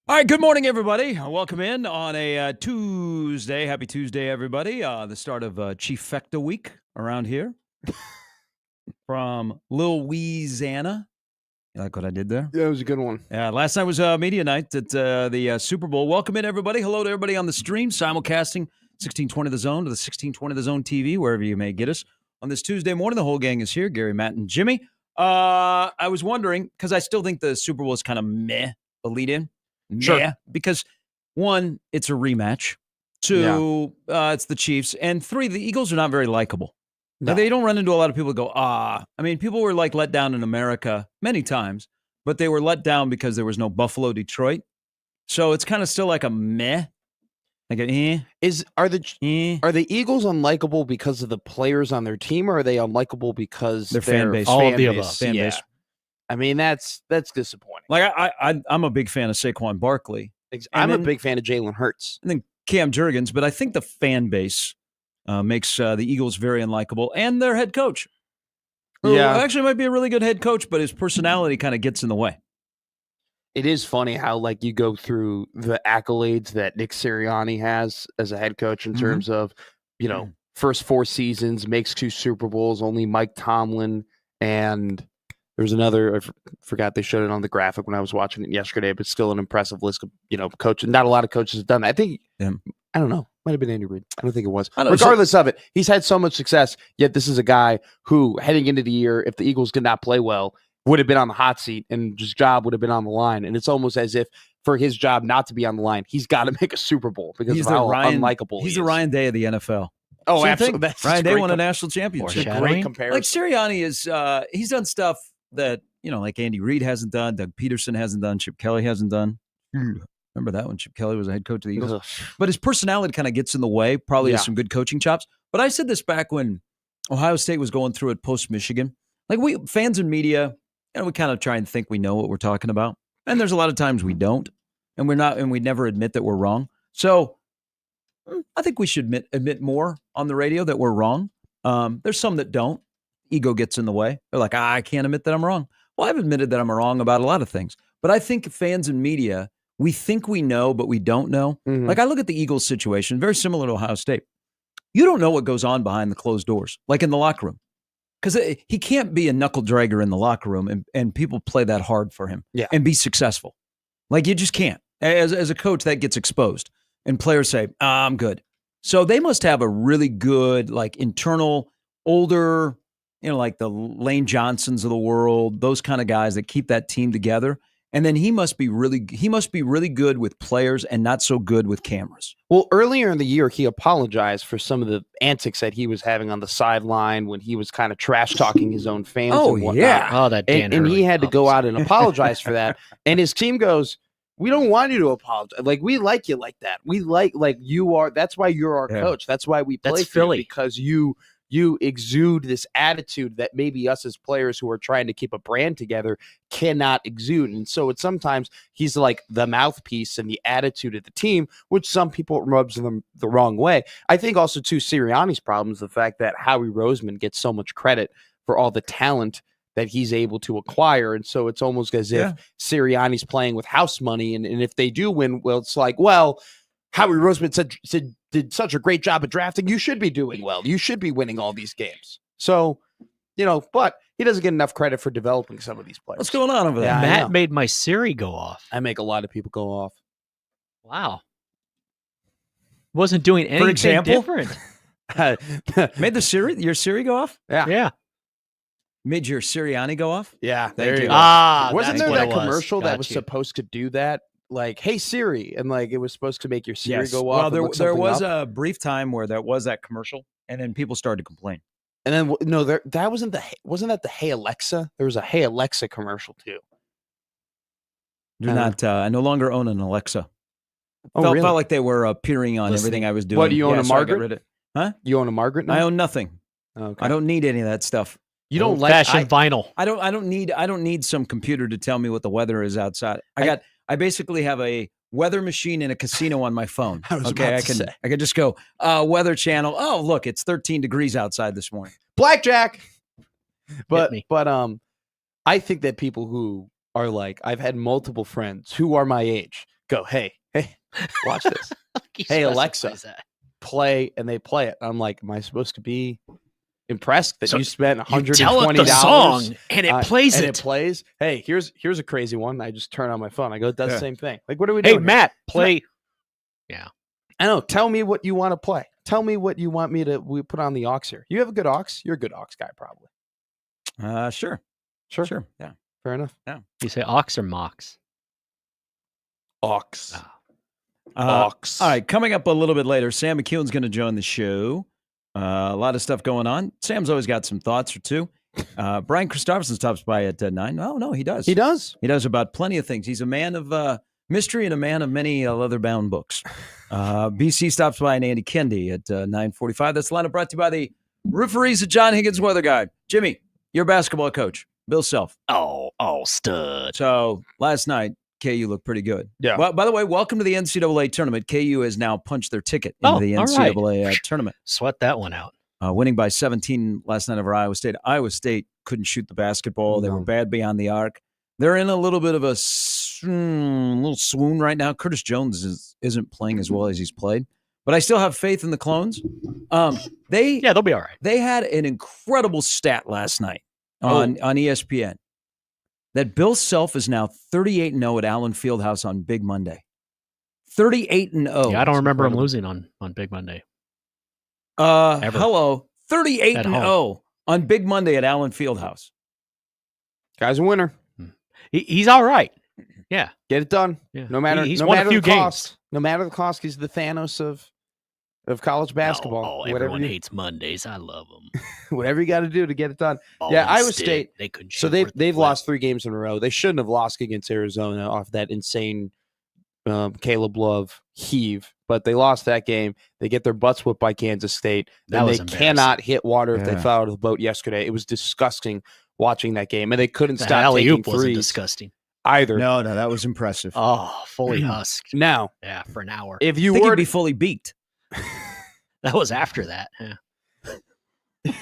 All right, good morning, everybody. Welcome in on a Tuesday. Happy Tuesday, everybody. The start of Chiefecta week around here from Louisiana. You like what I did there? Yeah, it was a good one. Yeah, last night was media night at the Super Bowl. Welcome in, everybody. Hello to everybody on the stream, simulcasting 1620 The Zone to the 1620 The Zone TV, wherever you may get us. On this Tuesday morning, the whole gang is here, Gary, Matt, and Jimmy. I was wondering, because I still think the Super Bowl is kind of meh, a lead-in. Sure. Yeah, because one, it's a rematch. Two, it's the Chiefs. And three, the Eagles are not very likable. No. They don't run into a lot of people who go, I mean, people were like let down in America many times, but they were let down because there was no Buffalo, Detroit. So it's kind of still like a meh. Like a Are the Eagles unlikable because of the players on their team, or are they unlikable because Their fan base. All of the above. Fan base. I mean, that's disappointing. Like I'm a big fan of Saquon Barkley. I'm a big fan of Jalen Hurts. And then Cam Jurgens, but I think the fan base makes the Eagles very unlikable, and their head coach. Who actually might be a really good head coach, but his personality kind of gets in the way. It is funny how, like, you go through the accolades that Nick Sirianni has as a head coach in terms of, first 4 seasons, makes 2 Super Bowls, only Mike Tomlin, and there's another, I forgot they showed it on the graphic when I was watching it yesterday, but still an impressive list of, coaches. Not a lot of coaches have done that. I think, I don't know, might have been Andy Reid. I don't think it was. Regardless of it, he's had so much success, yet this is a guy who, heading into the year, if the Eagles did not play well, would have been on the hot seat and his job would have been on the line. And it's almost as if for his job not to be on the line, he's got to make a Super Bowl because of how unlikable he's he the is. Ryan Day of the NFL. Oh, absolutely. Ryan Day won a national championship. That's a great comparison. Like Sirianni is, he's done stuff that, like Andy Reid hasn't done, Doug Peterson hasn't done, Chip Kelly hasn't done. Remember that when Chip Kelly was a head coach of the Eagles? But his personality kind of gets in the way, probably has some good coaching chops. But I said this back when Ohio State was going through it post-Michigan. Like, we fans and media, we kind of try and think we know what we're talking about. And there's a lot of times we don't. And we never admit that we're wrong. So I think we should admit more on the radio that we're wrong. There's some that don't. Ego gets in the way. They're like, I can't admit that I'm wrong. Well, I've admitted that I'm wrong about a lot of things. But I think fans and media, we think we know, but we don't know. Like, I look at the Eagles situation, very similar to Ohio State. You don't know what goes on behind the closed doors, like in the locker room. Because he can't be a knuckle dragger in the locker room and people play that hard for him and be successful. Like, you just can't. As a coach, that gets exposed. And players say, I'm good. So they must have a really good, like, internal, older, like the Lane Johnsons of the world, those kind of guys that keep that team together. And then he must be really good with players and not so good with cameras. Well, earlier in the year, he apologized for some of the antics that he was having on the sideline when he was kind of trash talking his own fans. And whatnot. And he had to go out and apologize for that. And his team goes, we don't want you to apologize. Like, we like you like that. We like you are. That's why you're our coach. That's why we play for you, because you exude this attitude that maybe us as players who are trying to keep a brand together cannot exude. And so it's sometimes he's like the mouthpiece and the attitude of the team, which some people rubs them the wrong way. I think also, too, Sirianni's problem is the fact that Howie Roseman gets so much credit for all the talent that he's able to acquire. And so it's almost as if Sirianni's playing with house money. And if they do win, well, it's like, well, Howie Roseman did such a great job of drafting. You should be doing well. You should be winning all these games. So, but he doesn't get enough credit for developing some of these players. What's going on over there? Yeah, Matt made my Siri go off. I make a lot of people go off. Wow. Wasn't doing anything different. Made your Siri go off? Yeah. Made your Sirianni go off? Yeah. There you go. Wasn't there that commercial that was supposed to do that? Like, hey, Siri, and like it was supposed to make your Siri go off. Well, there was a brief time where there was that commercial, and then people started to complain. And then that wasn't that the Hey Alexa? There was a Hey Alexa commercial too. I no longer own an Alexa. Really? Felt like they were peering on everything I was doing. What, do you own a Margaret? Huh? You own a Margaret now? I own nothing. Okay. I don't need any of that stuff. You don't like fashion vinyl. I don't need some computer to tell me what the weather is outside. I basically have a weather machine in a casino on my phone. I can just go Weather Channel. Oh, look, it's 13 degrees outside this morning. Blackjack. But I think that people who are like, I've had multiple friends who are my age go, hey, watch this. Hey, Alexa, play, and they play it. I'm like, am I supposed to be impressed that you spent $120 tell it the song and it plays and it? It plays. Hey, here's a crazy one. I just turn on my phone. I go, it does the same thing. Like, what are we doing? Hey, Matt, play. Yeah. I know. Tell me what you want to play. Tell me what you want me to put on the aux here. You have a good aux? You're a good aux guy, probably. Sure. Yeah. Fair enough. Yeah. You say aux or mox? Aux. All right. Coming up a little bit later, Sam McEwen's going to join the show. A lot of stuff going on. Sam's always got some thoughts or two. Brian Christopherson stops by at 9. Oh, no, he does. He does? He does about plenty of things. He's a man of mystery and a man of many leather-bound books. BC stops by and Andy Kendi at 9:45. That's the lineup brought to you by the referees at John Higgins Weather Guide. Jimmy, your basketball coach. Bill Self. Oh, stud. So last night, KU looked pretty good. Yeah. Well, by the way, welcome to the NCAA tournament. KU has now punched their ticket into the NCAA tournament. Sweat that one out. Winning by 17 last night over Iowa State. Iowa State couldn't shoot the basketball. No. They were bad beyond the arc. They're in a little bit of a little swoon right now. Curtis Jones isn't playing as well as he's played. But I still have faith in the Clones. They'll be all right. They had an incredible stat last night on ESPN. That Bill Self is now 38-0 at Allen Fieldhouse on Big Monday. 38-0. Yeah, I don't remember him losing on Big Monday. Ever. Hello. 38-0 on Big Monday at Allen Fieldhouse. Guy's a winner. He's all right. Yeah. Get it done. Yeah. No matter the cost. No matter the cost, he's the Thanos of college basketball. Everyone hates Mondays. I love them. Whatever you got to do to get it done. Iowa State. They couldn't. So they've lost 3 games in a row. They shouldn't have lost against Arizona off that insane Caleb Love heave, but they lost that game. They get their butts whipped by Kansas State. They cannot hit water if they fell out of the boat yesterday. It was disgusting watching that game, and they couldn't stop taking threes. Wasn't disgusting either. No, that was impressive. Oh, fully husked. Now, yeah, for an hour. If you were to be fully beaked. That was after that. Yeah.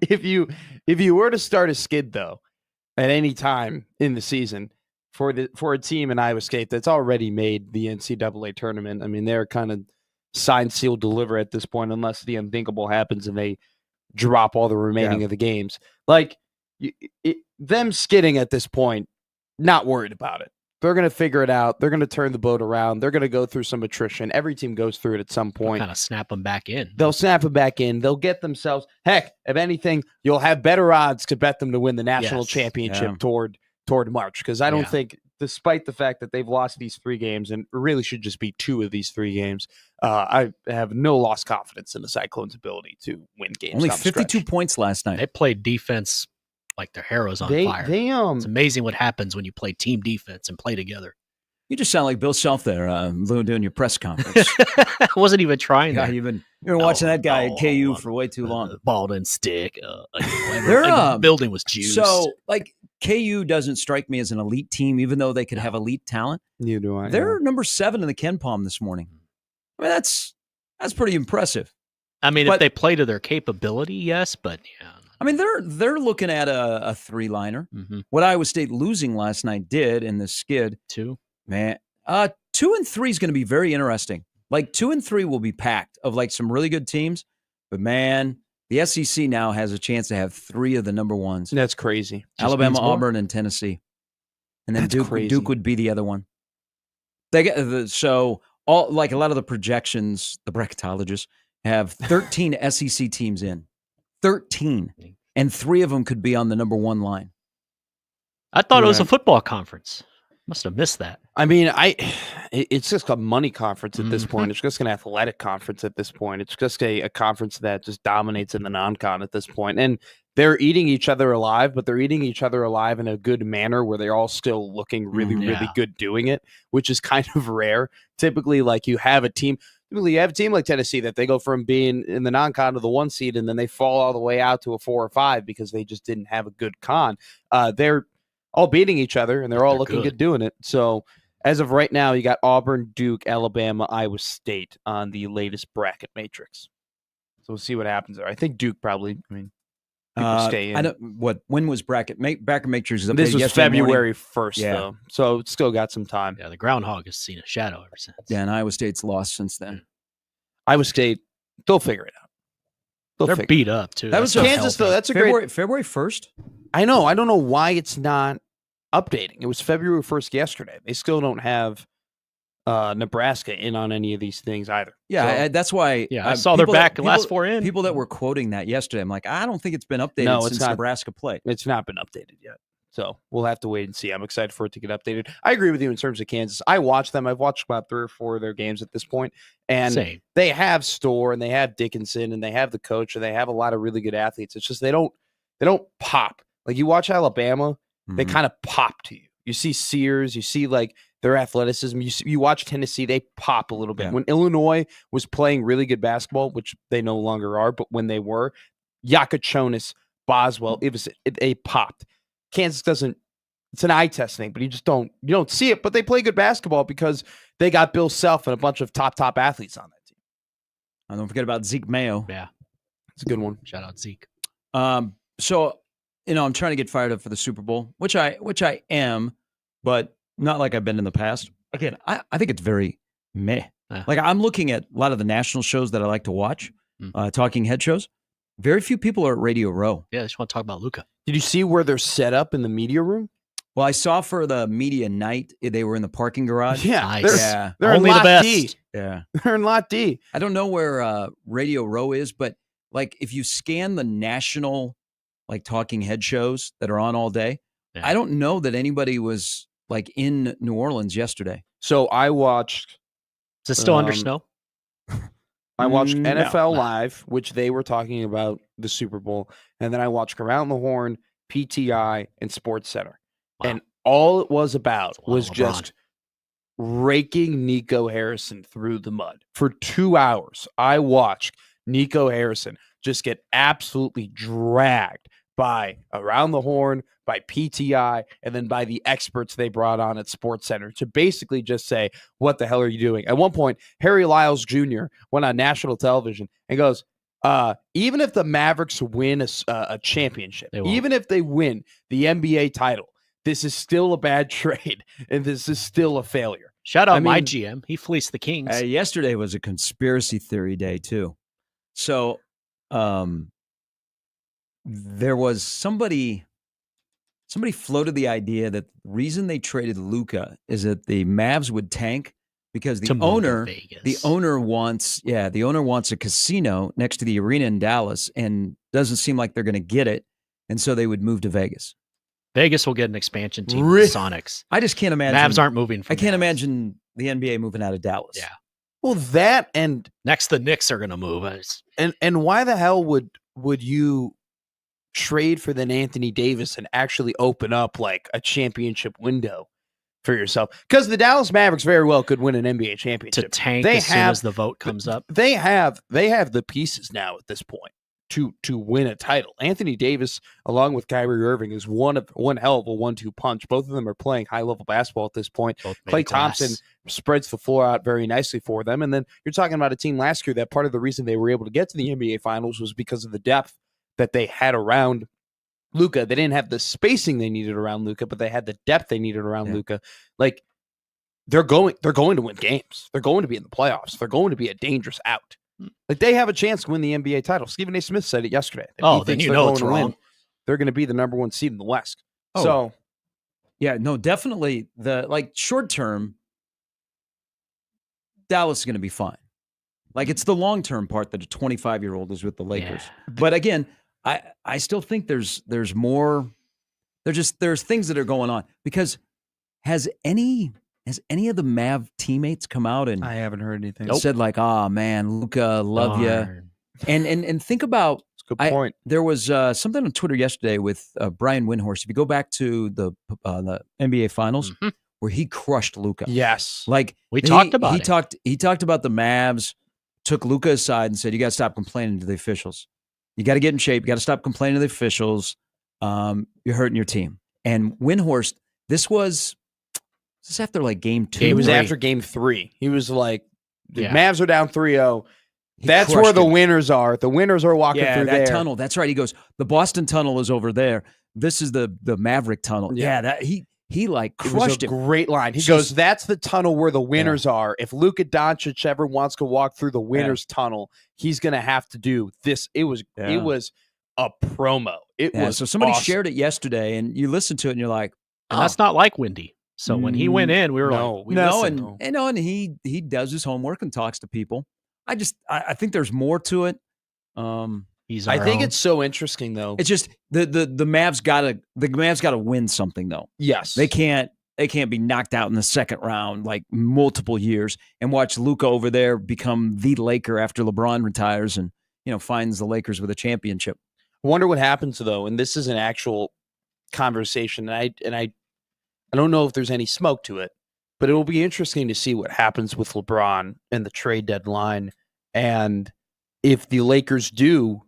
If you were to start a skid though, at any time in the season for a team in Iowa State that's already made the NCAA tournament, I mean they're kind of sign, seal, deliver at this point, unless the unthinkable happens and they drop all the remaining of the games. Like them skidding at this point, not worried about it. They're going to figure it out. They're going to turn the boat around. They're going to go through some attrition. Every team goes through it at some point. Kind of snap them back in. They'll snap them back in. They'll get themselves. Heck, if anything, you'll have better odds to bet them to win the national championship toward March. Because I don't think, despite the fact that they've lost these 3 games, and really should just be 2 of these 3 games, I have no lost confidence in the Cyclones' ability to win games. Only 52 points last night. They played defense like their hair was on fire. It's amazing what happens when you play team defense and play together. You just sound like Bill Self there, doing your press conference. I wasn't even trying that. You've been watching that guy at KU for way too long. Ball and stick. The building was juiced. So, KU doesn't strike me as an elite team, even though they could have elite talent. Neither do I. They're number 7 in the Ken Palm this morning. I mean, that's pretty impressive. I mean, if they play to their capability, yes, but yeah. I mean, they're looking at a 3-liner. Mm-hmm. What Iowa State losing last night did in the skid. 2. Man, 2 and 3 is going to be very interesting. 2 and 3 will be packed of some really good teams. But man, the SEC now has a chance to have 3 of the number 1s. That's crazy. Alabama, Auburn, and Tennessee. And then Duke would be the other one. They get a lot of the projections, the bracketologists have 13 SEC teams in. 13. And 3 of them could be on the number 1 line. I thought it was a football conference. Must have missed that. I mean, it's just a money conference at this point. It's just an athletic conference at this point. It's just a conference that just dominates in the non-con at this point. And they're eating each other alive, but they're eating each other alive in a good manner where they're all still looking really, really good doing it, which is kind of rare. Typically, you have a team like Tennessee that they go from being in the non-con to the 1 seed, and then they fall all the way out to a 4 or 5 because they just didn't have a good con. They're all beating each other, and they're all looking good doing it. So as of right now, you got Auburn, Duke, Alabama, Iowa State on the latest bracket matrix. So we'll see what happens there. I think Duke probably. I mean, stay in. I don't. When was bracket makers? This was February 1st, though, so it's still got some time. Yeah, the Groundhog has seen a shadow ever since. Yeah, and Iowa State's lost since then. Iowa State, they'll figure it out. They're beat up too. That was Kansas, though. That's a February 1st. I know. I don't know why it's not updating. It was February 1st yesterday. They still don't have Nebraska in on any of these things either. Yeah, so, that's why. Yeah, I saw they're back last 4 in. People that were quoting that yesterday, I'm like, I don't think it's been updated since Nebraska played. It's not been updated yet. So we'll have to wait and see. I'm excited for it to get updated. I agree with you in terms of Kansas. I watch them. I've watched about 3 or 4 of their games at this point, and they have Storr and they have Dickinson and they have the coach and they have a lot of really good athletes. It's just they don't pop. Like you watch Alabama, they kind of pop to you. You see Sears, you see like their athleticism. You watch Tennessee, they pop a little bit. Yeah. When Illinois was playing really good basketball, which they no longer are, but when they were, Yakachonis, Boswell, they popped. Kansas doesn't. It's an eye test thing, but you don't see it. But they play good basketball because they got Bill Self and a bunch of top athletes on that team. And don't forget about Zeke Mayo. Yeah, it's a good one. Shout out Zeke. So I'm trying to get fired up for the Super Bowl, which I am, but not like I've been in the past. Again, I think it's very meh. Like I'm looking at a lot of the national shows that I like to watch, talking head shows. Very few people are at Radio Row. Yeah, I just want to talk about Luka. Did you see where they're set up in the media room? Well, I saw for the media night, they were in the parking garage. Yeah, nice. They're only in the best. D. Yeah, they're in Lot D. I don't know where Radio Row is, but like if you scan the national like talking head shows that are on all day, I don't know that anybody was like in New Orleans yesterday. So I watched. Is it still under snow? I watched NFL Live, which they were talking about the Super Bowl, and then I watched Around the Horn, PTI, and Sports Center. Wow. And all it was about was just raking Nico Harrison through the mud. For 2 hours, I watched Nico Harrison just get absolutely dragged by Around the Horn, by PTI, and then by the experts they brought on at Sports Center to basically just say, what the hell are you doing? At one point, Harry Lyles Jr. went on national television and goes, even if the Mavericks win a championship, even if they win the NBA title, this is still a bad trade, and this is still a failure. Shout out my GM. He fleeced the Kings. Yesterday was a conspiracy theory day, too. So there was somebody floated the idea that the reason they traded Luka is that the Mavs would tank because the owner wants a casino next to the arena in Dallas and doesn't seem like they're going to get it, and so they would move to Vegas. Vegas will get an expansion team with the Sonics. I just can't imagine. Mavs aren't moving from I can't imagine the NBA moving out of Dallas. Yeah. Well, that and next the Knicks are going to move. And why the hell would you trade for then Anthony Davis and actually open up like a championship window for yourself? Because the Dallas Mavericks very well could win an NBA championship. To tank soon as the vote comes up. They have the pieces now at this point to win a title. Anthony Davis, along with Kyrie Irving, is one hell of a 1-2 punch. Both of them are playing high-level basketball at this point. Klay Thompson spreads the floor out very nicely for them. And then you're talking about a team last year that part of the reason they were able to get to the NBA Finals was because of the depth that they had around Luka. They didn't have the spacing they needed around Luka, but they had the depth they needed around Luka. Like they're going to win games. They're going to be in the playoffs. They're going to be a dangerous out. Like they have a chance to win the NBA title. Stephen A. Smith said it yesterday. Then you know it's wrong. They're going to be the number 1 seed in the West. Oh. So, yeah, no, definitely the short term, Dallas is going to be fine. Like it's the long term part that a 25-year-old is with the Lakers. Yeah. But again, I still think there's more. There's things that are going on because has any of the Mav teammates come out and I haven't heard anything said like, "Oh man, Luka, love you," and think about. That's a good point. There was something on Twitter yesterday with Brian Windhorst. If you go back to the NBA Finals, where he crushed Luka. Yes, like we talked about. He talked about the Mavs. Took Luka aside and said, "You got to stop complaining to the officials. You got to get in shape. You got to stop complaining to the officials. You're hurting your team." And Windhorst, this was after like game 2. It was after game 3. He was like, the Mavs are down 3-0. That's where the winners are. The winners are walking through that tunnel. That's right. He goes, the Boston tunnel is over there. This is the Maverick tunnel. Yeah, he like crushed it. Was a great line. He goes, that's the tunnel where the winners are. If Luka Dončić ever wants to walk through the winners tunnel, he's going to have to do this. It was a promo. It was so somebody awesome. shared it yesterday, and you listen to it, and you're like, and that's not like Wendy. So when he went in, we were and he does his homework and talks to people. I think there's more to it. I think it's so interesting though. It's just the Mavs gotta win something though. Yes. They can't be knocked out in the second round like multiple years and watch Luka over there become the Laker after LeBron retires and finds the Lakers with a championship. I wonder what happens though, and this is an actual conversation, and I don't know if there's any smoke to it, but it will be interesting to see what happens with LeBron and the trade deadline, and if the Lakers do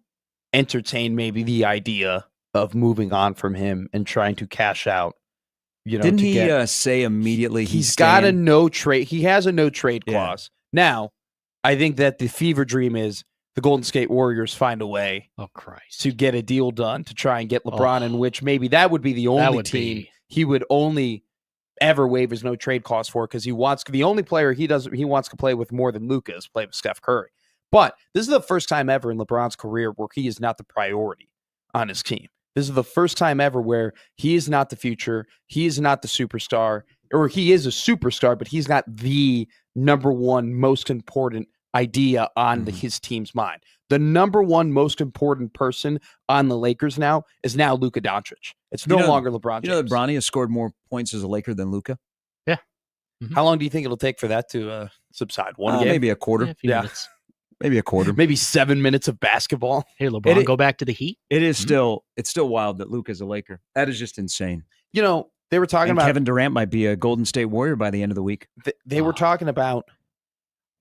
entertain maybe the idea of moving on from him and trying to cash out. Didn't he say immediately he's got a no trade? He has a no trade clause. Now, I think that the fever dream is the Golden State Warriors find a way to get a deal done to try and get LeBron, in which maybe that would be the only team he would only ever waive his no trade clause for, because the only player he wants to play with more than Luka is play with Steph Curry. But this is the first time ever in LeBron's career where he is not the priority on his team. This is the first time ever where he is not the future. He is not the superstar, or he is a superstar, but he's not the number one most important idea on his team's mind. The number one most important person on the Lakers now is Luka Dončić. It's no longer LeBron James. You know that Bronny has scored more points as a Laker than Luka? Yeah. Mm-hmm. How long do you think it'll take for that to subside? One game? Maybe a quarter. Yeah. Maybe a quarter. Maybe 7 minutes of basketball. Hey, LeBron, go back to the Heat. It is still wild that Luka's a Laker. That is just insane. They were talking about Kevin Durant might be a Golden State Warrior by the end of the week. They were talking about,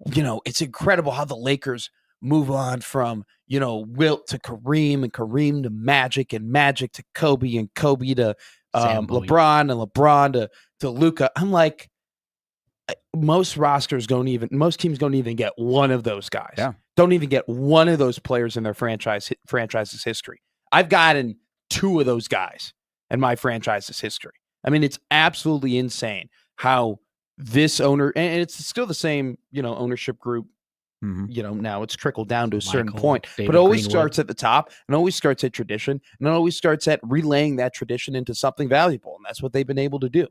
it's incredible how the Lakers move on from, Wilt to Kareem and Kareem to Magic and Magic to Kobe and Kobe to LeBron and LeBron to Luka. I'm like, most teams don't even get one of those guys. Yeah. Don't even get one of those players in their franchise's history. I've gotten two of those guys in my franchise's history. I mean, it's absolutely insane how this owner, and it's still the same, ownership group. Mm-hmm. Now it's trickled down to a certain point, but it always starts at the top and always starts at tradition and it always starts at relaying that tradition into something valuable. And that's what they've been able to do.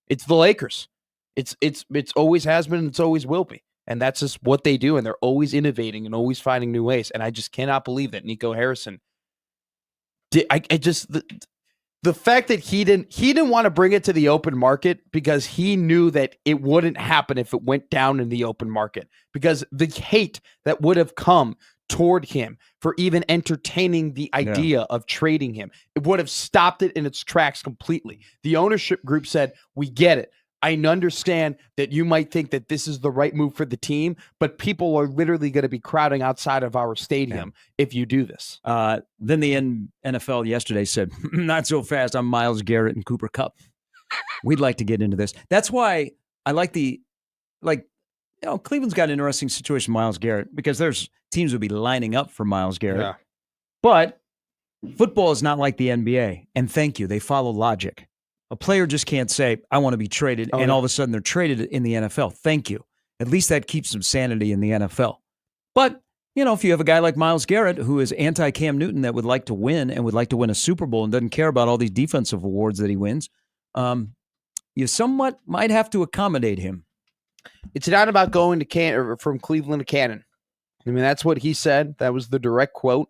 It's the Lakers. It's always has been and it's always will be. And that's just what they do. And they're always innovating and always finding new ways. And I just cannot believe that Nico Harrison did. The fact that he didn't want to bring it to the open market because he knew that it wouldn't happen if it went down in the open market, because the hate that would have come toward him for even entertaining the idea of trading him, it would have stopped it in its tracks completely. The ownership group said, we get it. I understand that you might think that this is the right move for the team, but people are literally going to be crowding outside of our stadium if you do this. Then the NFL yesterday said, not so fast. I'm Myles Garrett and Cooper Kupp. We'd like to get into this. That's why I like Cleveland's got an interesting situation, Myles Garrett, because there's teams would be lining up for Myles Garrett. Yeah. But football is not like the NBA. And thank you. They follow logic. A player just can't say, I want to be traded, and all of a sudden they're traded in the NFL. Thank you. At least that keeps some sanity in the NFL. But, if you have a guy like Myles Garrett who is anti-Cam Newton that would like to win and would like to win a Super Bowl and doesn't care about all these defensive awards that he wins, you somewhat might have to accommodate him. It's not about going to from Cleveland to Canton. I mean, that's what he said. That was the direct quote.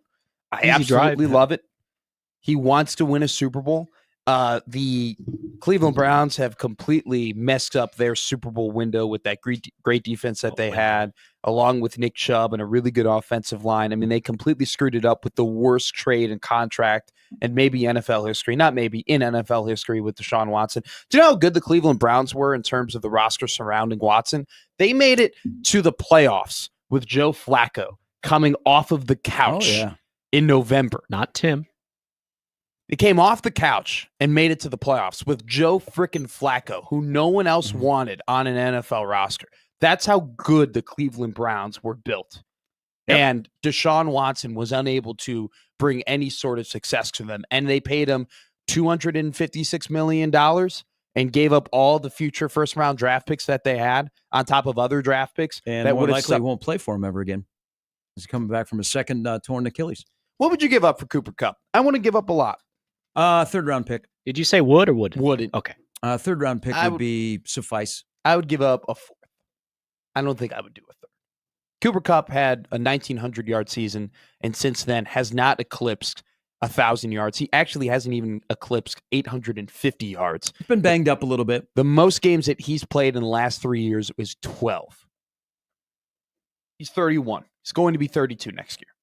I absolutely love it. He wants to win a Super Bowl. The Cleveland Browns have completely messed up their Super Bowl window with that great defense that they had, along with Nick Chubb and a really good offensive line. I mean, they completely screwed it up with the worst trade and contract and maybe NFL history, not maybe in NFL history with Deshaun Watson. Do you know how good the Cleveland Browns were in terms of the roster surrounding Watson? They made it to the playoffs with Joe Flacco coming off of the couch in November. Not Tim. They came off the couch and made it to the playoffs with Joe frickin' Flacco, who no one else wanted on an NFL roster. That's how good the Cleveland Browns were built. Yep. And Deshaun Watson was unable to bring any sort of success to them. And they paid him $256 million and gave up all the future first-round draft picks that they had on top of other draft picks. And that more likely won't play for him ever again. He's coming back from a second torn Achilles. What would you give up for Cooper Kupp? I want to give up a lot. Third round pick. Did you say would or wouldn't? Wouldn't. Okay. Third round pick would be suffice. I would give up a fourth. I don't think I would do a third. Cooper Kupp had a 1,900-yard season, and since then has not eclipsed 1,000 yards. He actually hasn't even eclipsed 850 yards. He's been banged up a little bit. The most games that he's played in the last 3 years is 12. He's 31. He's going to be 32 next year.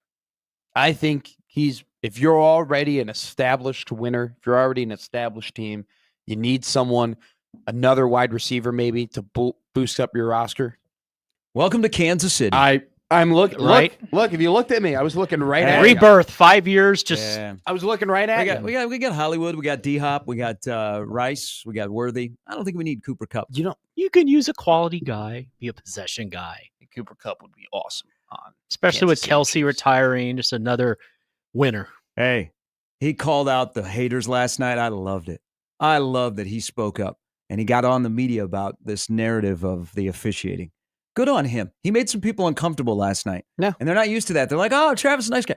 I think if you're already an established winner, if you're already an established team, you need someone, another wide receiver maybe to boost up your roster. Welcome to Kansas City. I'm looking right. Look, if you looked at me, I was looking right at Rebirth, 5 years. I was looking right at you. We got Hollywood. We got D-Hop. We got Rice. We got Worthy. I don't think we need Cooper Kupp. You can use a quality guy, be a possession guy. Cooper Kupp would be awesome, especially with Kelsey retiring. Just another winner. Hey, he called out the haters last night. I loved it. I love that he spoke up and he got on the media about this narrative of the officiating. Good on him. He made some people uncomfortable last night. No. And they're not used to that. They're like, oh, Travis is a nice guy.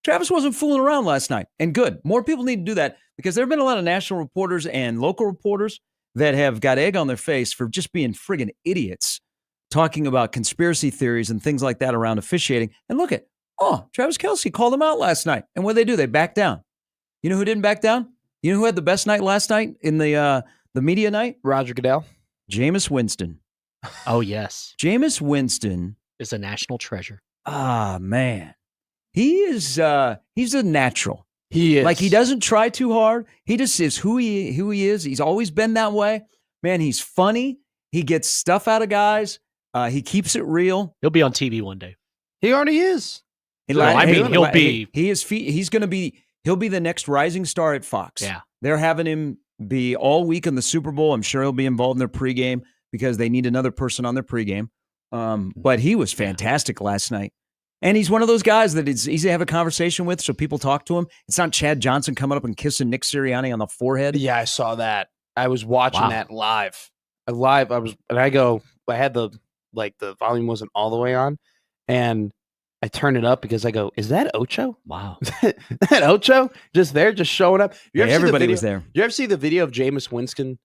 Travis wasn't fooling around last night. And good. More people need to do that because there have been a lot of national reporters and local reporters that have got egg on their face for just being friggin' idiots talking about conspiracy theories and things like that around officiating. And look at, Travis Kelce called them out last night. And what did they do? They backed down. You know who didn't back down? You know who had the best night last night in the media night? Roger Goodell. Jameis Winston. Oh, yes. Jameis Winston is a national treasure. Ah, man. He's a natural. He is. Like, he doesn't try too hard. He just is who he is. He's always been that way. Man, he's funny. He gets stuff out of guys. He keeps it real. He'll be on TV one day. He already is. He'll be the next rising star at Fox. Yeah. They're having him be all week in the Super Bowl. I'm sure he'll be involved in their pregame because they need another person on their pregame. But he was fantastic last night. And he's one of those guys that it's easy to have a conversation with, so people talk to him. It's not Chad Johnson coming up and kissing Nick Sirianni on the forehead. Yeah, I saw that. I was watching that live. I had the volume wasn't all the way on, and I turned it up because I go, is that Ocho? Wow. That Ocho? Just showing up. Everybody was there. You ever see the video of Jameis Winston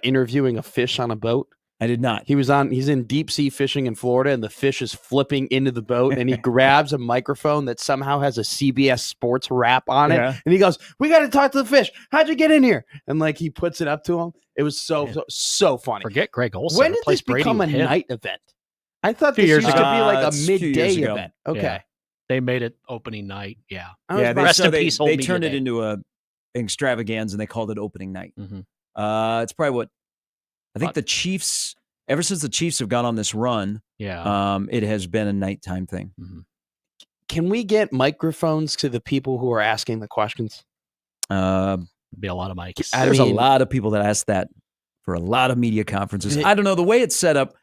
interviewing a fish on a boat? I did not. He's in deep sea fishing in Florida, and the fish is flipping into the boat, and he grabs a microphone that somehow has a CBS Sports wrap on it, and he goes, "We got to talk to the fish. How'd you get in here?" And he puts it up to him. It was so funny. Forget Greg Olsen. When did this become a night event? I thought this used to be like a midday event. Okay. Yeah. They made it opening night. Yeah. They turned it into an extravaganza, and they called it opening night. Mm-hmm. It's probably what I think the Chiefs, ever since the Chiefs have gone on this run, it has been a nighttime thing. Mm-hmm. Can we get microphones to the people who are asking the questions? Be a lot of mics. There's a lot of people that ask that for a lot of media conferences. I don't know the way it's set up.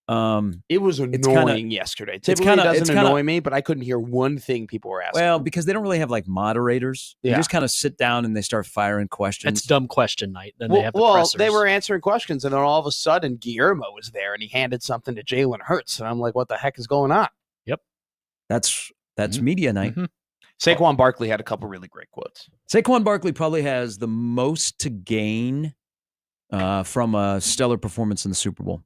It was annoying yesterday. Typically, it doesn't annoy me, but I couldn't hear one thing people were asking. Well, because they don't really have moderators. They just kind of sit down and they start firing questions. It's dumb question night. Then they were answering questions, and then all of a sudden, Guillermo was there, and he handed something to Jalen Hurts, and I'm like, "What the heck is going on?" Yep, that's media night. Mm-hmm. Saquon Barkley had a couple really great quotes. Saquon Barkley probably has the most to gain from a stellar performance in the Super Bowl.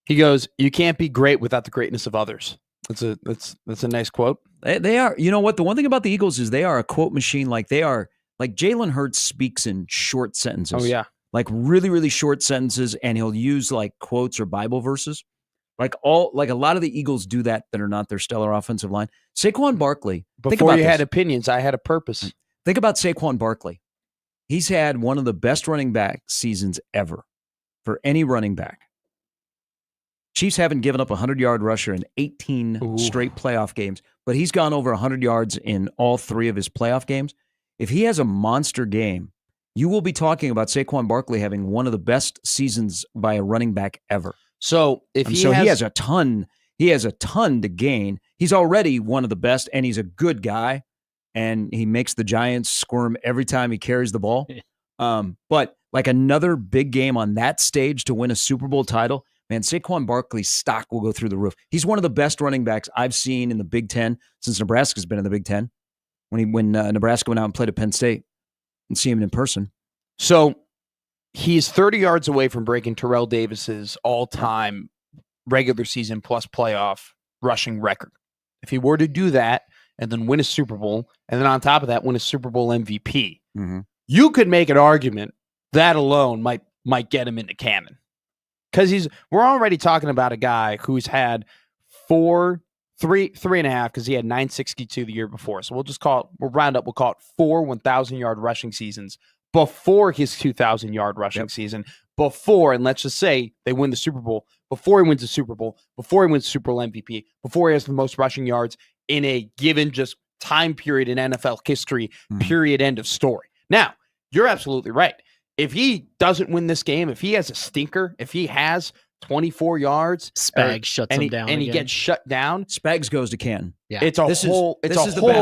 He goes, "You can't be great without the greatness of others." That's a nice quote. They are. You know what? The one thing about the Eagles is they are a quote machine. Like they are. Like Jalen Hurts speaks in short sentences. Oh yeah, like really, really short sentences, and he'll use like quotes or Bible verses. Like a lot of the Eagles do that are not their stellar offensive line. Saquon Barkley. Before you had opinions, I had a purpose. Think about Saquon Barkley. He's had one of the best running back seasons ever for any running back. Chiefs haven't given up a 100-yard rusher in 18 straight playoff games, but he's gone over 100 yards in all 3 of his playoff games. If he has a monster game, you will be talking about Saquon Barkley having one of the best seasons by a running back ever. So he has a ton to gain. he's already one of the best, and he's a good guy, and he makes the Giants squirm every time he carries the ball. But like another big game on that stage to win a Super Bowl title, man, Saquon Barkley's stock will go through the roof. He's one of the best running backs I've seen in the Big Ten since Nebraska's been in the Big Ten. When Nebraska went out and played at Penn State and see him in person. So he's 30 yards away from breaking Terrell Davis's all-time regular season plus playoff rushing record. If he were to do that and then win a Super Bowl, and then on top of that, win a Super Bowl MVP, you could make an argument that alone might get him into canon. Because we're already talking about a guy who's had three and a half, because he had 962 the year before. So we'll round up, we'll call it 4 1,000-yard rushing seasons before his 2,000-yard rushing season, and let's just say they win the Super Bowl, before he wins the Super Bowl, before he wins the Super Bowl MVP, before he has the most rushing yards in a given just time period in NFL history, period, end of story. Now, you're absolutely right. If he doesn't win this game, if he has a stinker, if he has 24 yards, Spags shuts him down, and he gets shut down, Spags goes to Canton. Yeah, it's a whole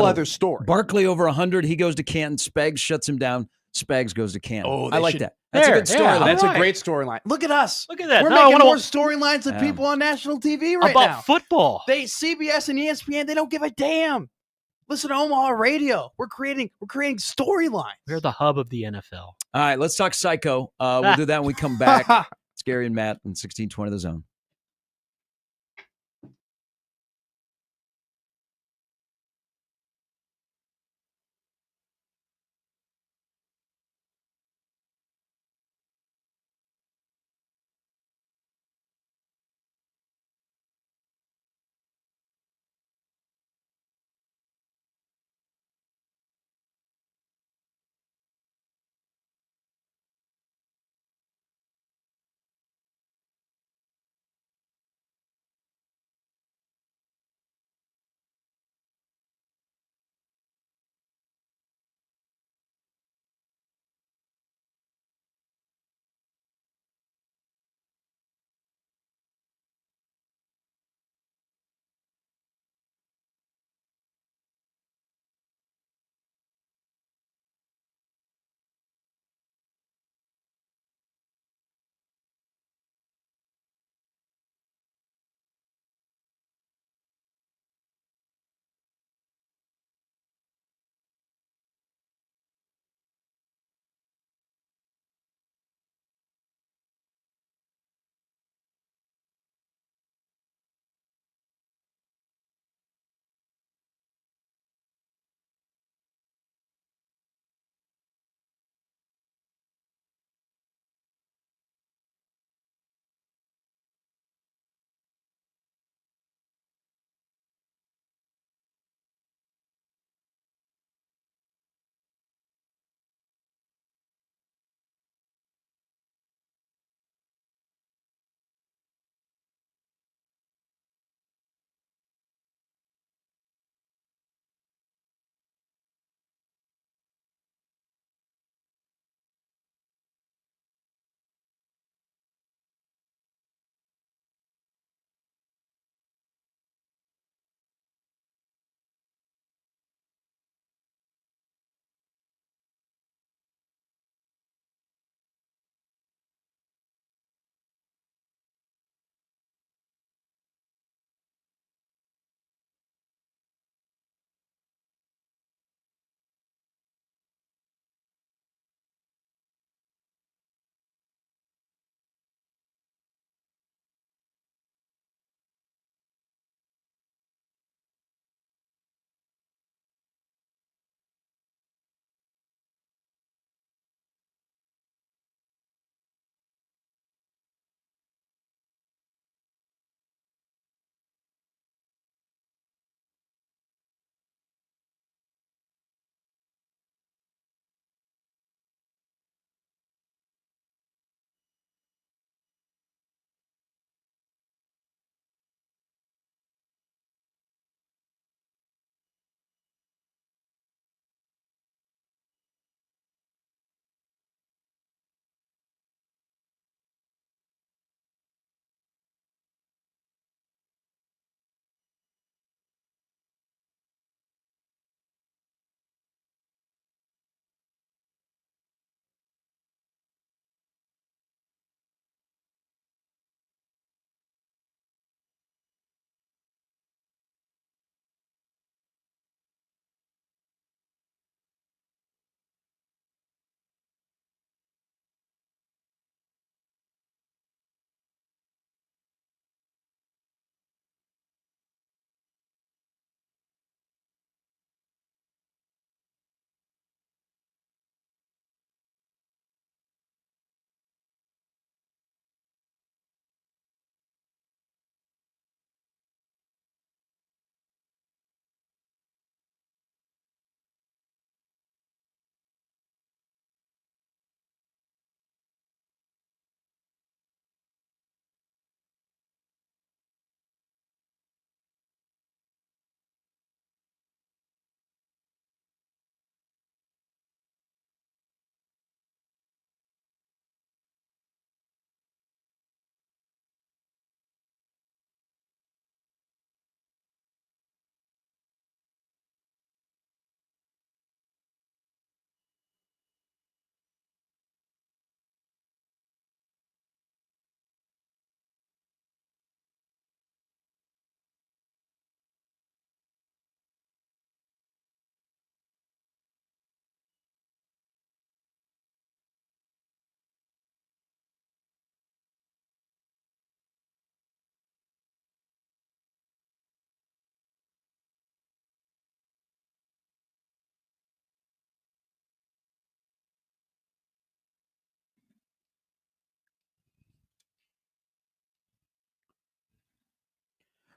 other story. Barkley over 100, he goes to Canton. Spags shuts him down. Spags goes to Canton. Oh, I like that. That's a good storyline. That's a great storyline. Look at us. Look at that. We're making more storylines than people on national TV right now. About football. CBS and ESPN, they don't give a damn. Listen to Omaha radio. We're creating storylines. We're the hub of the NFL. All right, let's talk Psycho. We'll do that when we come back. It's Gary and Matt in 1620 The Zone.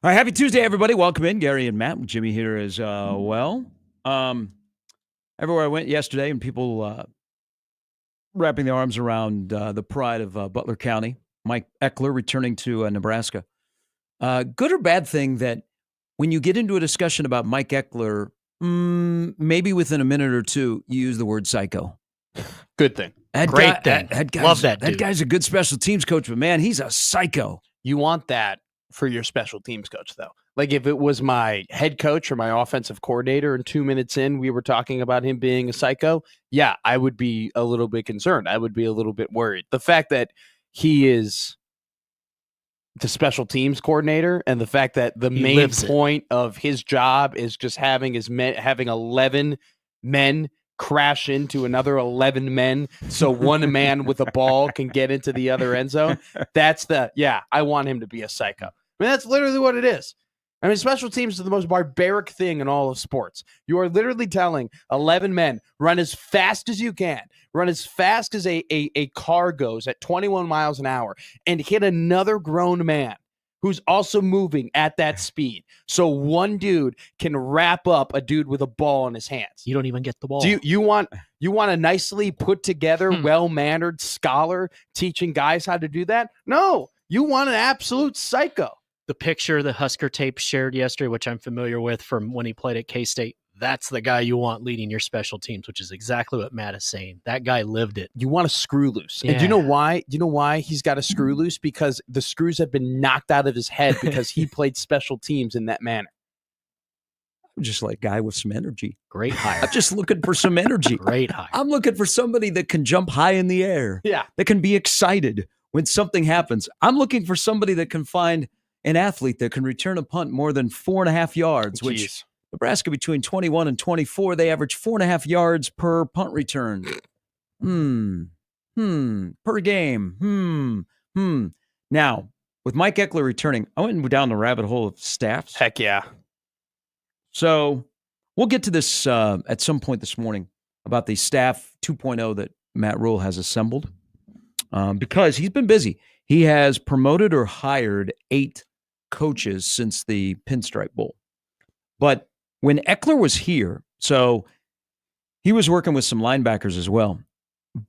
All right, happy Tuesday, everybody. Welcome in. Gary and Matt. Jimmy here as well. Everywhere I went yesterday, and people wrapping their arms around the pride of Butler County. Mike Eckler returning to Nebraska. Good or bad thing that when you get into a discussion about Mike Eckler, maybe within a minute or two, you use the word psycho. Good thing. Great thing. Love that dude. That guy's a good special teams coach, but man, he's a psycho. You want that for your special teams coach, though. Like if it was my head coach or my offensive coordinator and 2 minutes in, we were talking about him being a psycho, yeah, I would be a little bit concerned. I would be a little bit worried. The fact that he is the special teams coordinator and the fact that the main point of his job is just having 11 men crash into another 11 men so one man with a ball can get into the other end zone. I want him to be a psycho. I mean, that's literally what it is. I mean, special teams are the most barbaric thing in all of sports. You are literally telling 11 men, run as fast as you can, run as fast as a car goes at 21 miles an hour, and hit another grown man who's also moving at that speed. So one dude can wrap up a dude with a ball in his hands. You don't even get the ball. Do you want a nicely put together, well-mannered scholar teaching guys how to do that? No, you want an absolute psycho. The picture the Husker tape shared yesterday, which I'm familiar with from when he played at K-State, that's the guy you want leading your special teams, which is exactly what Matt is saying. That guy lived it. You want a screw loose. Yeah. And do you know why? Do you know why he's got a screw loose? Because the screws have been knocked out of his head because he played special teams in that manner. I'm just like a guy with some energy. Great hire. I'm just looking for some energy. Great hire. I'm looking for somebody that can jump high in the air. Yeah. That can be excited when something happens. I'm looking for somebody that can find an athlete that can return a punt more than 4.5 yards, which Nebraska between 21 and 24, they average 4.5 yards per punt return. Per game. Now, with Mike Eckler returning, I went down the rabbit hole of staffs. Heck yeah. So we'll get to this at some point this morning about the staff 2.0 that Matt Rule has assembled because he's been busy. He has promoted or hired 8 coaches since the Pinstripe Bowl. But when Eckler was here, so he was working with some linebackers as well.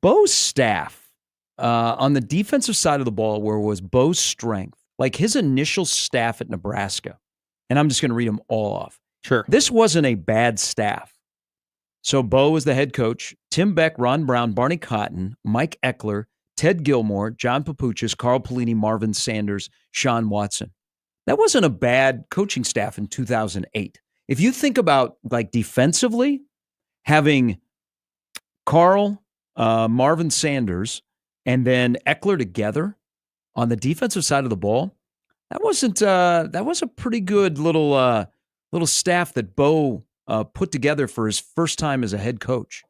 Bo's staff on the defensive side of the ball, where was Bo's strength, like his initial staff at Nebraska, and I'm just going to read them all off. Sure. This wasn't a bad staff. So Bo was the head coach, Tim Beck, Ron Brown, Barney Cotton, Mike Eckler, Ted Gilmore, John Papuchis, Carl Pelini, Marvin Sanders, Sean Watson. That wasn't a bad coaching staff in 2008. If you think about like defensively, having Carl, Marvin Sanders, and then Eckler together on the defensive side of the ball, that was a pretty good little staff that Bo put together for his first time as a head coach.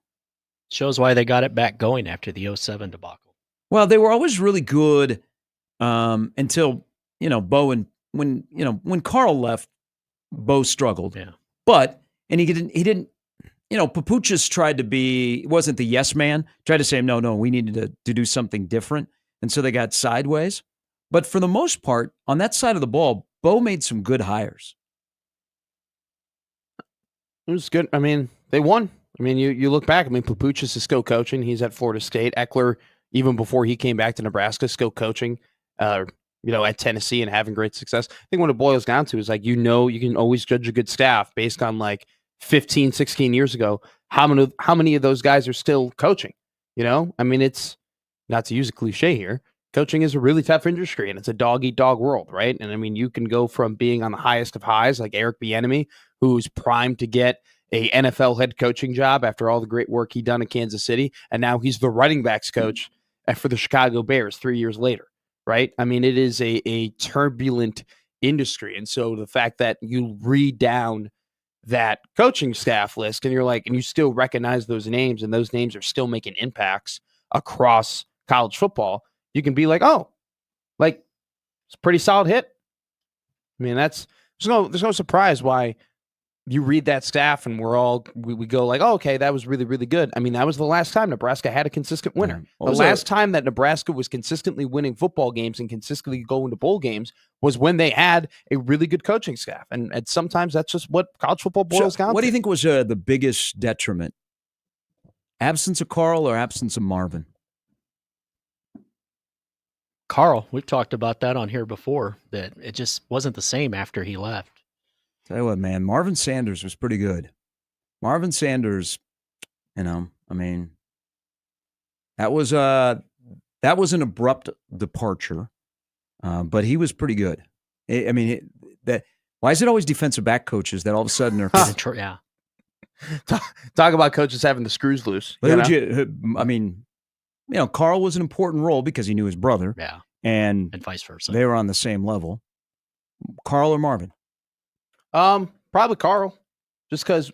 Shows why they got it back going after the 2007 debacle. Well, they were always really good until Bo and when Carl left, Bo struggled. Yeah. But he didn't Papuchis wasn't the yes man, tried to say, no, we needed to do something different. And so they got sideways. But for the most part, on that side of the ball, Bo made some good hires. It was good. I mean, they won. I mean, you look back, Papuchis is still coaching. He's at Florida State. Eckler, even before he came back to Nebraska, still coaching. At Tennessee and having great success. I think what it boils down to is you can always judge a good staff based on 15, 16 years ago. How many of those guys are still coaching? It's not to use a cliche here. Coaching is a really tough industry and it's a dog eat dog world, right? And you can go from being on the highest of highs like Eric Bieniemy, who's primed to get a NFL head coaching job after all the great work he done in Kansas City, and now he's the running backs coach for the Chicago Bears 3 years later. Right? It is a turbulent industry. And so the fact that you read down that coaching staff list and and you still recognize those names and those names are still making impacts across college football, you can be it's a pretty solid hit. There's no surprise why you read that staff and we go like, oh, okay, that was really, really good. I mean, that was the last time Nebraska had a consistent winner. The last time that Nebraska was consistently winning football games and consistently going to bowl games was when they had a really good coaching staff. And sometimes that's just what college football boils down to. What do you think was the biggest detriment? Absence of Carl or absence of Marvin? Carl, we've talked about that on here before, that it just wasn't the same after he left. Tell you what, man, Marvin Sanders was pretty good. Marvin Sanders, I mean, that was an abrupt departure, but he was pretty good. Why is it always defensive back coaches that all of a sudden are yeah. Talk about coaches having the screws loose. But Carl was an important role because he knew his brother. Yeah. And vice versa. They were on the same level. Carl or Marvin? Probably Carl. Just because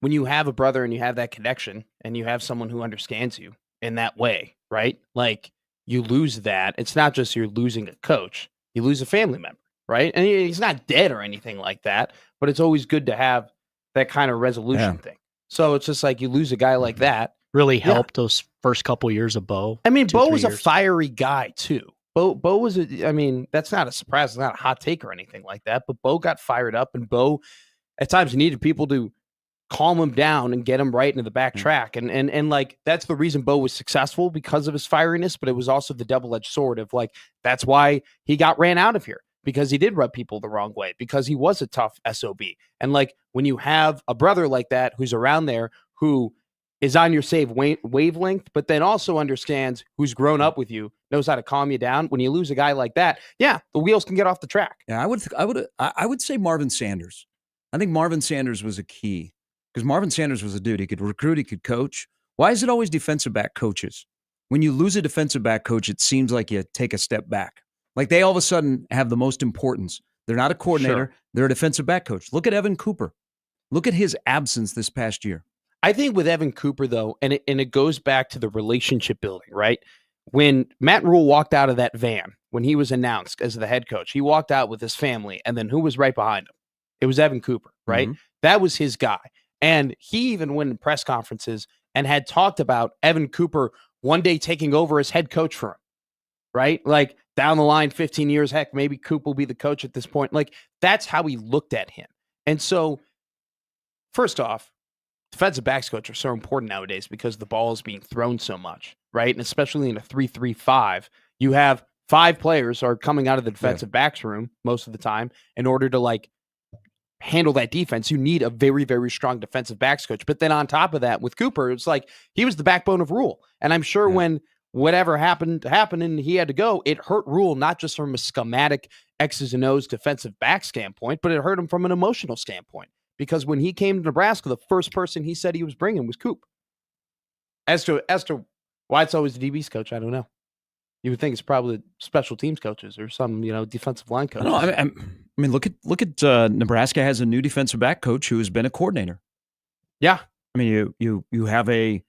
when you have a brother and you have that connection and you have someone who understands you in that way, right? Like, you lose that. It's not just you're losing a coach. You lose a family member, right? And he's not dead or anything like that, but it's always good to have that kind of resolution thing. So it's just like you lose a guy like that. Really helped those first couple years of Bo. I mean, Bo was a fiery guy too. Bo was that's not a surprise. It's not a hot take or anything like that, but Bo got fired up, and Bo at times needed people to calm him down and get him right into the back track. And like, that's the reason Bo was successful, because of his fieriness, but it was also the double-edged sword of like, that's why he got ran out of here, because he did rub people the wrong way, because he was a tough SOB. And like, when you have a brother like that, who's around there, who is on your same wavelength, but then also understands, who's grown up with you, knows how to calm you down. When you lose a guy like that, the wheels can get off the track. Yeah, I would say Marvin Sanders. I think Marvin Sanders was a key, because Marvin Sanders was a dude. He could recruit, he could coach. Why is it always defensive back coaches? When you lose a defensive back coach, it seems like you take a step back. Like, they all of a sudden have the most importance. They're not a coordinator. They're a defensive back coach. Look at Evan Cooper. Look at his absence this past year. I think with Evan Cooper, though, and it goes back to the relationship building, right? When Matt Rule walked out of that van, when he was announced as the head coach, he walked out with his family, and then who was right behind him? It was Evan Cooper, right? Mm-hmm. That was his guy. And he even went in press conferences and had talked about Evan Cooper one day taking over as head coach for him, right? Like, down the line, 15 years, heck, maybe Coop will be the coach at this point. Like, that's how he looked at him. And so, first off, defensive backs coach are so important nowadays because the ball is being thrown so much, right? And especially in a 3-3-5, you have 5 players are coming out of the defensive backs room most of the time. In order to like handle that defense, you need a very, very strong defensive backs coach. But then on top of that, with Cooper, it's like he was the backbone of Rule. And I'm sure when whatever happened and he had to go, it hurt Rule, not just from a schematic X's and O's defensive back standpoint, but it hurt him from an emotional standpoint. Because when he came to Nebraska, the first person he said he was bringing was Coop. As to why it's always the DB's coach, I don't know. You would think it's probably special teams coaches or some, defensive line coaches. No, I mean, look at Nebraska has a new defensive back coach who has been a coordinator. Yeah, I mean, you have a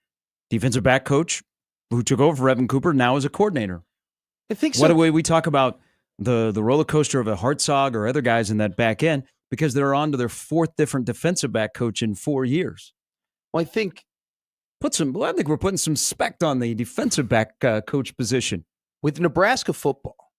defensive back coach who took over for Evan Cooper, now is a coordinator. I think so. What a way we talk about the roller coaster of a Hartzog or other guys in that back end, because they're on to their 4th different defensive back coach in 4 years. Well, I think we're putting some spect on the defensive back coach position. With Nebraska football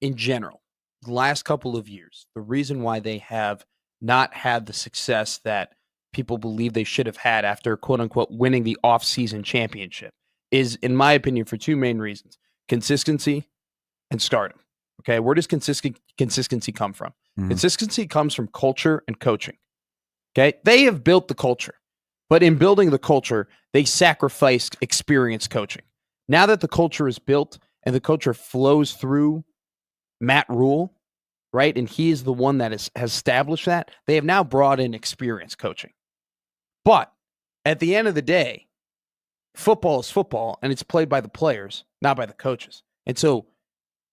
in general, the last couple of years, the reason why they have not had the success that people believe they should have had after, quote unquote, winning the off-season championship is, in my opinion, for 2 main reasons: consistency and stardom. Okay, where does consistency come from? Mm-hmm. Consistency comes from culture and coaching. Okay, they have built the culture, but in building the culture, they sacrificed experienced coaching. Now that the culture is built and the culture flows through Matt Rule, right, and he is the one that has established that, they have now brought in experienced coaching. But at the end of the day, football is football, and it's played by the players, not by the coaches. And so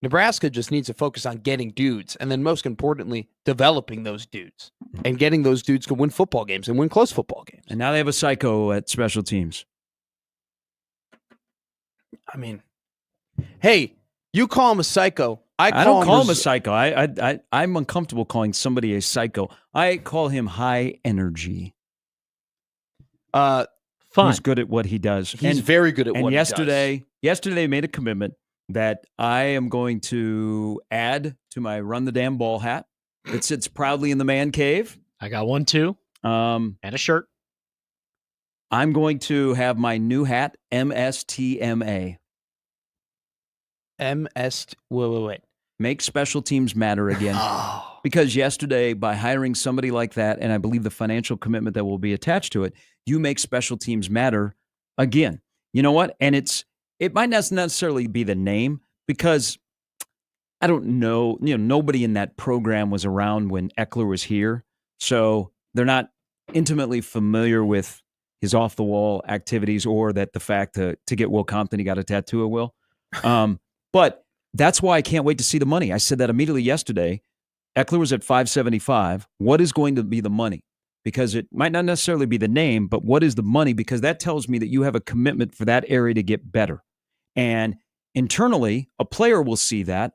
Nebraska just needs to focus on getting dudes, and then most importantly, developing those dudes and getting those dudes to win football games and win close football games. And now they have a psycho at special teams. I mean, hey, you call him a psycho, I don't call him a psycho. I'm uncomfortable calling somebody a psycho. I call him high energy. Fun. He's good at what he does. He's very good at what he does. Yesterday made a commitment that I am going to add to my Run the Damn Ball hat that sits proudly in the man cave. I got one too. And a shirt. I'm going to have my new hat, MSTMA. Wait. Make special teams matter again. Oh. Because yesterday, by hiring somebody like that, and I believe the financial commitment that will be attached to it, you make special teams matter again. You know what? And it might not necessarily be the name, because I don't know, nobody in that program was around when Eckler was here. So they're not intimately familiar with his off-the-wall activities, or that the fact to get Will Compton, he got a tattoo of Will. But that's why I can't wait to see the money. I said that immediately yesterday. Eckler was at $575. What is going to be the money? Because it might not necessarily be the name, but what is the money? Because that tells me that you have a commitment for that area to get better. And internally, a player will see that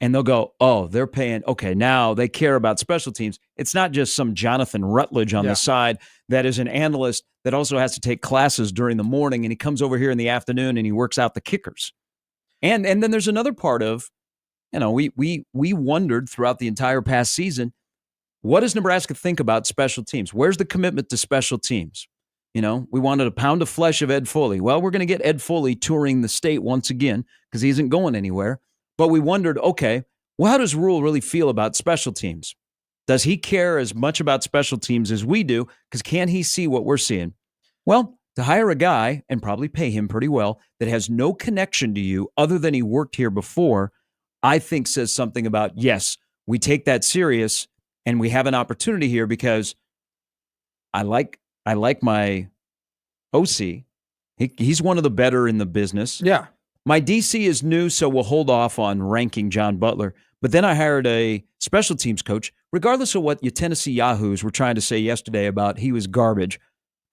and they'll go, oh, they're paying. Okay, now they care about special teams. It's not just some Jonathan Rutledge on the side that is an analyst that also has to take classes during the morning, and he comes over here in the afternoon and he works out the kickers. And then there's another part of, we wondered throughout the entire past season, what does Nebraska think about special teams? Where's the commitment to special teams? We wanted a pound of flesh of Ed Foley. Well, we're going to get Ed Foley touring the state once again because he isn't going anywhere. But we wondered, okay, well, how does Rule really feel about special teams? Does he care as much about special teams as we do? Because can he see what we're seeing? Well, to hire a guy and probably pay him pretty well that has no connection to you other than he worked here before, I think says something about, yes, we take that serious and we have an opportunity here, because I like my OC. He's one of the better in the business. Yeah. My DC is new, so we'll hold off on ranking John Butler. But then I hired a special teams coach, regardless of what your Tennessee Yahoos were trying to say yesterday about he was garbage.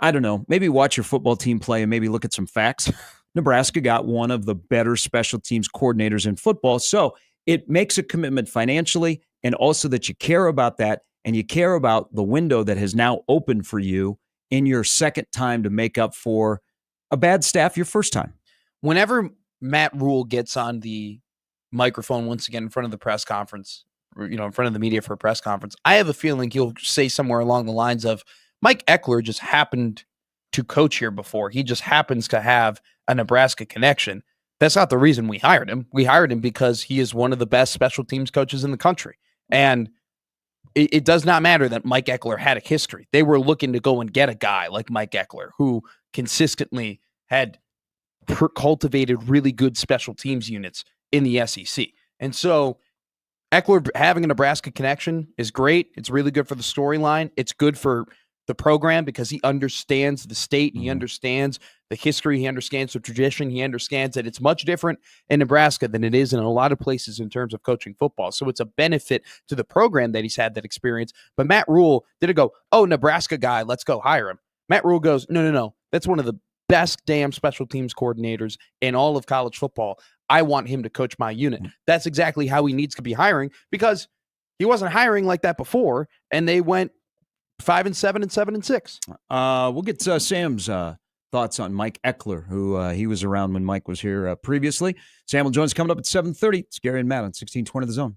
I don't know. Maybe watch your football team play and maybe look at some facts. Nebraska got one of the better special teams coordinators in football. So it makes a commitment financially, and also that you care about that, and you care about the window that has now opened for you in your second time to make up for a bad staff your first time. Whenever Matt Rule gets on the microphone once again in front of the press conference, or, in front of the media for a press conference, I have a feeling he'll say somewhere along the lines of, Mike Eckler just happened to coach here before. He just happens to have a Nebraska connection. That's not the reason we hired him. We hired him because he is one of the best special teams coaches in the country. And it does not matter that Mike Eckler had a history. They were looking to go and get a guy like Mike Eckler, who consistently had cultivated really good special teams units in the SEC. And so Eckler having a Nebraska connection is great. It's really good for the storyline. It's good for the program because he understands the state. He understands the history. He understands the tradition. He understands that it's much different in Nebraska than it is in a lot of places in terms of coaching football. So it's a benefit to the program that he's had that experience. But Matt Rule didn't go, oh, Nebraska guy, let's go hire him. Matt Rule goes, no. That's one of the best damn special teams coordinators in all of college football. I want him to coach my unit. That's exactly how he needs to be hiring, because he wasn't hiring like that before, and they went 5-7 and 7-6. We'll get Sam's thoughts on Mike Eckler, who he was around when Mike was here previously. Sam will join us coming up at 7:30. It's Gary and Matt on 1620 The Zone.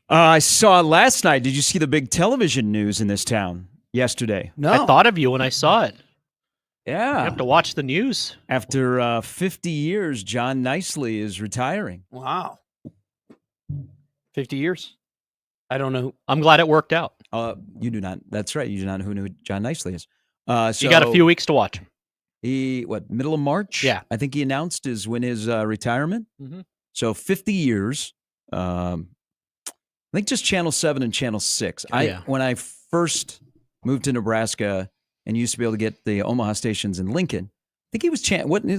I saw last night. Did you see the big television news in this town yesterday? No. I thought of you when I saw it. Yeah. You have to watch the news. After 50 years, John Nicely is retiring. Wow. 50 years? I don't know. I'm glad it worked out. You do not. That's right. You do not know who John Nicely is. So you got a few weeks to watch. Middle of March? Yeah. I think he announced his retirement. Mm-hmm. So 50 years. I think just Channel 7 and Channel 6. When I first moved to Nebraska and used to be able to get the Omaha stations in Lincoln, I think he was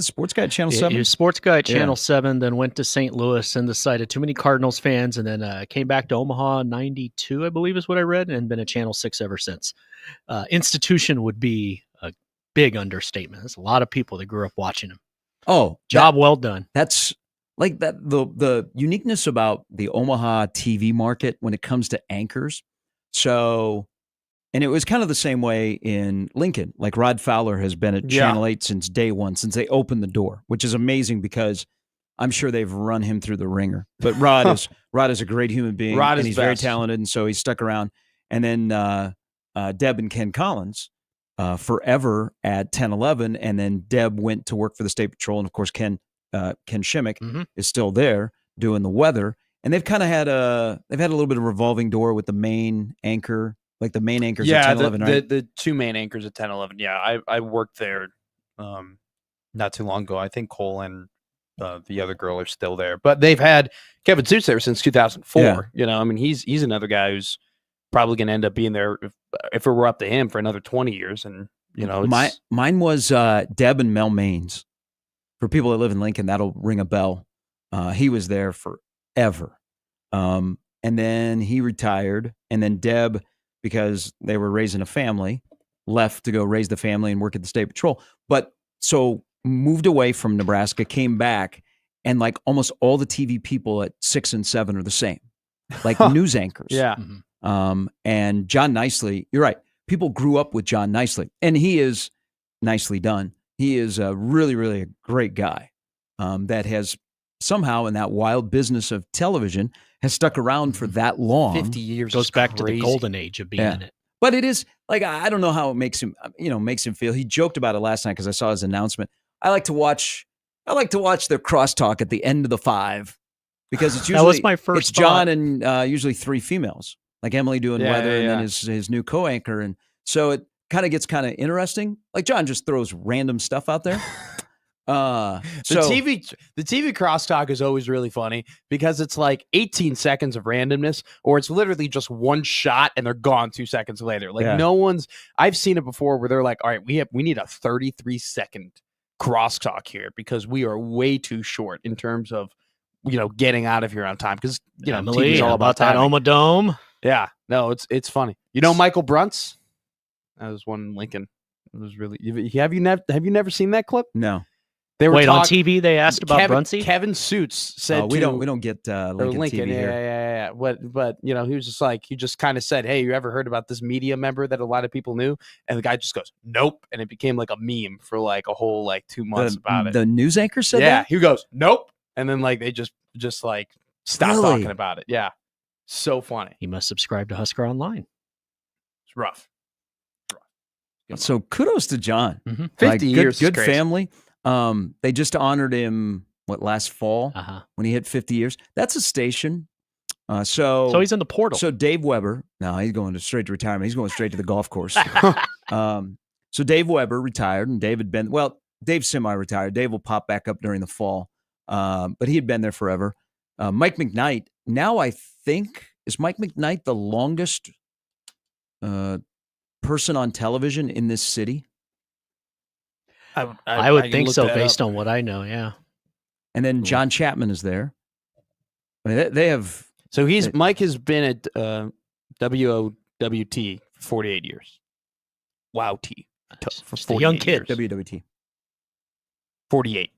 sports guy at Channel 7? He was sports guy at Channel 7, then went to St. Louis and decided too many Cardinals fans, and then came back to Omaha in 92, I believe is what I read, and been at Channel 6 ever since. Institution would be a big understatement. There's a lot of people that grew up watching him. Oh, job well done. That's like that. The uniqueness about the Omaha TV market when it comes to anchors. So, and it was kind of the same way in Lincoln. Like Rod Fowler has been at Channel 8 since day one, since they opened the door, which is amazing because I'm sure they've run him through the ringer. But Rod is a great human being, and he's very talented, and so he's stuck around. And then Deb and Ken Collins forever at 10-11, and then Deb went to work for the State Patrol, and of course Ken Shimmick is still there doing the weather. And they've kind of had a little bit of revolving door with the main anchor. Like the main anchors at 10-11, right? The two main anchors at 10-11. Yeah, I worked there not too long ago. I think Cole and the other girl are still there. But they've had Kevin Suits there since 2004. Yeah. You know, I mean, he's another guy who's probably going to end up being there if it were up to him for another 20 years. And, you know, mine was Deb and Mel Maines. For people that live in Lincoln, that'll ring a bell. He was there forever. And then he retired. And then Deb, because they were raising a family, left to go raise the family and work at the State Patrol. But so moved away from Nebraska, came back, and like almost all the TV people at 6 and 7 are the same, like news anchors. Yeah. And John Nicely, you're right. People grew up with John Nicely, and he is nicely done. He is really, really a great guy that has somehow in that wild business of television has stuck around for that long. 50 years goes back to the golden age of being in it. But it is like, I don't know how it makes him feel. He joked about it last night because I saw his announcement. I like to watch the crosstalk at the end of the 5 because it's usually that was my first it's John and usually 3 females, like Emily doing weather and then his new co-anchor. And so it kind of gets kind of interesting. Like John just throws random stuff out there. The TV crosstalk is always really funny because it's like 18 seconds of randomness, or it's literally just one shot and they're gone 2 seconds later. Like I've seen it before where they're like, all right, we need a 33-second crosstalk here because we are way too short in terms of, you know, getting out of here on time. Because, you know, TV's all about that Oma Dome. Yeah, no, it's funny. You know, Michael Bruntz, that was one in Lincoln. It was really, have you never seen that clip? No. They were on TV. They asked about Brunsey. Kevin Suits said, "We don't get Lincoln TV here." Yeah. But you know, he was just like, he just kind of said, "Hey, you ever heard about this media member that a lot of people knew?" And the guy just goes, "Nope," and it became like a meme for like a whole 2 months about it. The news anchor said that. Yeah, he goes, "Nope," and then like they just like stopped talking about it. Yeah, so funny. He must subscribe to Husker Online. It's rough. So kudos to John. 50 years, good family. They just honored him last fall when he hit 50 years. That's a station. So he's in the portal. So Dave Weber, no, he's going straight to retirement. He's going straight to the golf course. So Dave Weber retired, and Dave's semi-retired. Dave will pop back up during the fall. But he had been there forever. Mike McKnight, now I think, is Mike McKnight the longest person on television in this city? I would think so based on what I know, yeah. And then John Chapman is there. I mean, they have... So Mike has been at WOWT for 48 years. Wow, T. For 48 young kid. Years. WWT. 48.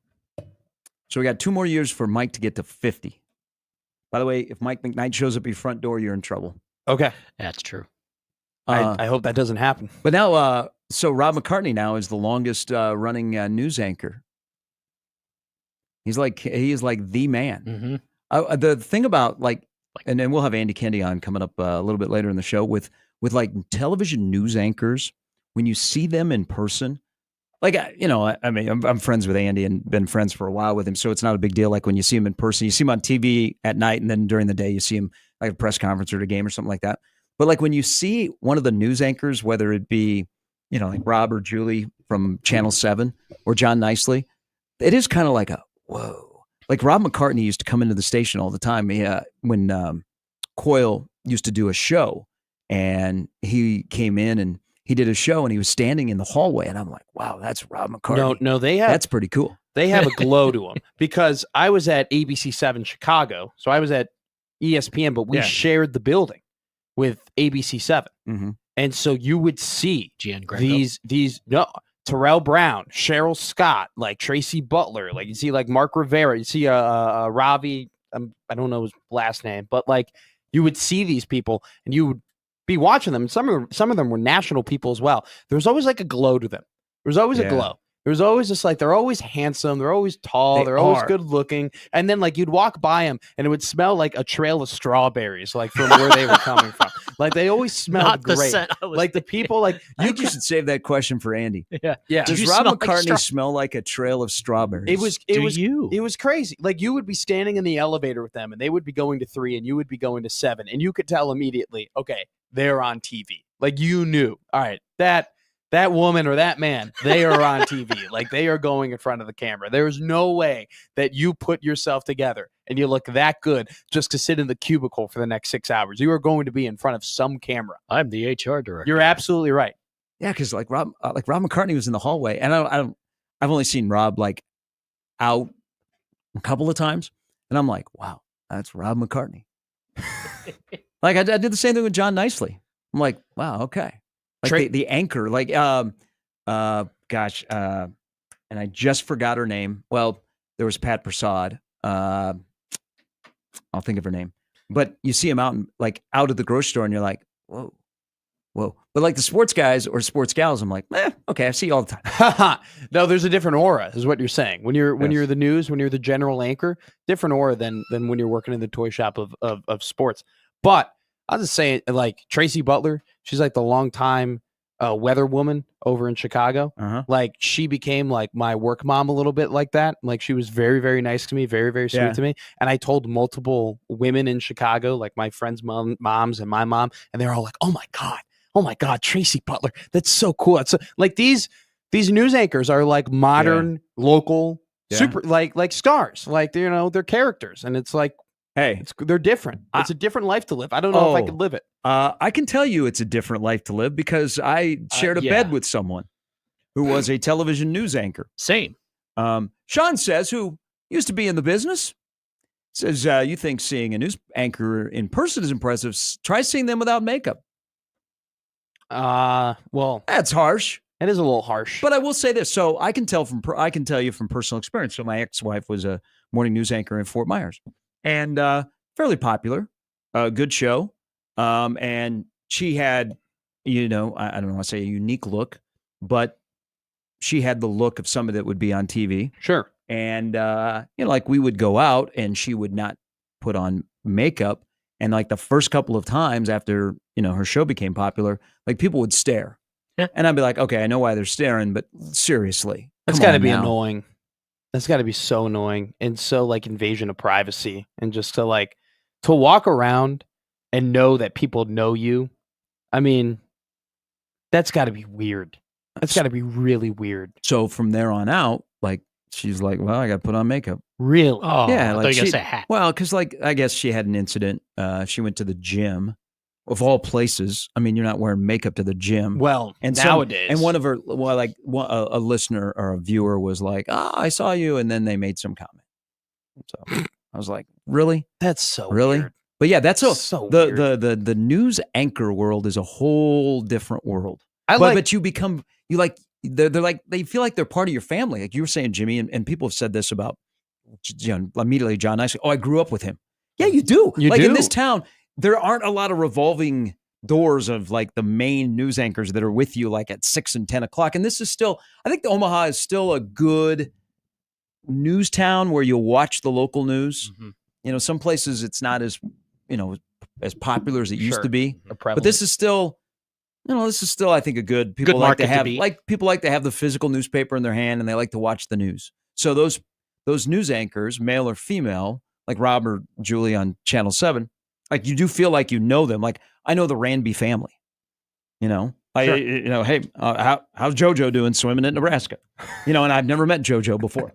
So we got 2 more years for Mike to get to 50. By the way, if Mike McKnight shows up at your front door, you're in trouble. Okay. That's true. I hope that doesn't happen. But now... So Rob McCartney now is the longest running news anchor. He is like the man. Mm-hmm. The thing about And then we'll have Andy Kendi on coming up a little bit later in the show with like television news anchors. When you see them in person, like, I mean, I'm friends with Andy and been friends for a while with him, so it's not a big deal. Like when you see him in person, you see him on TV at night, and then during the day you see him like a press conference or at a game or something like that. But like when you see one of the news anchors, whether it be, like Rob or Julie from Channel 7 or John Nicely, it is kind of like a, whoa. Like Rob McCartney used to come into the station all the time. When Coyle used to do a show, and he came in and he did a show, and he was standing in the hallway, and I'm like, wow, that's Rob McCartney. No, that's pretty cool. They have a glow to them, because I was at ABC7 Chicago, so I was at ESPN, but we shared the building with ABC7. Mm-hmm. And so you would see Terrell Brown, Cheryl Scott, like Tracy Butler, like you see like Mark Rivera, you see Ravi, I don't know his last name, but like you would see these people and you would be watching them. And some of them were national people as well. There was always like a glow to them. There was always a glow. There's always just like, they're always handsome. They're always tall. They're always good looking. And then like you'd walk by them and it would smell like a trail of strawberries, like from where they were coming from. Like they always smelled great. Like the people, like I think you should save that question for Andy. Yeah. Does Rob McCartney smell like a trail of strawberries? It was crazy. Like you would be standing in the elevator with them and they would be going to 3 and you would be going to 7 and you could tell immediately, okay, they're on TV. Like you knew, all right, that woman or that man, they are on TV. Like they are going in front of the camera. There's no way that you put yourself together and you look that good just to sit in the cubicle for the next 6 hours. You are going to be in front of some camera. I'm the HR director. You're absolutely right. Yeah, because like Rob McCartney was in the hallway, and I've only seen Rob like out a couple of times, and I'm like, wow, that's Rob McCartney. Like I did the same thing with John Nicely. I'm like, wow, okay. Like the anchor, like, and I just forgot her name. Well, there was Pat Prasad. I'll think of her name. But you see him out of the grocery store, and you're like, whoa. But like the sports guys or sports gals, I'm like, okay, I see you all the time. No, there's a different aura, is what you're saying. When you're the news, when you're the general anchor, different aura than when you're working in the toy shop of sports. But I'll just say, like Tracy Butler, she's like the longtime weather woman over in Chicago. Uh-huh. Like she became like my work mom a little bit like that. Like she was very, very nice to me, very, very sweet to me. And I told multiple women in Chicago, like my friends' moms and my mom, and they're all like, oh my God, Tracy Butler. That's so cool. It's like these news anchors are like modern, local, super like stars. Like they're characters. And it's like, hey, they're different. It's a different life to live. I don't know if I could live it. I can tell you it's a different life to live because I shared a bed with someone who was a television news anchor. Same. Sean says, who used to be in the business, says, you think seeing a news anchor in person is impressive. Try seeing them without makeup. Well, that's harsh. It is a little harsh. But I will say this. So I can tell you from personal experience. So my ex-wife was a morning news anchor in Fort Myers. And fairly popular, good show. And she had, I don't want to say a unique look, but she had the look of somebody that would be on TV. Sure. And, like we would go out and she would not put on makeup. And like the first couple of times after, her show became popular, like people would stare. Yeah. And I'd be like, okay, I know why they're staring, but seriously. That's got to be annoying. That's got to be so annoying and so like invasion of privacy, and just to walk around and know that people know you. I mean, that's got to be weird. That's got to be really weird. So from there on out, like she's like, well, I got to put on makeup. Really? Oh, yeah. I thought you were gonna say hat. Well, because I guess she had an incident. She went to the gym. Of all places, I mean, you're not wearing makeup to the gym. Well, and nowadays. And one of her, a listener or a viewer was like, I saw you. And then they made some comment. So I was like, really? That's so really? Weird. But yeah, that's so weird. The news anchor world is a whole different world. But you become, they're like, they feel like they're part of your family. Like you were saying, Jimmy, and people have said this about, immediately John Nicely. Oh, I grew up with him. Yeah, you do. In this town, there aren't a lot of revolving doors of like the main news anchors that are with you like at 6 and 10 o'clock. And this is still, I think Omaha is still a good news town where you watch the local news. Mm-hmm. Some places it's not as as popular as it used Sure. to be. Or But prevalent. this is still, I think, a good. People like market to to have be. people like to have the physical newspaper in their hand, and they like to watch the news. So those news anchors, male or female, like Rob or Julie on Channel 7, like you do feel like you know them. Like I know the Ranby family. Sure. Hey, how's JoJo doing swimming in Nebraska? And I've never met JoJo before.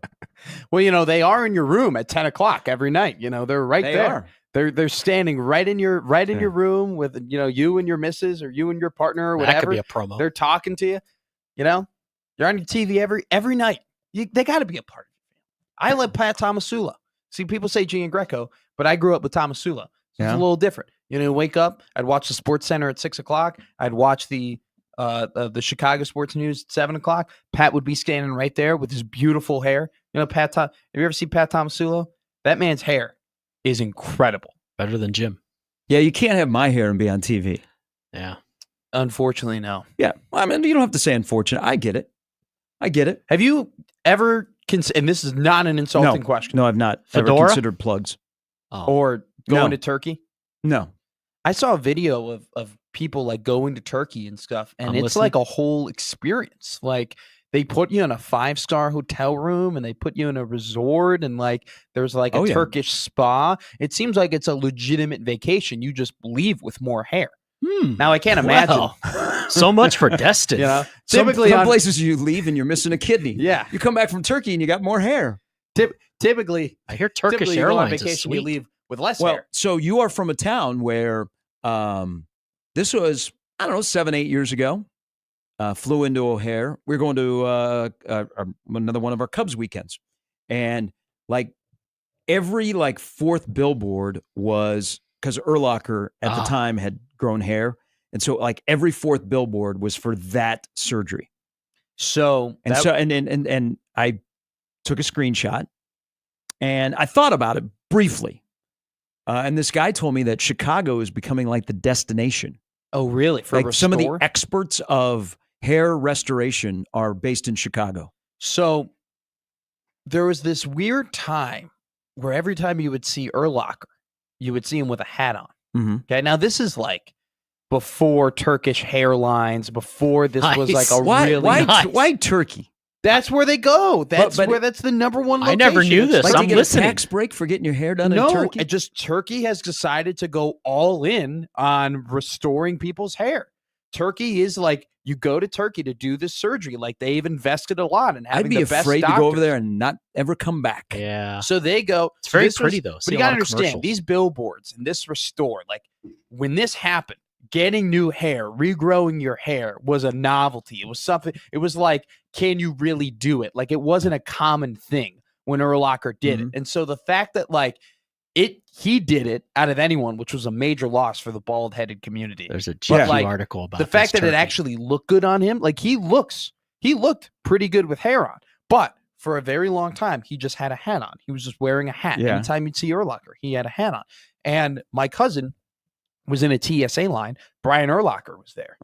Well, they are in your room at 10 o'clock every night. They're right They there. are. They're standing right in your room with you and your missus or you and your partner or whatever. That could be a promo. They're talking to you. You're on your TV every night. They got to be a part of it. I love Pat Tomasula. See, people say Gian Greco, but I grew up with Tomasula. So it's a little different. Wake up. I'd watch the Sports Center at 6 o'clock. I'd watch the Chicago Sports News at 7 o'clock. Pat would be standing right there with his beautiful hair. Pat. Have you ever seen Pat Tomasula? That man's hair is incredible. Better than Jim. Yeah, you can't have my hair and be on TV. Yeah. Unfortunately, no. Yeah. I mean, you don't have to say unfortunate. I get it. Have you ever and this is not an insulting question. No, I've not Fedora? ever considered plugs. Or going to Turkey? No. I saw a video of people like going to Turkey and stuff, and it's like a whole experience. Like they put you in a 5-star hotel room and they put you in a resort, and like there's like a Turkish spa. It seems like it's a legitimate vacation. You just leave with more hair. Now I can't imagine. Well, so much for Destin. Typically some places you leave and you're missing a kidney. Yeah. You come back from Turkey and you got more hair. Typically, I hear Turkish you go on Airlines vacation, is sweet. you leave with less hair. So you are from a town where this was, 7-8 years ago. Flew into O'Hare. We were going to another one of our Cubs weekends. And like every fourth billboard was, because Urlacher at the time had grown hair. And so like every fourth billboard was for that surgery. So I took a screenshot and I thought about it briefly. And this guy told me that Chicago is becoming like the destination. Oh, really? For some of the experts of hair restoration are based in Chicago. So there was this weird time where every time you would see Urlacher, you would see him with a hat on. Mm-hmm. Okay, now this is like before Turkish hairlines, before this was like a why Turkey? That's where they go. That's the number one location. I never knew this. Like I'm to get listening. a tax break for getting your hair done in Turkey? No, Turkey has decided to go all in on restoring people's hair. Turkey is like, you go to Turkey to do this surgery. Like they've invested a lot in having the best doctors. I'd be afraid to go over there and not ever come back. Yeah. So they go. It's very pretty though. But you got to understand, these billboards and this restore, like when this happened, getting new hair, regrowing your hair was a novelty. It was something. It was like, can you really do it? Like it wasn't a common thing when Urlacher did it. And so the fact that he did it out of anyone, which was a major loss for the bald-headed community. There's a GQ article about the fact that it actually looked good on him. Like he looked pretty good with hair on, but for a very long time, he just had a hat on. He was just wearing a hat. Yeah. Anytime you'd see Urlacher, he had a hat on. And my cousin was in a TSA line. Brian Urlacher was there.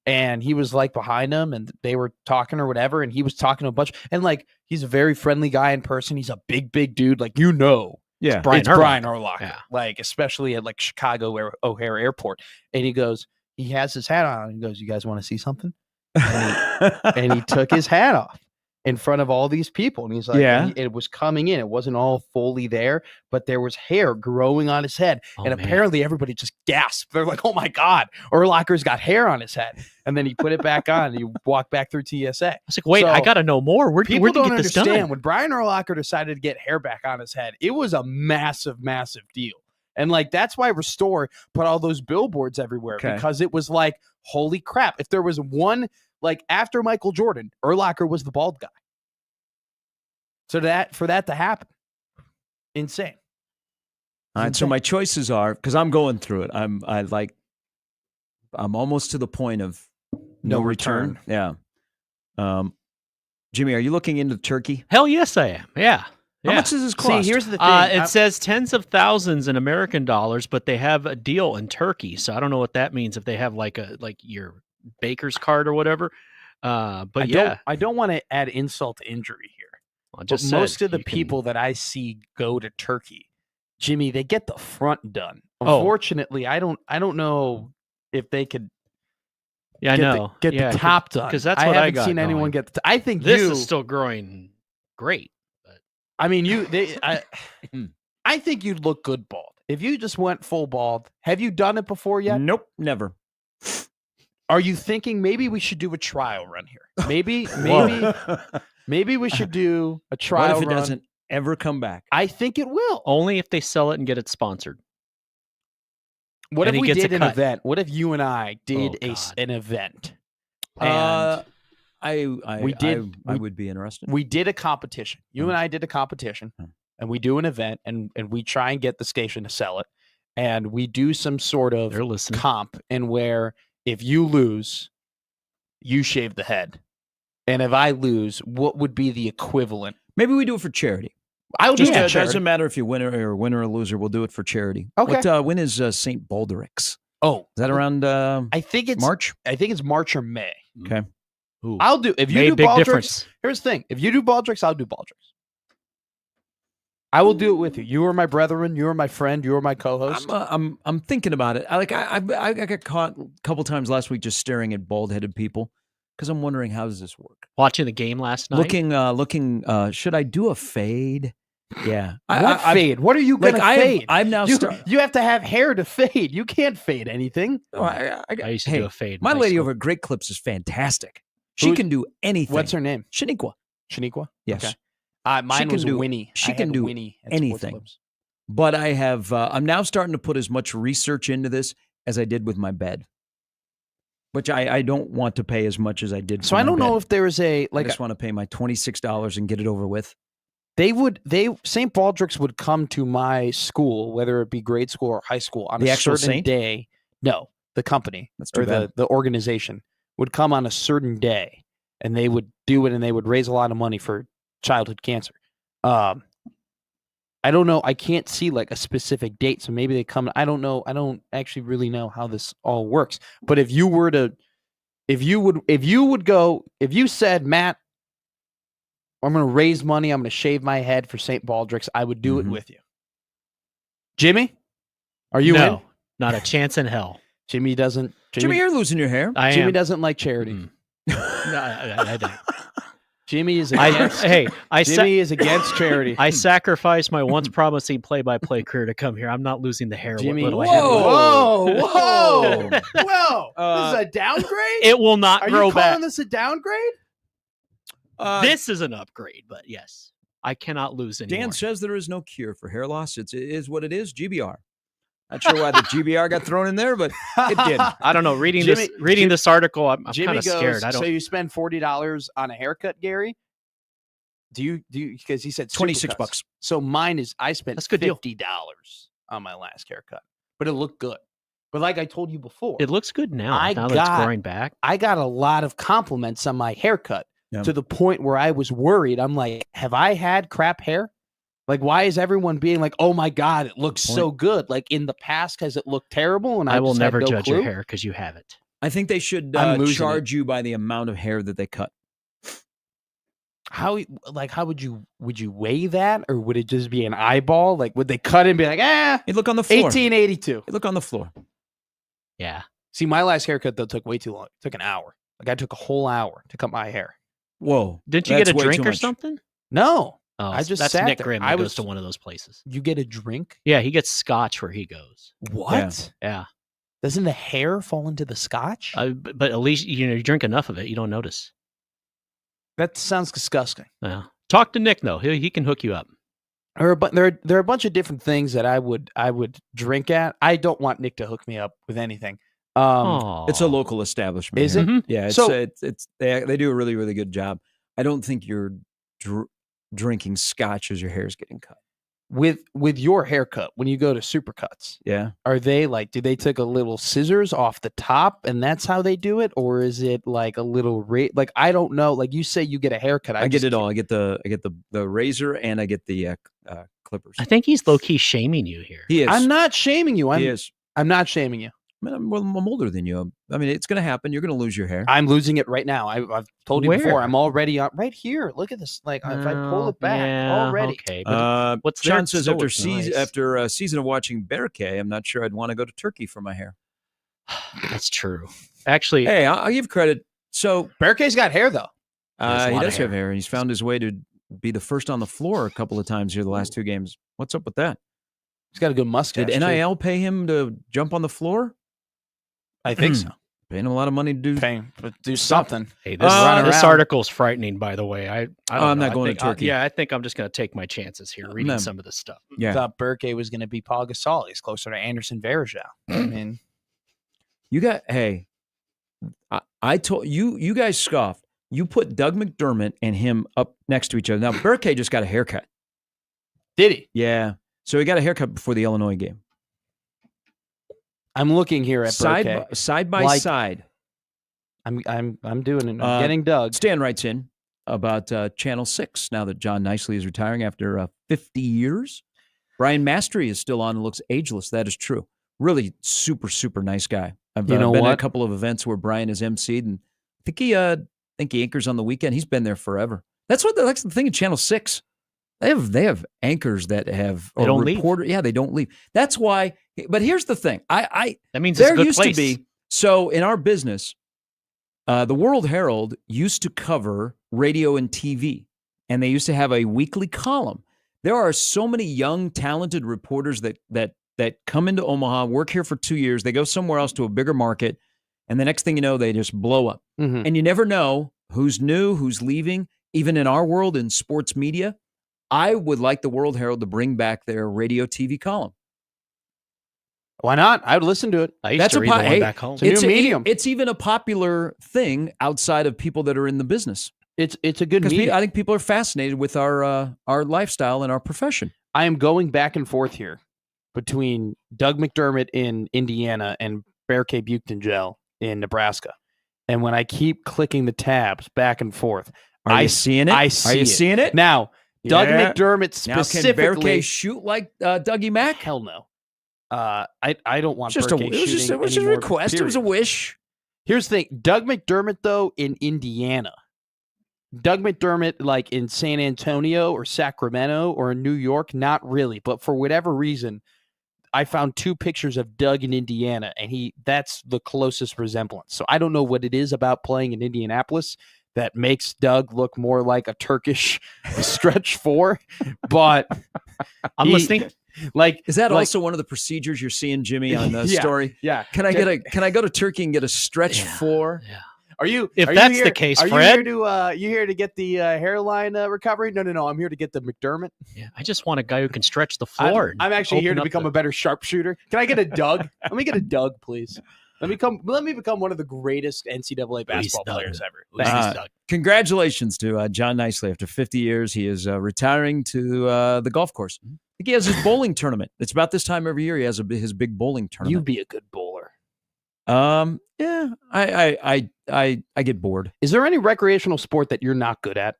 And he was like behind him and they were talking or whatever. And he was talking to a bunch. And like, he's a very friendly guy in person. He's a big dude. Like, yeah, it's Brian Urlacher, like especially at like Chicago O'Hare Airport. And he goes, he has his hat on. And he goes, "You guys want to see something?" And he took his hat off in front of all these people. And he's like, it was coming in. It wasn't all fully there, but there was hair growing on his head. And apparently everybody just gasped. They're like, "Oh my God, Urlacher's got hair on his head." And then he put it back on and he walked back through TSA. I was like, wait, I got to know more. Where'd you get this done? When Brian Urlacher decided to get hair back on his head, it was a massive deal. And like, that's why Restore put all those billboards everywhere because it was like, holy crap. If there was one, like after Michael Jordan, Urlacher was the bald guy. So for that to happen, insane. All right. So my choices are, because I'm going through it. I'm almost to the point of no return. Yeah. Jimmy, are you looking into Turkey? Hell yes, I am. Yeah. How much does this cost? See, here's the thing. It says tens of thousands in American dollars, but they have a deal in Turkey. So I don't know what that means if they have like your baker's card or whatever. But I don't want to add insult to injury here. But most of the people that I see go to Turkey, Jimmy, they get the front done Unfortunately, I don't know if they could. Yeah, I know. Get the top done because that's what I haven't seen anyone get. I think this is still growing great. But I mean, I think you'd look good bald if you just went full bald. Have you done it before yet? Nope, never. Are you thinking maybe we should do a trial run here? Maybe we should do a trial run. What if it run? doesn't ever come back? I think it will. Only if they sell it and get it sponsored. What if we did an event? What if you and I did an event? And I would be interested. We did a competition. You and I did a competition, and we do an event, and we try and get the station to sell it, and we do some sort of comp, and where if you lose, you shave the head, and if I lose, what would be the equivalent? Maybe we do it for charity. I'll do it. It doesn't matter if you win or loser. We'll do it for charity. Okay. When is St. Baldrick's? Oh, is that around? I think it's March. I think it's March or May. Okay. Ooh. I'll do if you May, do big Baldrick's. Difference. Here's the thing: if you do Baldrick's, I'll do Baldrick's. I will do it with you. You are my brethren. You are my friend. You are my co-host. I'm thinking about it. I got caught a couple times last week just staring at bald-headed people because I'm wondering how does this work. Watching the game last night. Looking. Should I do a fade? Yeah. What fade? What are you going to fade? I'm now. You have to have hair to fade. You can't fade anything. Oh, I used to do a fade. My lady over at Great Clips is fantastic. She can do anything. What's her name? Shaniqua. Shaniqua? Yes. Okay. Mine was Winnie. She can do Winnie anything. But I have. I'm now starting to put as much research into this as I did with my bed, which I don't want to pay as much as I did. So I don't know if there is I just want to pay my $26 and get it over with. St. Baldrick's would come to my school, whether it be grade school or high school, on a certain day. No, the company or the organization would come on a certain day, and they would do it, and they would raise a lot of money for childhood cancer. I don't know. I can't see like a specific date, so maybe they come. I don't know. I don't actually really know how this all works. But if you said, Matt, I'm going to raise money, I'm going to shave my head for St. Baldrick's, I would do it with you. Jimmy, are you in? Not a chance in hell. Jimmy, you're losing your hair. Jimmy doesn't like charity. No, I don't. Jimmy is against. Jimmy is against charity. I sacrificed my once promising play-by-play career to come here. I'm not losing the hair. Jimmy, whoa! This is a downgrade. It will not grow back. Are you calling this a downgrade? This is an upgrade, but yes, I cannot lose anymore. Dan says there is no cure for hair loss. It is what it is. GBR. Not sure why the GBR got thrown in there, but it did. I don't know. Reading this article, I'm kind of scared. So you spend $40 on a haircut, Gary? Do you? Because he said $26. So mine is. I spent $50 on my last haircut, but it looked good. But like I told you before, it looks good now. Now that it's growing back, I got a lot of compliments on my haircut to the point where I was worried. I'm like, have I had crap hair? Like, why is everyone being like, oh my God, it looks so good? Like in the past, has it looked terrible? And I will never judge your hair because you have it. I think they should charge you by the amount of hair that they cut. How would you weigh that, or would it just be an eyeball? Like, would they cut it and be like, you look on the floor. 1882. You look on the floor. Yeah. See, my last haircut though took way too long. It took an hour. Like I took a whole hour to cut my hair. Whoa! Didn't you get a drink or something? No. Oh, I just that's sat Nick there. Grimm. He goes to one of those places. You get a drink? Yeah, he gets scotch where he goes. What? Yeah. Doesn't the hair fall into the scotch? But at least you drink enough of it, you don't notice. That sounds disgusting. Yeah. Talk to Nick though; he can hook you up. There are a bunch of different things that I would drink at. I don't want Nick to hook me up with anything. It's a local establishment. Is it? Mm-hmm. Yeah. They do a really, really good job. I don't think you're drinking scotch as your hair's getting cut. With your haircut, when you go to Supercuts, are they like, do they take a little scissors off the top and that's how they do it, or is it like a little like I don't know. Like you say, you get a haircut. I get it all. I get the razor and I get the clippers. I think he's low key shaming you here. He is. I'm not shaming you. He is. I'm not shaming you. I mean, I'm older than you. I mean, it's going to happen. You're going to lose your hair. I'm losing it right now. I've told you before. I'm already right here. Look at this. Like if I pull it back, already. Okay. But what's John says after a season of watching Berkay, I'm not sure I'd want to go to Turkey for my hair. That's true. Actually, hey, I'll give credit. So Berkay's got hair though. He does have hair, and he's found his way to be the first on the floor a couple of times here the last 2 games. What's up with that? He's got a good mustache. Did NIL pay him to jump on the floor? I think so. Paying him a lot of money to do something. Hey, this article's frightening, by the way. I'm not going to Turkey. I think I'm just going to take my chances here reading some of this stuff. Yeah. I thought Berkay was going to be Paul Gasol. He's closer to Anderson Varejao. I mean, I told you guys scoffed. You put Doug McDermott and him up next to each other. Now, Berkay just got a haircut. Did he? Yeah. So he got a haircut before the Illinois game. I'm looking here at Berkay. Side by side. I'm doing it. I'm getting Doug. Stan writes in about Channel 6 now that John Nicely is retiring after 50 years. Brian Mastery is still on and looks ageless. That is true. Really super, super nice guy. I've been at a couple of events where Brian has emceed, and I think he anchors on the weekend. He's been there forever. That's the thing at Channel 6. They have anchors that have they don't leave. Yeah, they don't leave. That's why. But here's the thing. That means there used to be. So in our business, the World Herald used to cover radio and TV, and they used to have a weekly column. There are so many young, talented reporters that come into Omaha, work here for 2 years. They go somewhere else to a bigger market, and the next thing you know, they just blow up. Mm-hmm. And you never know who's new, who's leaving. Even in our world, in sports media, I would like the World Herald to bring back their radio TV column. Why not? I would listen to it. I used to read the one back home. It's a new medium. It's even a popular thing outside of people that are in the business. It's a good medium. I think people are fascinated with our lifestyle and our profession. I am going back and forth here between Doug McDermott in Indiana and Berkay Buchtengel in Nebraska. And when I keep clicking the tabs back and forth, are you seeing it? Are you seeing it? Now, Doug McDermott specifically. Now, can Berkay shoot like Dougie Mack? Hell no. I don't want Berkay shooting. It was just a request. Period. It was a wish. Here's the thing. Doug McDermott, though, in Indiana. Doug McDermott, like in San Antonio or Sacramento or in New York, not really. But for whatever reason, I found 2 pictures of Doug in Indiana, and that's the closest resemblance. So I don't know what it is about playing in Indianapolis that makes Doug look more like a Turkish stretch 4, but I'm listening. Is that also one of the procedures you're seeing, Jimmy, on the story? Yeah. Can I go to Turkey and get a stretch 4? Yeah. Are you? If are that's you here, the case, are Fred, you here to get the hairline recovery? No. I'm here to get the McDermott. Yeah, I just want a guy who can stretch the floor. I'm actually here to become a better sharpshooter. Can I get a Doug? Let me get a Doug, please. Let me become one of the greatest NCAA basketball players ever. Thanks, Doug. Congratulations to John Nicely. After 50 years, he is retiring to the golf course. I think he has his bowling tournament. It's about this time every year. He has his big bowling tournament. You'd be a good bowler. Yeah, I get bored. Is there any recreational sport that you're not good at?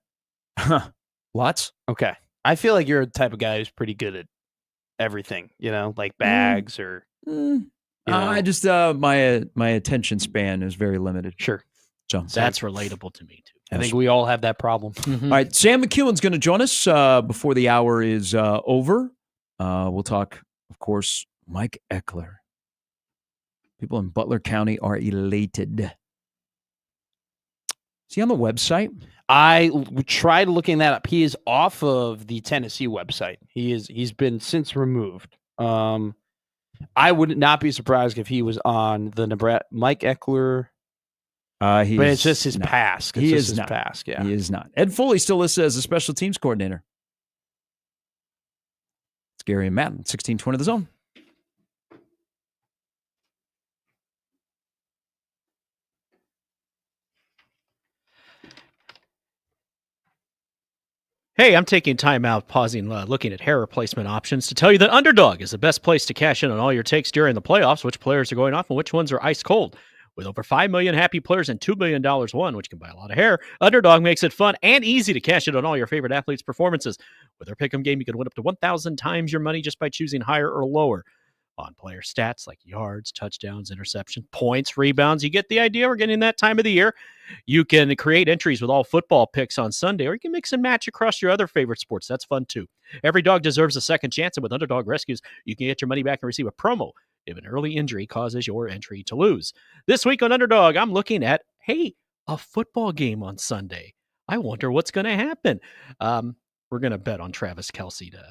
Lots. Okay. I feel like you're the type of guy who's pretty good at everything, like bags or. I just my attention span is very limited. Sure. So that's relatable to me too. I think we all have that problem. Mm-hmm. All right, Sam McEwen's going to join us before the hour is over. We'll talk, of course, Mike Eckler. People in Butler County are elated. Is he on the website? I tried looking that up. He is off of the Tennessee website. He's been since removed. I would not be surprised if he was on the Nebraska Mike Eckler. But it's just his past. He is not. Past. Yeah, he is not. Ed Foley still listed as a special teams coordinator. It's Gary and Matt, 1620 The Zone. Hey, I'm taking time out, pausing, looking at hair replacement options to tell you that Underdog is the best place to cash in on all your takes during the playoffs, which players are going off and which ones are ice cold. With over 5 million happy players and $2 billion won, which can buy a lot of hair, Underdog makes it fun and easy to cash in on all your favorite athletes' performances. With their pick'em game, you can win up to 1,000 times your money just by choosing higher or lower. on player stats like yards, touchdowns, interception, points, rebounds. You get the idea. We're getting that time of the year. You can create entries with all football picks on Sunday, or you can mix and match across your other favorite sports. That's fun too. Every dog deserves a second chance, and with Underdog Rescues, you can get your money back and receive a promo if an early injury causes your entry to lose. This week on Underdog, I'm looking at, hey, a football game on Sunday. I wonder what's going to happen. We're going to bet on Travis Kelce to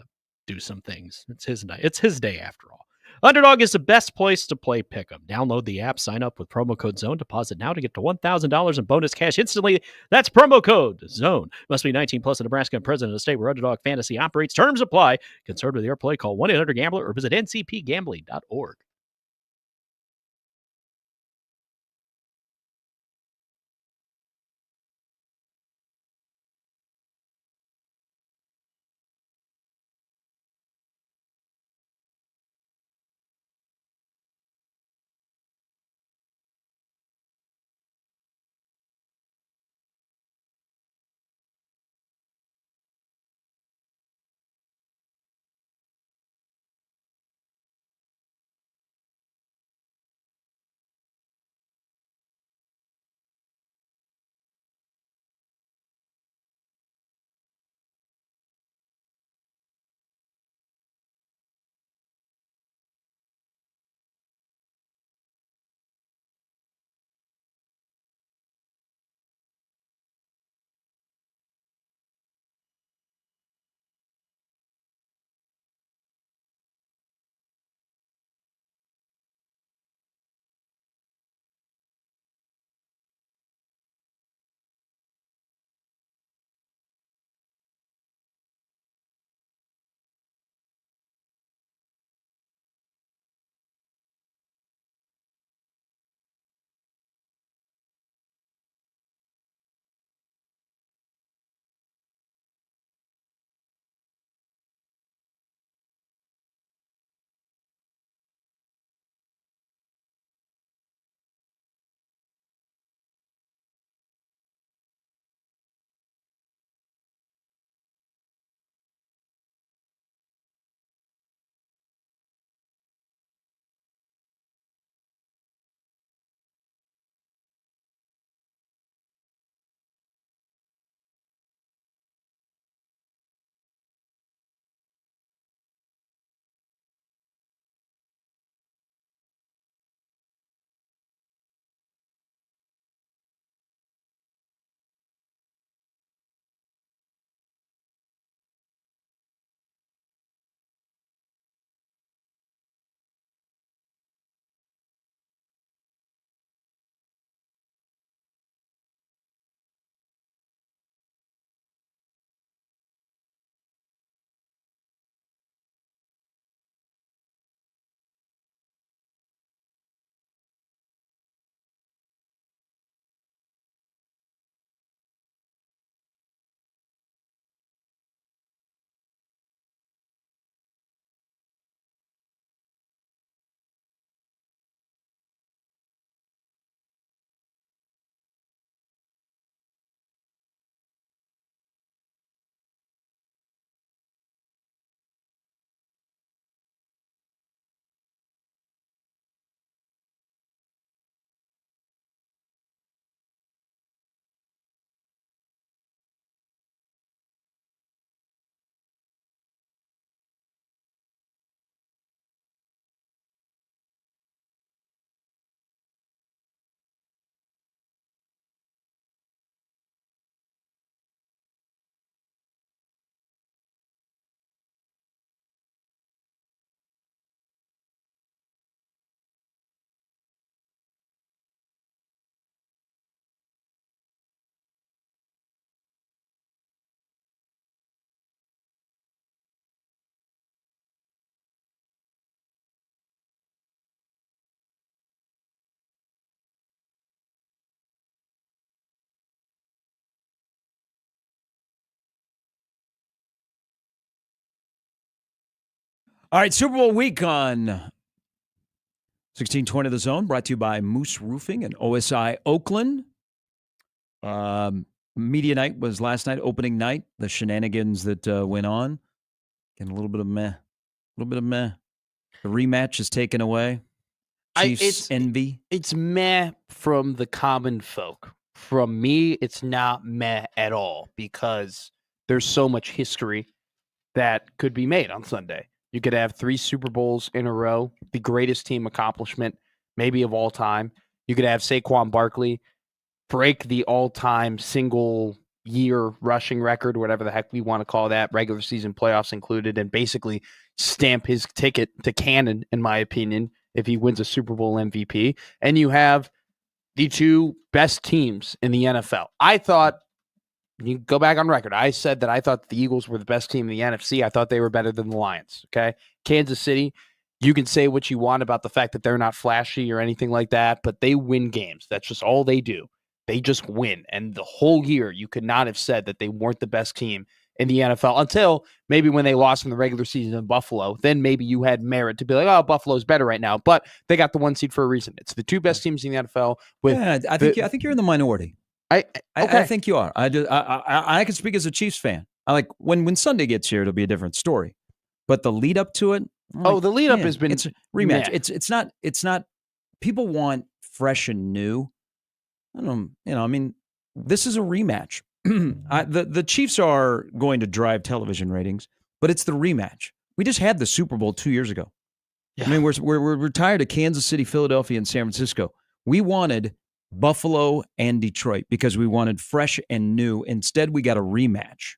do some things. It's his night. It's his day after all. Underdog is the best place to play Pick'em. Download the app, sign up with promo code ZONE, deposit now to get to $1,000 in bonus cash instantly. That's promo code ZONE. Must be 19 plus in Nebraska and present in a state where Underdog Fantasy operates. Terms apply. Concerned with your play, call 1-800-GAMBLER or visit ncpgambling.org. All right, Super Bowl week on 1620 The Zone, brought to you by Moose Roofing and OSI Oakland. Media night was last night, opening night. The shenanigans that went on. Getting a little bit of meh. The rematch is taken away. Chiefs envy. It's meh from the common folk. From me, it's not meh at all because there's so much history that could be made on Sunday. You could have 3 Super Bowls in a row, the greatest team accomplishment maybe of all time. You could have Saquon Barkley break the all-time single-year rushing record, whatever the heck we want to call that, regular season playoffs included, and basically stamp his ticket to canon, in my opinion, if he wins a Super Bowl MVP. And you have the 2 best teams in the NFL. I thought, you go back on record, I said that I thought the Eagles were the best team in the NFC. I thought they were better than the Lions, okay? Kansas City, you can say what you want about the fact that they're not flashy or anything like that, but they win games. That's just all they do. They just win. And the whole year, you could not have said that they weren't the best team in the NFL until maybe when they lost in the regular season in Buffalo. Then maybe you had merit to be like, oh, Buffalo's better right now. But they got the 1 seed for a reason. It's the 2 best teams in the NFL. I think you're in the minority. I think you are. I can speak as a Chiefs fan. I like when Sunday gets here, it'll be a different story. But the lead up to it. The lead up has been it's a rematch. Yeah. It's not. People want fresh and new. This is a rematch. The Chiefs are going to drive television ratings, but it's the rematch. We just had the Super Bowl 2 years ago. Yeah. I mean, we're tired of Kansas City, Philadelphia, and San Francisco. We wanted Buffalo and Detroit because we wanted fresh and new. Instead, we got a rematch.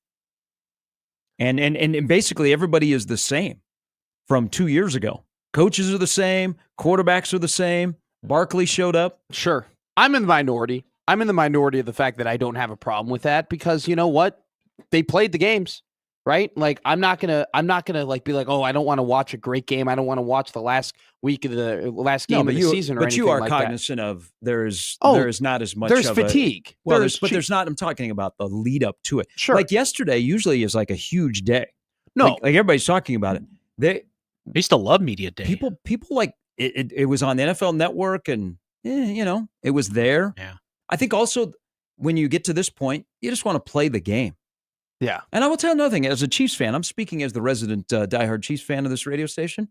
And basically everybody is the same from 2 years ago. Coaches are the same, quarterbacks are the same. Barkley showed up. Sure. I'm in the minority. I'm in the minority of the fact that I don't have a problem with that because you know what? They played the games, right? Like I'm not gonna like be like, oh, I don't want to watch a great game. I don't want to watch the last week of the last game of the season or anything like that. But you are cognizant of there is not as much. There's fatigue. There's not. I'm talking about the lead up to it. Sure. Like yesterday usually is like a huge day. No, like everybody's talking about it. They used to love media day. People like it. It was on the NFL Network and. It was there. Yeah. I think also when you get to this point, you just want to play the game. Yeah. And I will tell you another thing. As a Chiefs fan, I'm speaking as the resident diehard Chiefs fan of this radio station.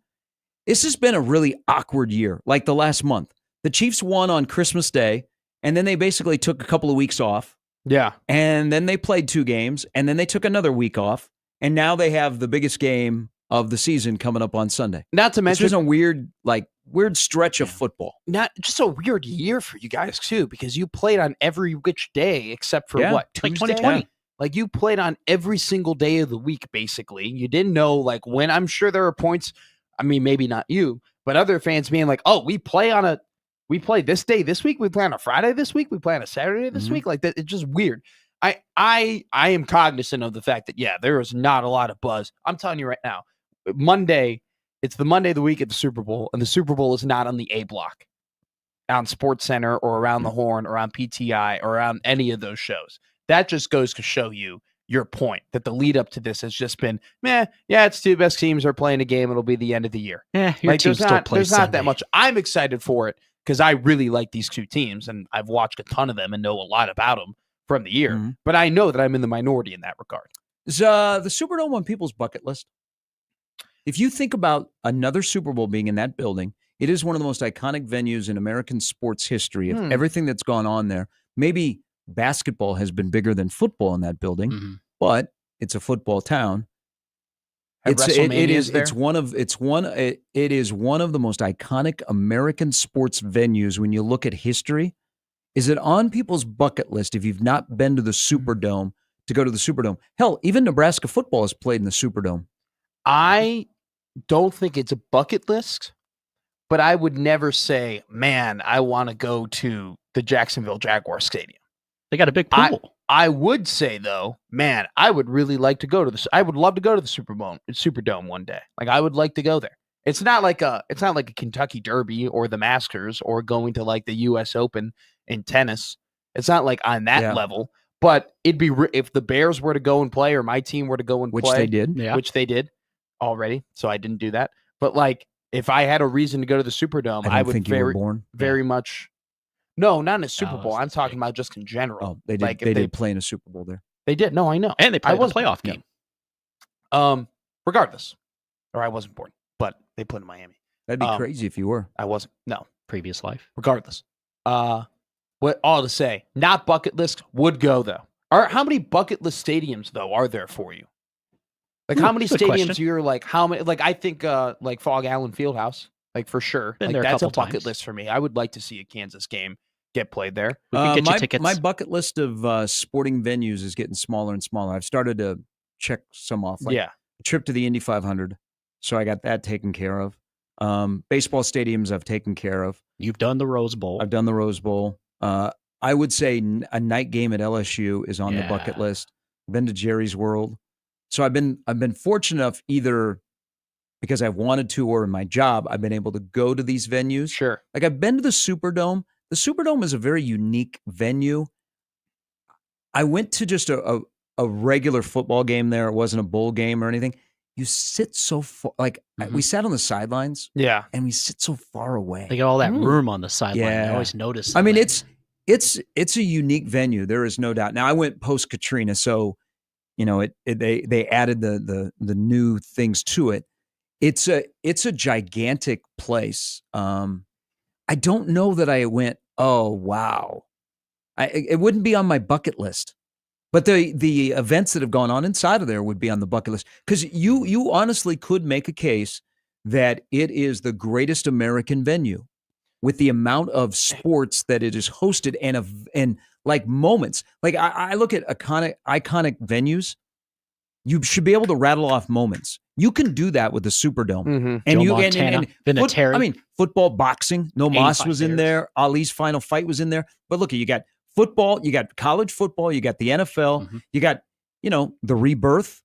This has been a really awkward year, like the last month. The Chiefs won on Christmas Day, and then they basically took a couple of weeks off. Yeah. And then they played 2 games, and then they took another week off, and now they have the biggest game of the season coming up on Sunday. Not to mention it's just a weird stretch of football. Not just a weird year for you guys too, because you played on every which day except for what, Tuesday? Like 2020. Yeah. Like you played on every single day of the week, basically. You didn't know like when. I'm sure there are points. I mean, maybe not you, but other fans being like, "Oh, we play this day this week. We play on a Friday this week. We play on a Saturday this week." Like that, it's just weird. I am cognizant of the fact that there is not a lot of buzz. I'm telling you right now, Monday. It's the Monday of the week at the Super Bowl, and the Super Bowl is not on the A block, on Sports Center or around the Horn or on PTI or around any of those shows. That just goes to show you your point that the lead up to this has just been, meh, yeah, it's 2 best teams are playing a game. It'll be the end of the year. Your team still plays There's not that much. I'm excited for it because I really like these 2 teams, and I've watched a ton of them and know a lot about them from the year. Mm-hmm. But I know that I'm in the minority in that regard. Is the Superdome on people's bucket list? If you think about another Super Bowl being in that building, it is one of the most iconic venues in American sports history of everything that's gone on there. Maybe basketball has been bigger than football in that building, but it's a football town. It is one of the most iconic American sports venues when you look at history. Is it on people's bucket list if you've not been to the Superdome to go to the Superdome? Hell, even Nebraska football has played in the Superdome. I don't think it's a bucket list, but I would never say, man, I want to go to the Jacksonville Jaguars Stadium. They got a big pool. I would say, though, man, I would really like to go to this. I would love to go to the Superdome one day. Like, I would like to go there. It's not like a Kentucky Derby or the Masters or going to like the U.S. Open in tennis. It's not like on that level. But it'd be if the Bears were to go and play or my team were to go and play. Which they did already. So I didn't do that. But like if I had a reason to go to the Superdome, I would very much. No, not in a Super Bowl. I'm talking about just in general. Oh, they did. Like they did play in a Super Bowl there. They did. No, I know. And they played a playoff game. Regardless, or I wasn't born, but they played in Miami. That'd be crazy if you were. I wasn't. No. Previous life. Regardless. What all to say? Not bucket list. Would go though. How many bucket list stadiums though are there for you? Like how many stadiums you're like? How many? Like I think like Fog Allen Fieldhouse. Like for sure. Been like there that's a a bucket times. list for me. I would like to see a Kansas game get played there. We could get you tickets. My bucket list of sporting venues is getting smaller and smaller. I've started to check some off. Like a trip to the Indy 500. So I got that taken care of. Baseball stadiums I've taken care of. You've done the Rose Bowl. I've done the Rose Bowl. I would say a night game at LSU is on the bucket list. I've been to Jerry's World. So I've been fortunate enough either because I've wanted to or in my job, I've been able to go to these venues. Sure. Like I've been to the Superdome. The Superdome is a very unique venue. I went to just a regular football game there. It wasn't a bowl game or anything. You sit so far, like we sat on the sidelines. Yeah. And we sit so far away. They got all that room on the sideline. I always notice. I mean, it's a unique venue. There is no doubt. Now I went post Katrina, so you know they added the new things to it. It's a gigantic place. I don't know that I went. Oh wow, it wouldn't be on my bucket list. But the events that have gone on inside of there would be on the bucket list because you honestly could make a case that it is the greatest American venue with the amount of sports that it is hosted and like moments. Like I look at iconic venues. You should be able to rattle off moments. You can do that with the Superdome. And Joe Montana, I mean, football, boxing. No Moss was in there. Ali's final fight was in there. But look, you got football, you got college football, you got the NFL, you got, the rebirth,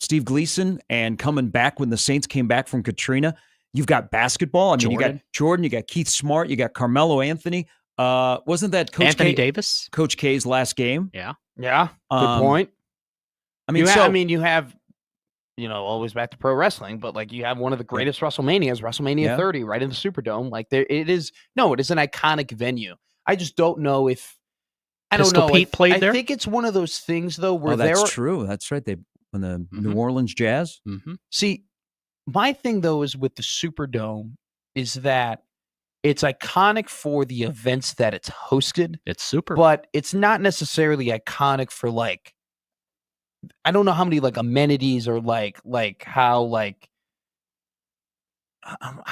Steve Gleason and coming back when the Saints came back from Katrina. You've got basketball. I mean, you got Jordan, you got Keith Smart, you got Carmelo Anthony. Wasn't that Anthony Davis? Coach K's last game? Yeah. Yeah. Good point. I mean, you have, always back to pro wrestling, but like you have one of the greatest WrestleManias, WrestleMania 30, right in the Superdome. Like it is an iconic venue. I just don't know if Pete played there. I think it's one of those things though where that's true. That's right. When the New Orleans Jazz. See, my thing though is with the Superdome is that it's iconic for the events that it's hosted. It's super, but it's not necessarily iconic for like. I don't know how many like amenities or like how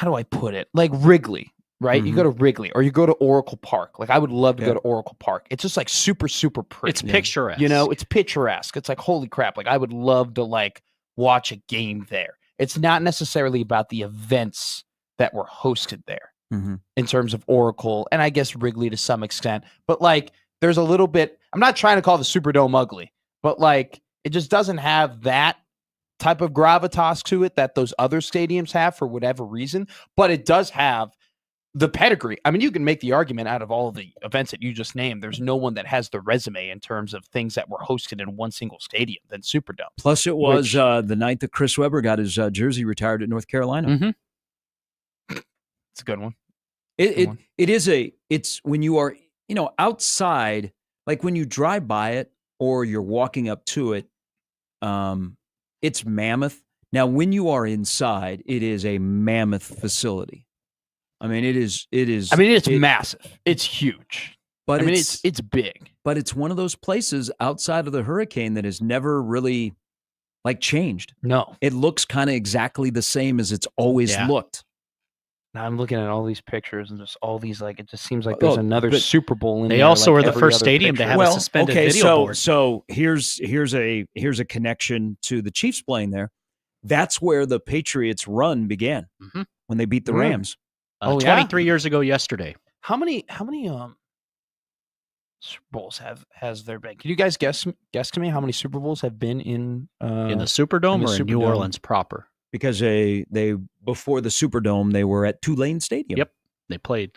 do I put it? Like Wrigley. Right? You go to Wrigley or you go to Oracle Park. Like I would love to go to Oracle Park. It's just like super, super pretty. It's picturesque. It's picturesque. It's like, holy crap. Like I would love to like watch a game there. It's not necessarily about the events that were hosted there in terms of Oracle and I guess Wrigley to some extent. But like there's a little bit, I'm not trying to call the Superdome ugly, but like it just doesn't have that type of gravitas to it that those other stadiums have for whatever reason. But it does have the pedigree. I mean, you can make the argument out of all of the events that you just named. There's no one that has the resume in terms of things that were hosted in one single stadium than Superdome. Plus, it was the night that Chris Webber got his jersey retired at North Carolina. It's a good one. It's when you are, outside, like when you drive by it or you're walking up to it, it's mammoth. Now, when you are inside, it is a mammoth facility. I mean, it is. I mean, it's massive. It's huge. But it's big. But it's one of those places outside of the hurricane that has never really like changed. No, it looks kind of exactly the same as it's always looked. Now I'm looking at all these pictures and just all these it just seems like there's another Super Bowl in there. They also are the first stadium to have a suspended video board. So here's a connection to the Chiefs playing there. That's where the Patriots' run began when they beat the Rams. 23 years ago yesterday. How many Super Bowls has there been? Can you guys guess to me how many Super Bowls have been in the Superdome or in New Orleans proper? Because they before the Superdome they were at Tulane Stadium. Yep, they played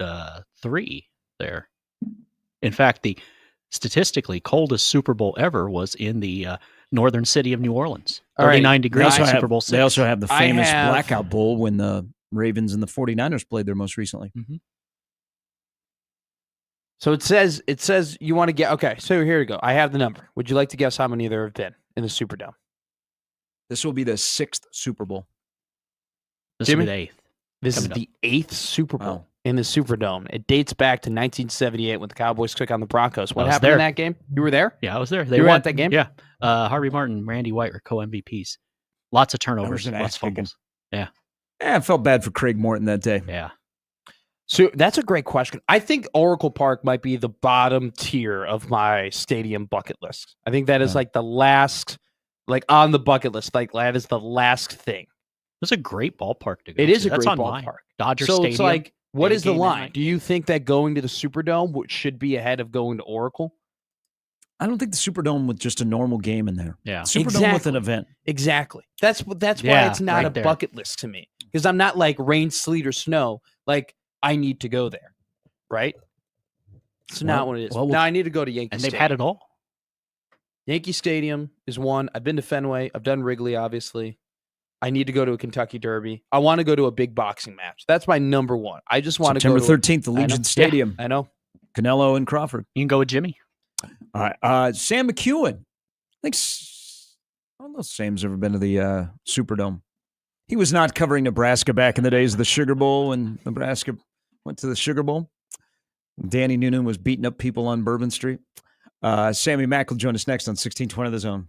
3 there. In fact, the statistically coldest Super Bowl ever was in the northern city of New Orleans. 39 degrees. Super Bowl 6. They also have the famous Blackout Bowl when the Ravens and the 49ers played there most recently. So it says you want to get, okay, so here we go. I have the number. Would you like to guess how many there have been in the Superdome? This will be the 6th Super Bowl. This will be the 8th. This is the 8th Super Bowl in the Superdome. It dates back to 1978 when the Cowboys took on the Broncos. What happened in that game? You were there? Yeah, I was there. They were at that game? Yeah. Harvey Martin and Randy White were co-MVPs. Lots of turnovers, lots of fumbles. Yeah. I felt bad for Craig Morton that day. Yeah. So that's a great question. I think Oracle Park might be the bottom tier of my stadium bucket list. I think that is like the last, like on the bucket list, like that is the last thing. It's a great ballpark to go It is to. a great ballpark. Dodger so Stadium. It's like, what is the line? Do you think that going to the Superdome should be ahead of going to Oracle? I don't think the Superdome with just a normal game in there. Yeah. Superdome with an event. Exactly. That's why it's not a bucket list to me. Because I'm not like rain, sleet, or snow. Like, I need to go there. Right? It's not what it is. Now I need to go to Yankee Stadium. And they've had it all. Yankee Stadium is one. I've been to Fenway. I've done Wrigley, obviously. I need to go to a Kentucky Derby. I want to go to a big boxing match. That's my number one. I just want September to go to 13th, the Legion Stadium. I know. Canelo and Crawford. You can go with Jimmy. All right. Sam McEwen. I don't know if Sam's ever been to the Superdome. He was not covering Nebraska back in the days of the Sugar Bowl when Nebraska went to the Sugar Bowl. Danny Noonan was beating up people on Bourbon Street. Sammy Mack will join us next on 1620 The Zone.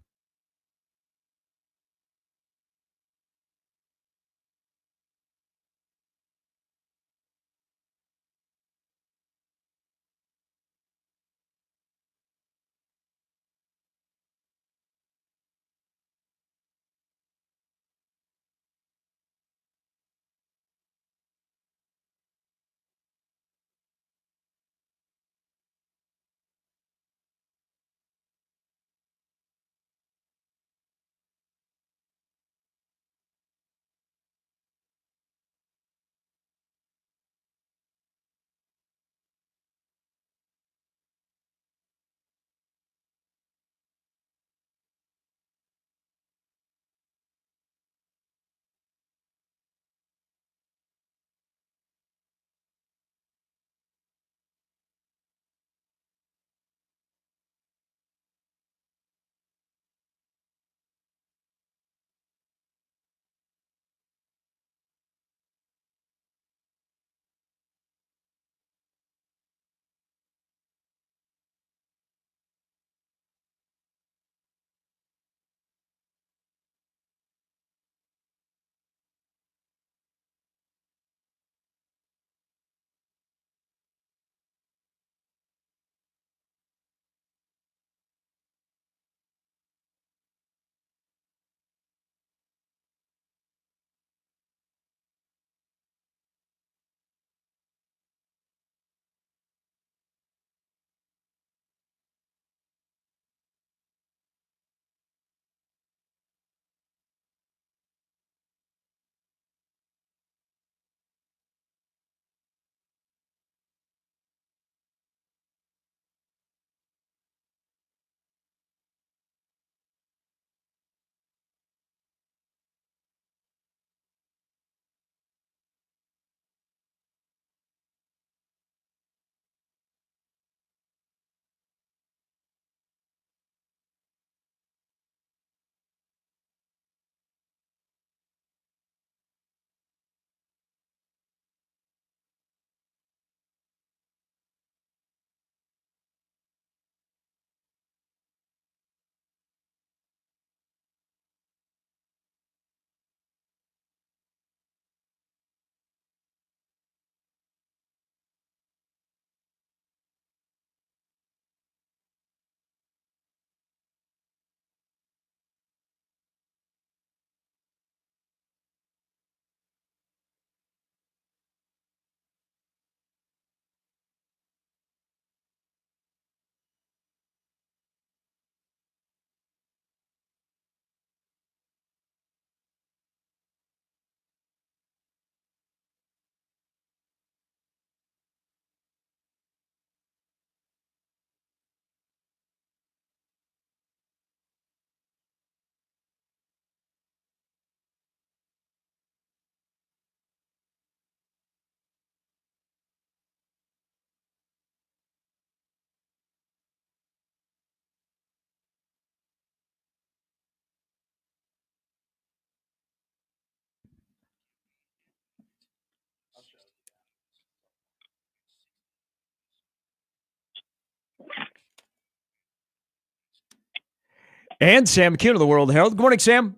And Sam McKeon of the World Herald. Good morning, Sam.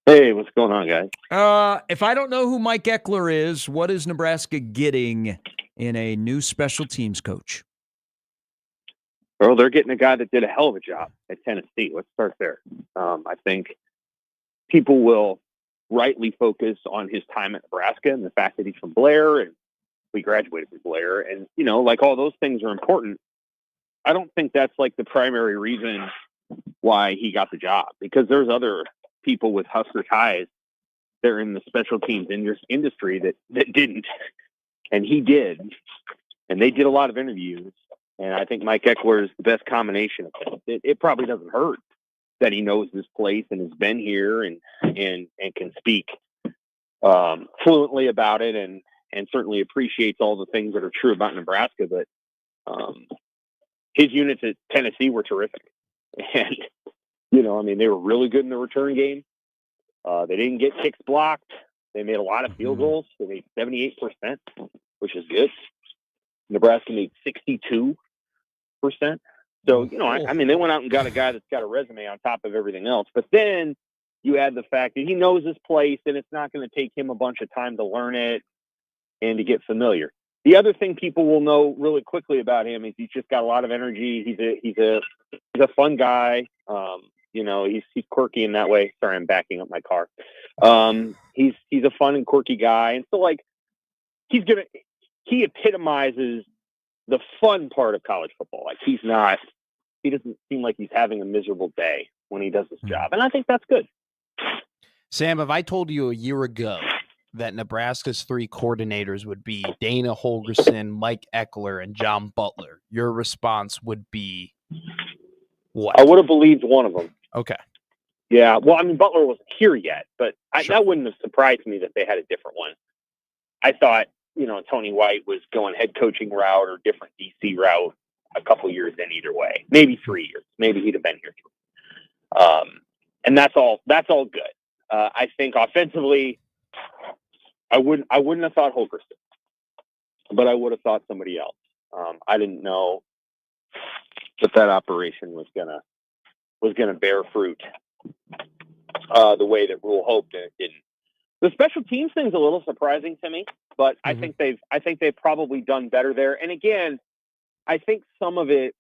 Hey, what's going on, guys? If I don't know who Mike Eckler is, what is Nebraska getting in a new special teams coach? Well, they're getting a guy that did a hell of a job at Tennessee. Let's start there. I think people will rightly focus on his time at Nebraska and the fact that he's from Blair and we graduated from Blair. And, like all those things are important. I don't think that's like the primary reason why he got the job, because there's other people with Husker ties that are in the special teams industry that didn't. And he did. And they did a lot of interviews. And I think Mike Eckler is the best combination of things. It probably doesn't hurt that he knows this place and has been here and can speak fluently about it and certainly appreciates all the things that are true about Nebraska. But his units at Tennessee were terrific. And, they were really good in the return game. They didn't get kicks blocked. They made a lot of field goals. They made 78%, which is good. Nebraska made 62%. So, they went out and got a guy that's got a resume on top of everything else. But then you add the fact that he knows this place and it's not going to take him a bunch of time to learn it and to get familiar. The other thing people will know really quickly about him is he's just got a lot of energy. He's a fun guy. He's quirky in that way. Sorry, I'm backing up my car. He's a fun and quirky guy. And so he epitomizes the fun part of college football. Like he doesn't seem like he's having a miserable day when he does his job. And I think that's good. Sam, if I told you a year ago that Nebraska's 3 coordinators would be Dana Holgorsen, Mike Eckler, and John Butler, your response would be what? I would have believed one of them. Okay. Yeah. Well, Butler wasn't here yet, but that wouldn't have surprised me that they had a different one. I thought, Tony White was going head coaching route or different DC route a couple years in either way, maybe 3 years. Maybe he'd have been here 3. And that's all good. I think offensively, I wouldn't have thought Holgorsen, but I would have thought somebody else. I didn't know that operation was gonna bear fruit the way that Rule hoped, and it didn't. The special teams thing's a little surprising to me, but I think they've probably done better there. And again, I think some of it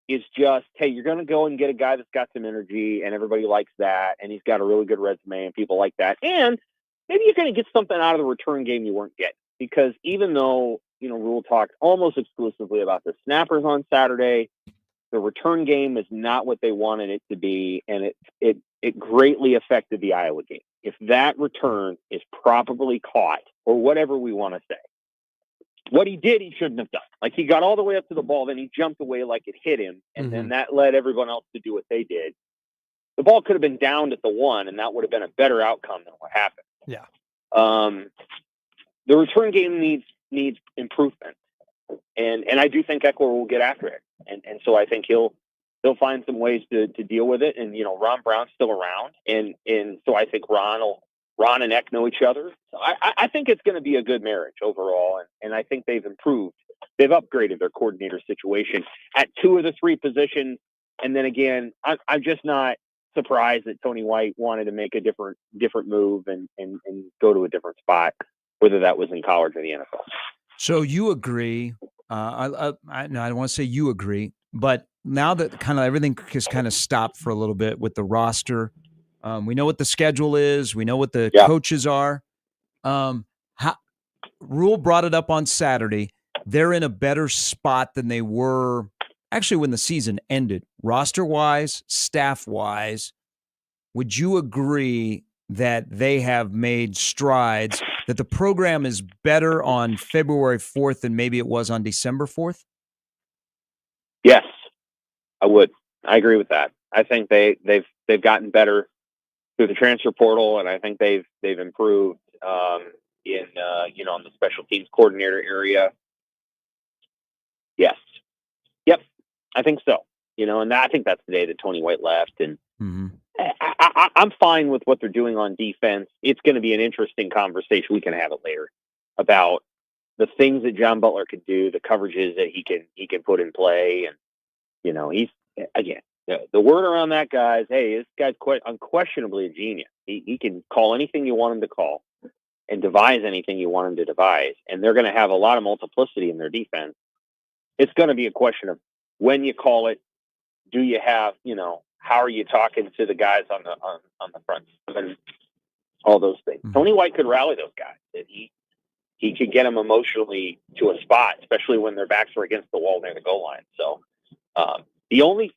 is just, hey, you're going to go and get a guy that's got some energy and everybody likes that. And he's got a really good resume and people like that. And maybe you're going to get something out of the return game you weren't getting, because even though, Rule talked almost exclusively about the snappers on Saturday, the return game is not what they wanted it to be. And it greatly affected the Iowa game. If that return is properly caught, or whatever we want to say, what he did, he shouldn't have done. Like, he got all the way up to the ball, then he jumped away like it hit him, and then that led everyone else to do what they did. The ball could have been downed at the 1, and that would have been a better outcome than what happened. Yeah. The return game needs improvement, and I do think Eckler will get after it, and so I think he'll find some ways to deal with it. And Ron Brown's still around, and so I think Ron and Eck know each other. So I think it's going to be a good marriage overall, and I think they've improved. They've upgraded their coordinator situation at 2 of the 3 positions. And then again, I'm just not surprised that Tony White wanted to make a different move and go to a different spot, whether that was in college or the NFL. So you agree? I don't want to say you agree, but now that kind of everything has kind of stopped for a little bit with the roster. We know what the schedule is. We know what the coaches are. Rule brought it up on Saturday. They're in a better spot than they were actually when the season ended, roster-wise, staff-wise. Would you agree that they have made strides, that the program is better on February 4th than maybe it was on December 4th? Yes, I would. I agree with that. I think they've gotten better through the transfer portal, and I think they've improved in the special teams coordinator area. Yes. Yep. I think so. And I think that's the day that Tony White left, and I'm fine with what they're doing on defense. It's going to be an interesting conversation. We can have it later about the things that John Butler could do, the coverages that he can put in play, and he's The word around that guy is, hey, this guy's quite unquestionably a genius. He can call anything you want him to call and devise anything you want him to devise. And they're going to have a lot of multiplicity in their defense. It's going to be a question of when you call it. Do you have, how are you talking to the guys on the front and all those things? Mm-hmm. Tony White could rally those guys. And he could get them emotionally to a spot, especially when their backs were against the wall near the goal line. So the only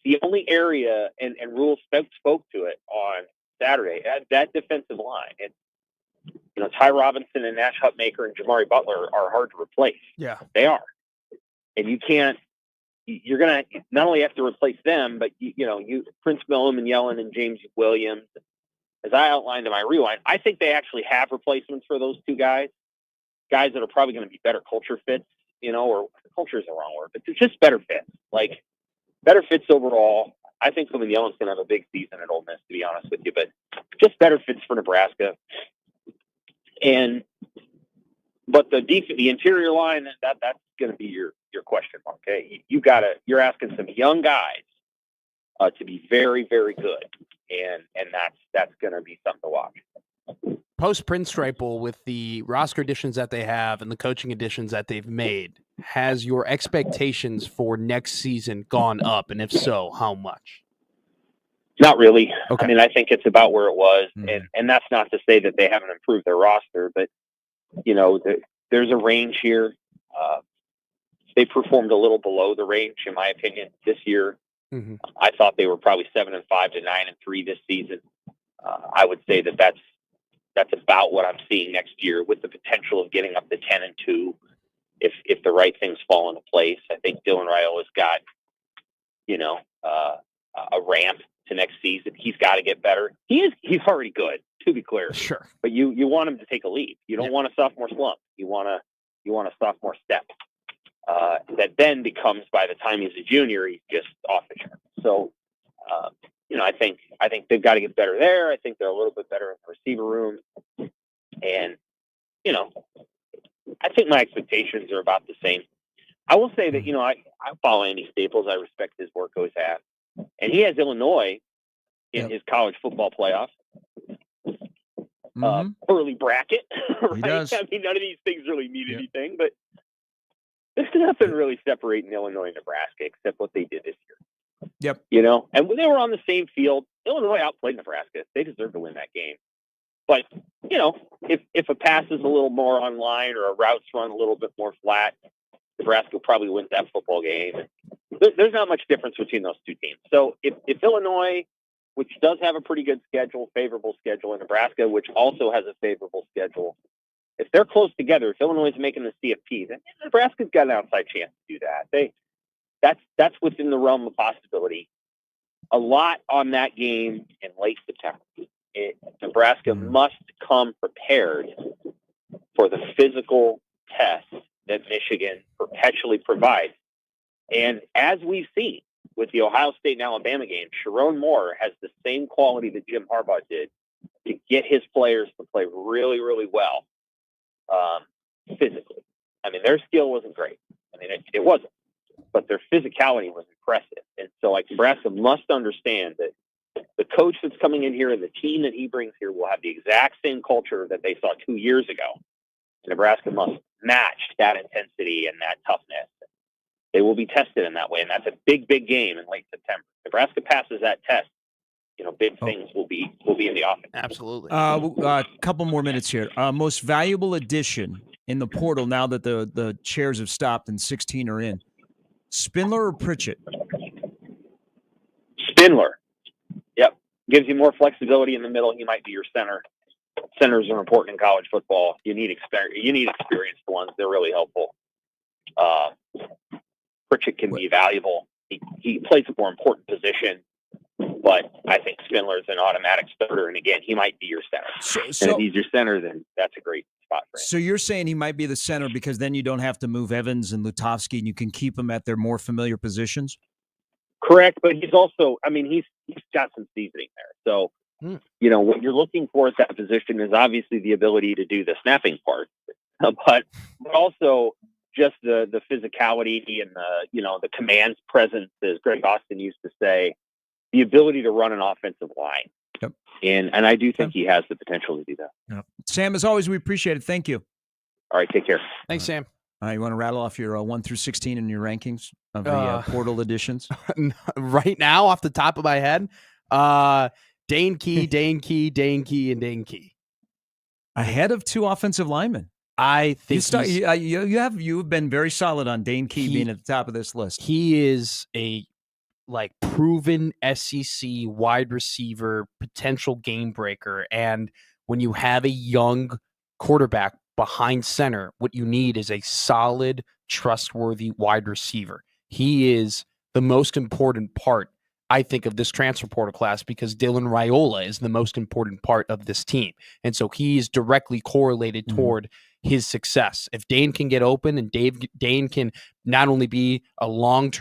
area, and Rule spoke to it on Saturday, that defensive line. It's, Ty Robinson and Nash Hutmaker and Jamari Butler are hard to replace. Yeah, they are. And you're going to not only have to replace them, but you Prince Millum and Yellen and James Williams. As I outlined in my rewind, I think they actually have replacements for those two guys that are probably going to be better culture fits, or culture is the wrong word, but it's just better fits, like better fits overall. I think William Yellen's going to have a big season at Ole Miss, to be honest with you, but just better fits for Nebraska. But the interior line, that's going to be your question mark. Okay, you're asking some young guys to be very, very good, and that's going to be something to watch. Post Pinstripe Bowl, with the roster additions that they have and the coaching additions that they've made, has your expectations for next season gone up, and if so, how much? Not really. Okay. I mean, I think it's about where it was, and that's not to say that they haven't improved their roster, but there's a range here. They performed a little below the range, in my opinion, this year. Mm-hmm. I thought they were probably 7-5 to 9-3 this season. I would say that's about what I'm seeing next year, with the potential of getting up to 10-2 if the right things fall into place. I think Dylan Raiola's got a ramp to next season. He's got to get better. He's already good, to be clear. Sure. But you want him to take a leap. You don't want a sophomore slump. You want a sophomore step. That then becomes, by the time he's a junior, he's just off the chart. So, I think they've got to get better there. I think they're a little bit better in the receiver room. And, I think my expectations are about the same. I will say that, I follow Andy Staples. I respect his work always have. And he has Illinois in his college football playoff. Early bracket. Right? He does. I mean, none of these things really mean anything, but there's nothing really separating Illinois and Nebraska except what they did this year. Yep. And when they were on the same field, Illinois outplayed Nebraska. They deserved to win that game. But, if a pass is a little more online or a route's run a little bit more flat, Nebraska probably wins that football game. There's not much difference between those two teams. So if Illinois, which does have a pretty good schedule, favorable schedule, and Nebraska, which also has a favorable schedule, if they're close together, if Illinois is making the CFP, then Nebraska's got an outside chance to do that. That's within the realm of possibility. A lot on that game in late September. Nebraska must come prepared for the physical test that Michigan perpetually provides. And as we've seen with the Ohio State and Alabama game, Sharon Moore has the same quality that Jim Harbaugh did to get his players to play really, really well physically. I mean, their skill wasn't great. I mean, it wasn't. But their physicality was impressive. And so, Nebraska must understand that the coach that's coming in here and the team that he brings here will have the exact same culture that they saw 2 years ago. Nebraska must match that intensity and that toughness. They will be tested in that way, and that's a big, big game in late September. Nebraska passes that test, big things will be in the offense. Absolutely. A couple more minutes here. Most valuable addition in the portal now that the chairs have stopped and 16 are in. Spindler or Pritchett? Spindler. Yep. Gives you more flexibility in the middle. He might be your center. Centers are important in college football. You need experienced ones. They're really helpful. Pritchett can be valuable. He plays a more important position, but I think Spindler's an automatic starter. And again, he might be your center. So if he's your center, then that's a great spot for him. So you're saying he might be the center because then you don't have to move Evans and Lutovsky, and you can keep them at their more familiar positions? Correct, but he's also, he's got some seasoning there. So, what you're looking for at that position is obviously the ability to do the snapping part, but also just the physicality and the command presence, as Greg Austin used to say. the ability to run an offensive line. Yep. And I do think he has the potential to do that. Yep. Sam, as always, we appreciate it. Thank you. All right, take care. Thanks, Sam. You want to rattle off your 1 through 16 in your rankings of the portal editions? Right now, off the top of my head, Dane Key, Dane Key, Dane Key, and Dane Key. Ahead of 2 offensive linemen. I think you've been very solid on Dane Key being at the top of this list. He is a proven SEC wide receiver, potential game breaker. And when you have a young quarterback behind center, what you need is a solid, trustworthy wide receiver. He is the most important part, I think, of this transfer portal class, because Dylan Raiola is the most important part of this team. And so he is directly correlated toward his success. If Dane can get open and Dane can not only be a long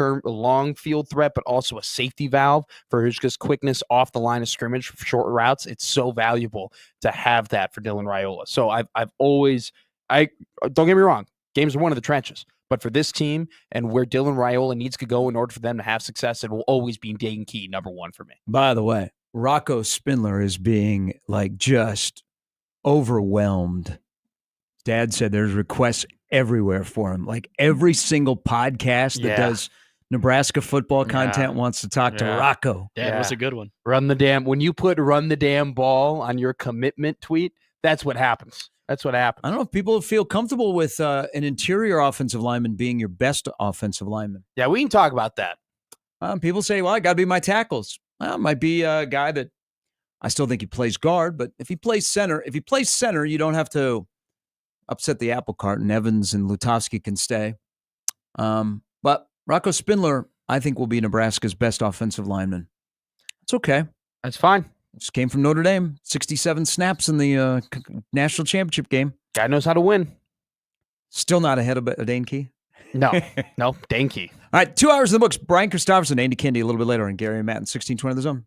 field threat, but also a safety valve for his just quickness off the line of scrimmage for short routes, it's so valuable to have that for Dylan Raiola. So I've always, don't get me wrong, games are one of the trenches. But for this team and where Dylan Raiola needs to go in order for them to have success, it will always be Dane Key number 1 for me. By the way, Rocco Spindler is being just overwhelmed. Dad said there's requests everywhere for him. Every single podcast that does Nebraska football content wants to talk to Rocco. Dad was a good one. When you put run the damn ball on your commitment tweet, that's what happens. That's what happens. I don't know if people feel comfortable with an interior offensive lineman being your best offensive lineman. Yeah, we can talk about that. People say, well, I got to be my tackles. Well, it might be a guy that I still think he plays guard, but if he plays center, you don't have to upset the apple cart, and Evans and Lutovsky can stay. But Rocco Spindler, I think, will be Nebraska's best offensive lineman. It's okay. That's fine. Just came from Notre Dame, 67 snaps in the national championship game. Guy knows how to win. Still not ahead of Dane Key? No, Dane Key. All right, 2 hours in the books. Brian Christopherson, Andy Kendi a little bit later, and Gary and Matt in 1620 The Zone.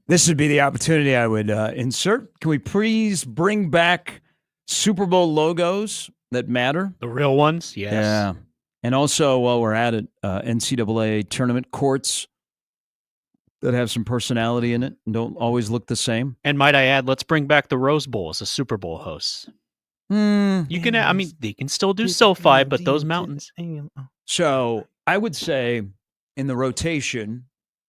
This would be the opportunity I would insert. Can we please bring back Super Bowl logos that matter? The real ones? Yes. Yeah. And also, while we're at it, NCAA tournament courts that have some personality in it and don't always look the same. And might I add, let's bring back the Rose Bowl as a Super Bowl host. You can, I mean, they can still do SoFi, but those mountains. So I would say in the rotation,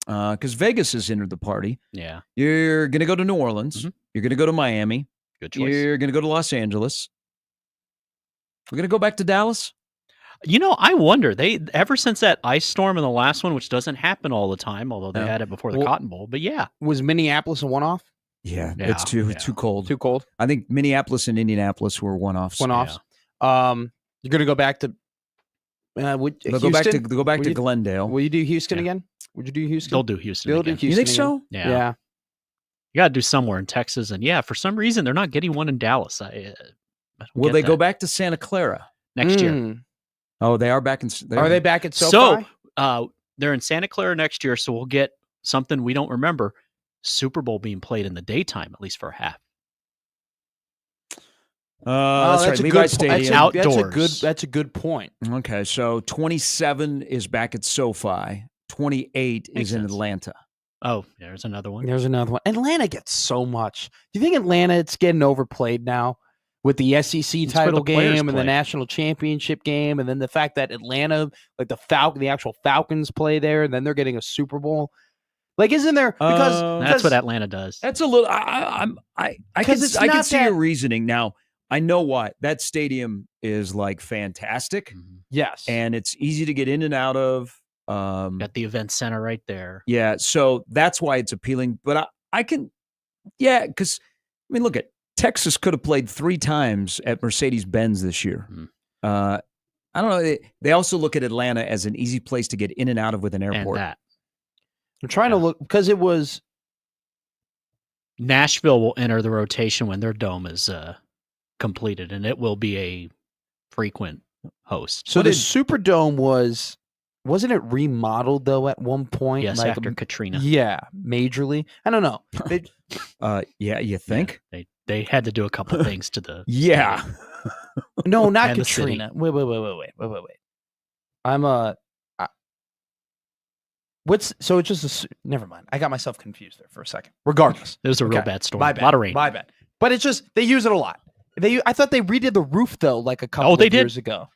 because Vegas has entered the party. Yeah. You're going to go to New Orleans. Mm-hmm. You're going to go to Miami. Good choice. You're going to go to Los Angeles. We're going to go back to Dallas. You know, I wonder, ever since that ice storm in the last one, which doesn't happen all the time, although they had it before the Cotton Bowl, but yeah. Was Minneapolis a one-off? Yeah, it's too cold. Too cold? I think Minneapolis and Indianapolis were one-offs. One-offs. Yeah. You're going to go back to go back to Glendale. Will you do Houston again? Would you do Houston? They'll do Houston again. Do Houston you think again? so? Yeah. You got to do somewhere in Texas. And yeah, for some reason, they're not getting one in Dallas. Will they go back to Santa Clara? Next year. Oh, they are back in. Are they back at SoFi? So they're in Santa Clara next year, so we'll get something we don't remember: Super Bowl being played in the daytime, at least for a half. That's right. Levi Stadium outdoors. That's a good point. Okay, so 27 is back at SoFi. 28 is in Atlanta. Oh, there's another one. There's another one. Atlanta gets so much. Do you think Atlanta it's getting overplayed now? With the SEC title game and the national championship game, and then the fact that Atlanta, like the actual Falcons play there, and then they're getting a Super Bowl. Like, isn't there? Because that's what Atlanta does. That's a little. I can see your reasoning now. I know why that stadium is like fantastic. Mm-hmm. Yes, and it's easy to get in and out of. Got the event center right there. Yeah, so that's why it's appealing. But I can, because I mean, look at. Texas could have played 3 times at Mercedes-Benz this year. I don't know. They also look at Atlanta as an easy place to get in and out of with an airport. I'm trying to look because it was Nashville will enter the rotation when their dome is completed, and it will be a frequent host. So the Superdome wasn't it remodeled though at one point? Yes, like after Katrina. Yeah, majorly. I don't know. Yeah, you think? Yeah, they had to do a couple things to the No, not Katrina. Wait. So it's just never mind. I got myself confused there for a second. Regardless. It was a real bad storm. My bad. A lot of rain. My bad. But it's just they use it a lot. I thought they redid the roof though like a couple of years ago.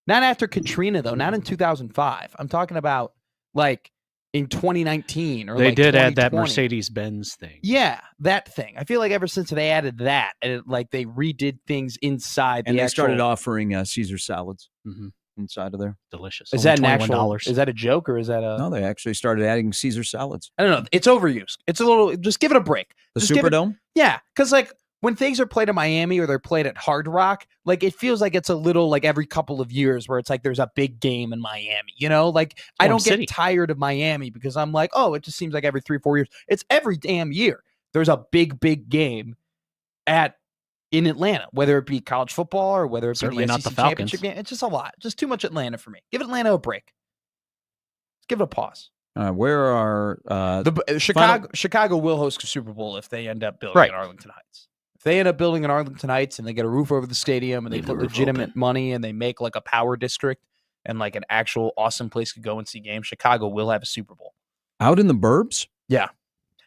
Not after Katrina though, not in 2005. I'm talking about like in 2019 or they like did add that Mercedes-Benz thing. Yeah, that thing. I feel like ever since they added that, like they redid things inside. And they started offering Caesar salads inside of there. Delicious. Is that $21? Is that a joke or is that a? No, they actually started adding Caesar salads. I don't know. It's overused. It's a little. Just give it a break. The Superdome. Yeah, because like when things are played in Miami or they're played at Hard Rock, like it feels like it's a little like every couple of years where it's like there's a big game in Miami, you know? Like I don't get tired of Miami because I'm like, oh, it just seems like every 3-4 years. It's every damn year. There's a big game in Atlanta, whether it be college football or whether it be the SEC championship game. It's just a lot. Just too much Atlanta for me. Give Atlanta a break. Let's give it a pause. Where are Chicago will host a Super Bowl if they end up building in Arlington Heights. If they end up building in Arlington Heights and they get a roof over the stadium and they put legitimate money and they make like a power district and like an actual awesome place to go and see games, Chicago will have a Super Bowl. Out in the burbs? Yeah.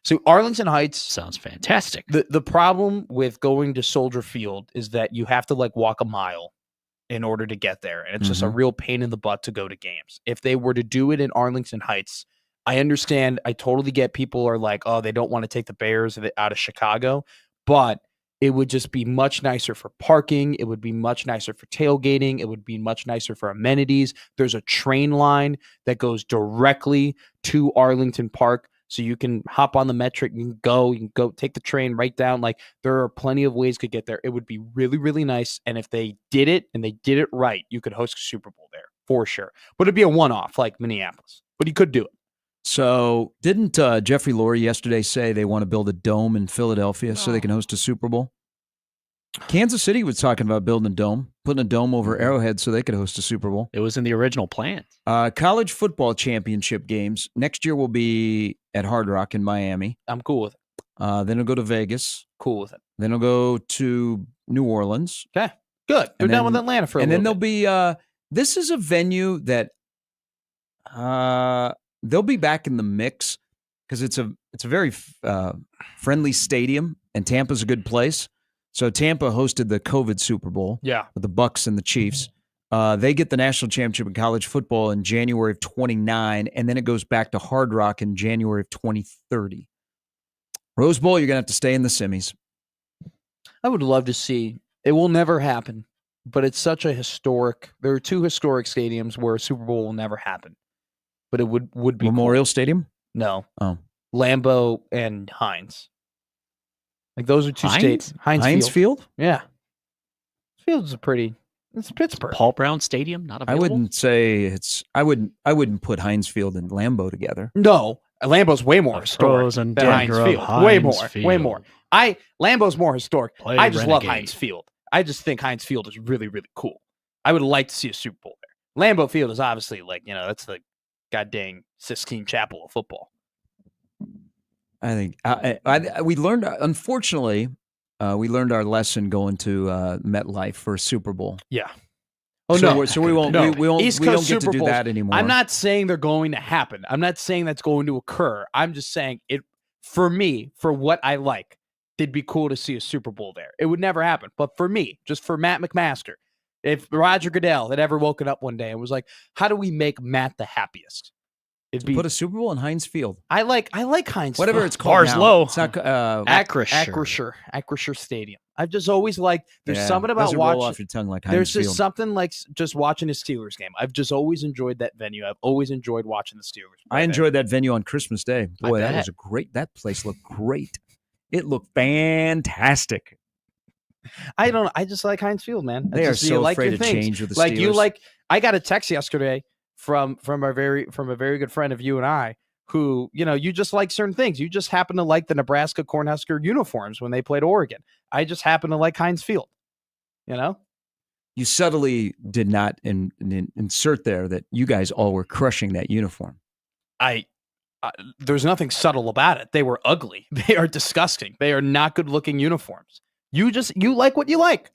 So Arlington Heights sounds fantastic. The problem with going to Soldier Field is that you have to like walk a mile in order to get there. And it's just a real pain in the butt to go to games. If they were to do it in Arlington Heights, I understand. I totally get people are like, oh, they don't want to take the Bears out of Chicago, but it would just be much nicer for parking. It would be much nicer for tailgating. It would be much nicer for amenities. There's a train line that goes directly to Arlington Park. So you can hop on the Metric, you can go take the train right down. Like there are plenty of ways to get there. It would be really, really nice. And if they did it and they did it right, you could host a Super Bowl there for sure. But it'd be a one-off like Minneapolis, but you could do it. So didn't Jeffrey Lurie yesterday say they want to build a dome in Philadelphia so they can host a Super Bowl? Kansas City was talking about building a dome, putting a dome over Arrowhead so they could host a Super Bowl. It was in the original plan. College football championship games next year will be at Hard Rock in Miami. I'm cool with it. Then it'll go to Vegas. Cool with it. Then it'll go to New Orleans. Okay, good. They're done with Atlanta for a little bit. And then there'll be, this is a venue that they'll be back in the mix because it's a very friendly stadium, and Tampa's a good place. So Tampa hosted the COVID Super Bowl with the Bucs and the Chiefs. They get the national championship in college football in January of 29, and then it goes back to Hard Rock in January of 2030. Rose Bowl, you're going to have to stay in the semis. I would love to see. It will never happen, but it's such a historic. There are 2 historic stadiums where a Super Bowl will never happen, but it would be Memorial cool. Stadium? No. Oh. Lambeau and Heinz. Like those are 2 states. Heinz Field? Yeah. Field's it's Pittsburgh. Paul Brown Stadium, not available? I wouldn't say I wouldn't put Heinz Field and Lambeau together. No. Lambeau's way more historic than Heinz Field. Way more. Lambeau's more historic. I just love Heinz Field. I just think Heinz Field is really, really cool. I would like to see a Super Bowl there. Lambeau Field is obviously that's the goddamn Sistine Chapel of football. I think we learned, unfortunately, we learned our lesson going to MetLife for a Super Bowl. Yeah. Oh, so we won't. No. We don't get Super to do that anymore. I'm not saying they're going to happen. I'm not saying that's going to occur. I'm just saying it, for me, for what I like, it'd be cool to see a Super Bowl there. It would never happen. But for me, just for Matt McMaster, if Roger Goodell had ever woken up one day and was like, how do we make Matt the happiest? Put a Super Bowl in Heinz Field. I like Heinz Whatever Field. it's called Bars now. low. It's not Acrisure Stadium. I've just always liked. There's something about watching. Roll off your tongue like Heinz There's Field. just something like just watching a Steelers game. I've just always enjoyed that venue. I've always enjoyed watching the Steelers. I enjoyed that venue on Christmas Day. Boy, that was that place looked great. It looked fantastic. I just like Heinz Field, man. They are so afraid to change with the Steelers. I got a text yesterday from a very good friend of you and I, who, you just like certain things. You just happen to like the Nebraska Cornhusker uniforms when they played Oregon. I just happen to like Heinz Field. You subtly did not insert there that you guys all were crushing that uniform. There's nothing subtle about it. They were ugly. They are disgusting. They are not good looking uniforms. You like what you like.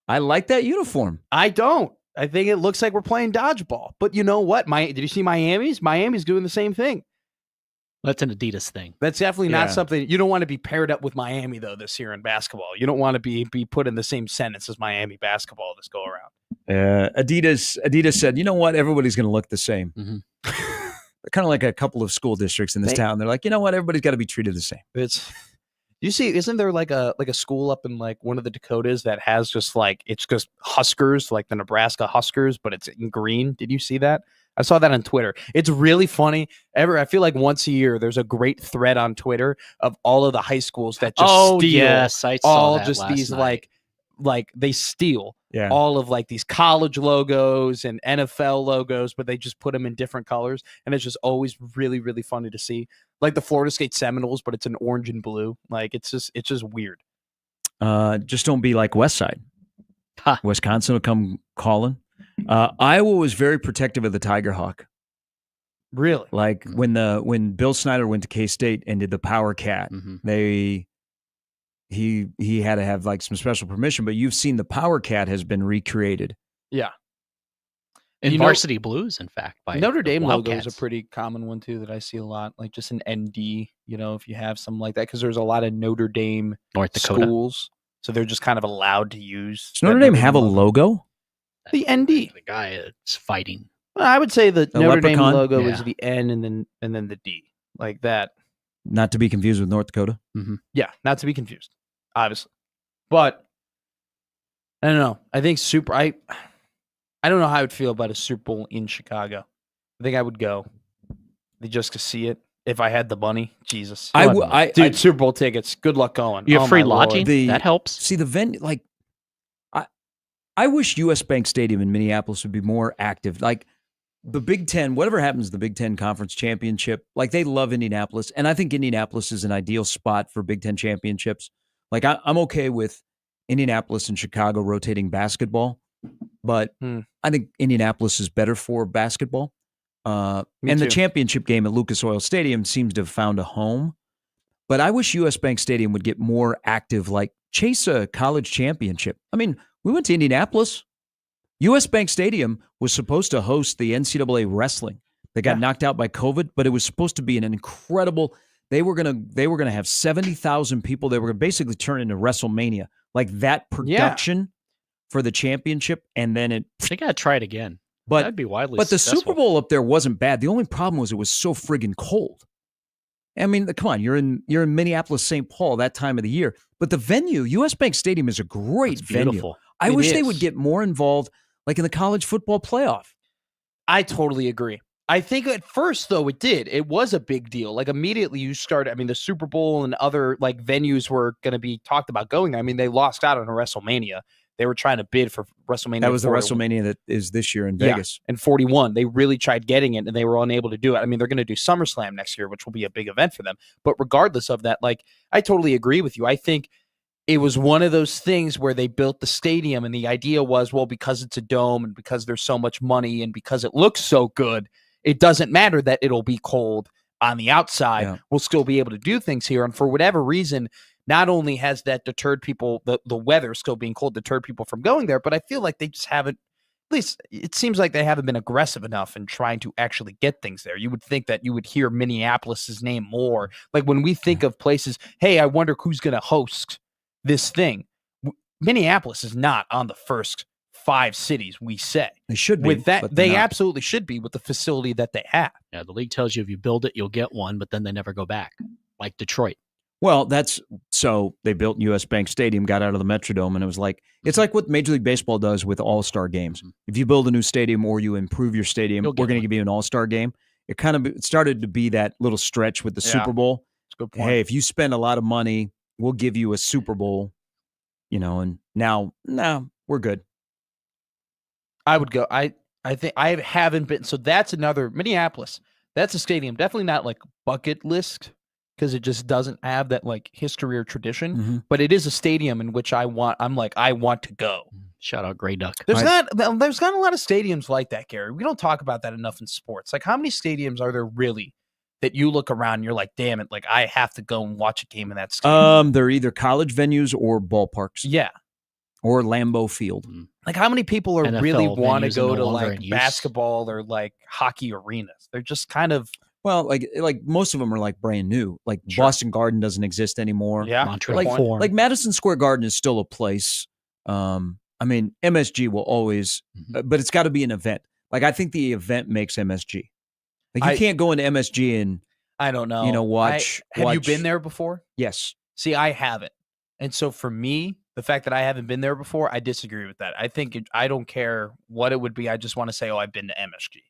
I like that uniform. I don't. I think it looks like we're playing dodgeball. But you know what? Did you see Miami's? Miami's doing the same thing. That's an Adidas thing. That's definitely not something you don't want to be paired up with Miami though this year in basketball. You don't want to be put in the same sentence as Miami basketball this go around. Adidas said, you know what? Everybody's going to look the same. Mm-hmm. They're kind of like a couple of school districts in this town. They're like, you know what? Everybody's got to be treated the same. You see, isn't there like a school up in like one of the Dakotas that has just like it's just Huskers, like the Nebraska Huskers, but it's in green? Did you see that? I saw that on Twitter. It's really funny. I feel like once a year there's a great thread on Twitter of all of the high schools that just steal yes, I saw all that just last these night. like they steal all of like these college logos and NFL logos, but they just put them in different colors, and it's just always really, really funny to see. Like the Florida State Seminoles, but it's an orange and blue. Like it's just weird. Just don't be like Westside. Wisconsin will come calling. Iowa was very protective of the Tiger Hawk. Really? Like when Bill Snyder went to K-State and did the Power Cat, he had to have like some special permission, but you've seen the Power Cat has been recreated. Yeah. In Varsity Blues, in fact. By Notre Dame logo is a pretty common one too that I see a lot, like just an ND, if you have something like that, because there's a lot of Notre Dame North Dakota schools, so they're just kind of allowed to use. Does Notre Dame have a logo? The ND. The guy is fighting. Well, I would say the Notre Dame logo is Yeah. the N and then the D, like that. Not to be confused with North Dakota. Mm-hmm. Yeah, not to be confused, obviously. But I don't know. I think I don't know how I would feel about a Super Bowl in Chicago. I think I would go just to see it if I had the money. Jesus, dude, Super Bowl tickets. Good luck going. You have free lodging. That helps. See the venue, like I wish US Bank Stadium in Minneapolis would be more active. Like the Big Ten, whatever happens, the Big Ten Conference Championship, like they love Indianapolis, and I think Indianapolis is an ideal spot for Big Ten championships. Like I'm okay with Indianapolis and Chicago rotating basketball. But I think Indianapolis is better for basketball. And the championship game at Lucas Oil Stadium seems to have found a home. But I wish US Bank Stadium would get more active, like chase a college championship. I mean, we went to Indianapolis. US Bank Stadium was supposed to host the NCAA wrestling. They got knocked out by COVID, but it was supposed to be an incredible. They were gonna have 70,000 people. They were gonna basically turn into WrestleMania, like that production for the championship, and then they gotta try it again. But that'd be widely. But the successful. Super Bowl up there wasn't bad. The only problem was it was so friggin' cold. I mean, come on, you're in Minneapolis, St. Paul that time of the year. But the venue, US Bank Stadium, is a great venue. I wish they would get more involved, like in the college football playoff. I totally agree. I think at first, though, it did. It was a big deal. Like immediately you started, I mean, the Super Bowl and other like venues were going to be talked about going. I mean, they lost out on a WrestleMania. They were trying to bid for WrestleMania. That was the WrestleMania that is this year in Vegas. And 41. They really tried getting it, and they were unable to do it. I mean, they're going to do SummerSlam next year, which will be a big event for them. But regardless of that, like, I totally agree with you. I think it was one of those things where they built the stadium, and the idea was, well, because it's a dome and because there's so much money and because it looks so good, it doesn't matter that it'll be cold on the outside. Yeah. We'll still be able to do things here. And for whatever reason, not only has that deterred people, the weather still being cold deterred people from going there, but I feel like they just haven't, at least it seems like they haven't been aggressive enough in trying to actually get things there. You would think that you would hear Minneapolis's name more. Like when we think of places, hey, I wonder who's going to host this thing. Minneapolis is not on the first 5 cities we say. They should be. With that, they absolutely should be with the facility that they have. Yeah, the league tells you if you build it, you'll get one, but then they never go back, like Detroit. Well, so they built US Bank Stadium, got out of the Metrodome, and it was like, it's like what Major League Baseball does with all-star games. If you build a new stadium or you improve your stadium, we're going to give you an all-star game. It started to be that little stretch with the Super Bowl. That's a good point. Hey, if you spend a lot of money, we'll give you a Super Bowl, and now, we're good. I would go. I think I haven't been. So that's another Minneapolis. That's a stadium. Definitely not like bucket list because it just doesn't have that like history or tradition. Mm-hmm. But it is a stadium in which I want to go. Shout out Grey Duck. There's not a lot of stadiums like that, Gary. We don't talk about that enough in sports. Like how many stadiums are there really that you look around and you're like, damn it, like I have to go and watch a game in that stadium? They're either college venues or ballparks. Yeah. Or Lambeau Field. Like how many people are NFL really want to go no to like basketball or like hockey arenas? They're just kind of like most of them are like brand new. Like Boston Garden doesn't exist anymore. Yeah, Montreal like Madison Square Garden is still a place. I mean, MSG will always, but it's got to be an event. Like I think the event makes MSG. Like you can't go into MSG and I don't know. Watch. Have you been there before? Yes. See, I haven't, and so for me, the fact that I haven't been there before, I disagree with that. I think I don't care what it would be. I just want to say, I've been to MSG.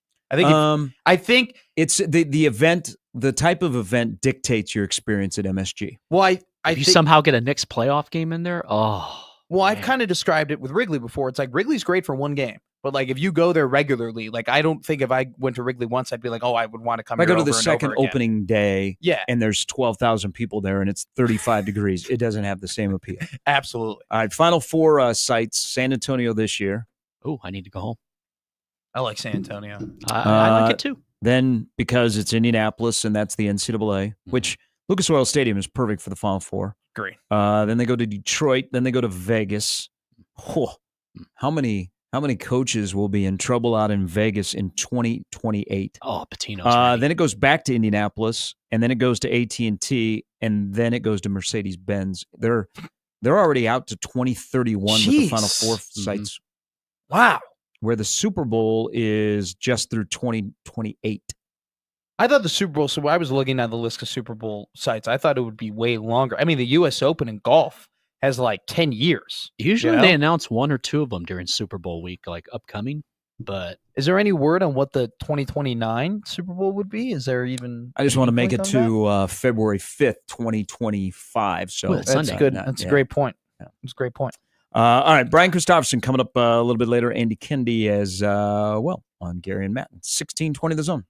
I think it's the event, the type of event dictates your experience at MSG. Well, if you somehow get a Knicks playoff game in there, I've kind of described it with Wrigley before. It's like Wrigley's great for one game, but like if you go there regularly, like I don't think if I went to Wrigley once, I'd be like, I would want to come. If I go to the second opening day, yeah, and there's 12,000 people there, and it's 35 degrees, it doesn't have the same appeal. Absolutely. All right, final 4 sites: San Antonio this year. Oh, I need to go home. I like San Antonio. I like it too. Then because it's Indianapolis and that's the NCAA, which Lucas Oil Stadium is perfect for the Final 4. Great. Then they go to Detroit. Then they go to Vegas. How many coaches will be in trouble out in Vegas in 2028? Oh, Patino's then it goes back to Indianapolis, and then it goes to AT&T, and then it goes to Mercedes-Benz. They're already out to 2031 with the Final 4 sites. Wow. Where the Super Bowl is just through 2028. I thought the Super Bowl, so I was looking at the list of Super Bowl sites, I thought it would be way longer. I mean, the U.S. Open in golf has like 10 years. Usually they announce 1 or 2 of them during Super Bowl week, like upcoming. But is there any word on what the 2029 Super Bowl would be? Is there even? I just want to make it to February 5th, 2025. So that's Sunday. Good. That's a great point. That's a great point. All right, Brian Christopherson coming up a little bit later. Andy Kendi as well on Gary and Matt. 1620 The Zone.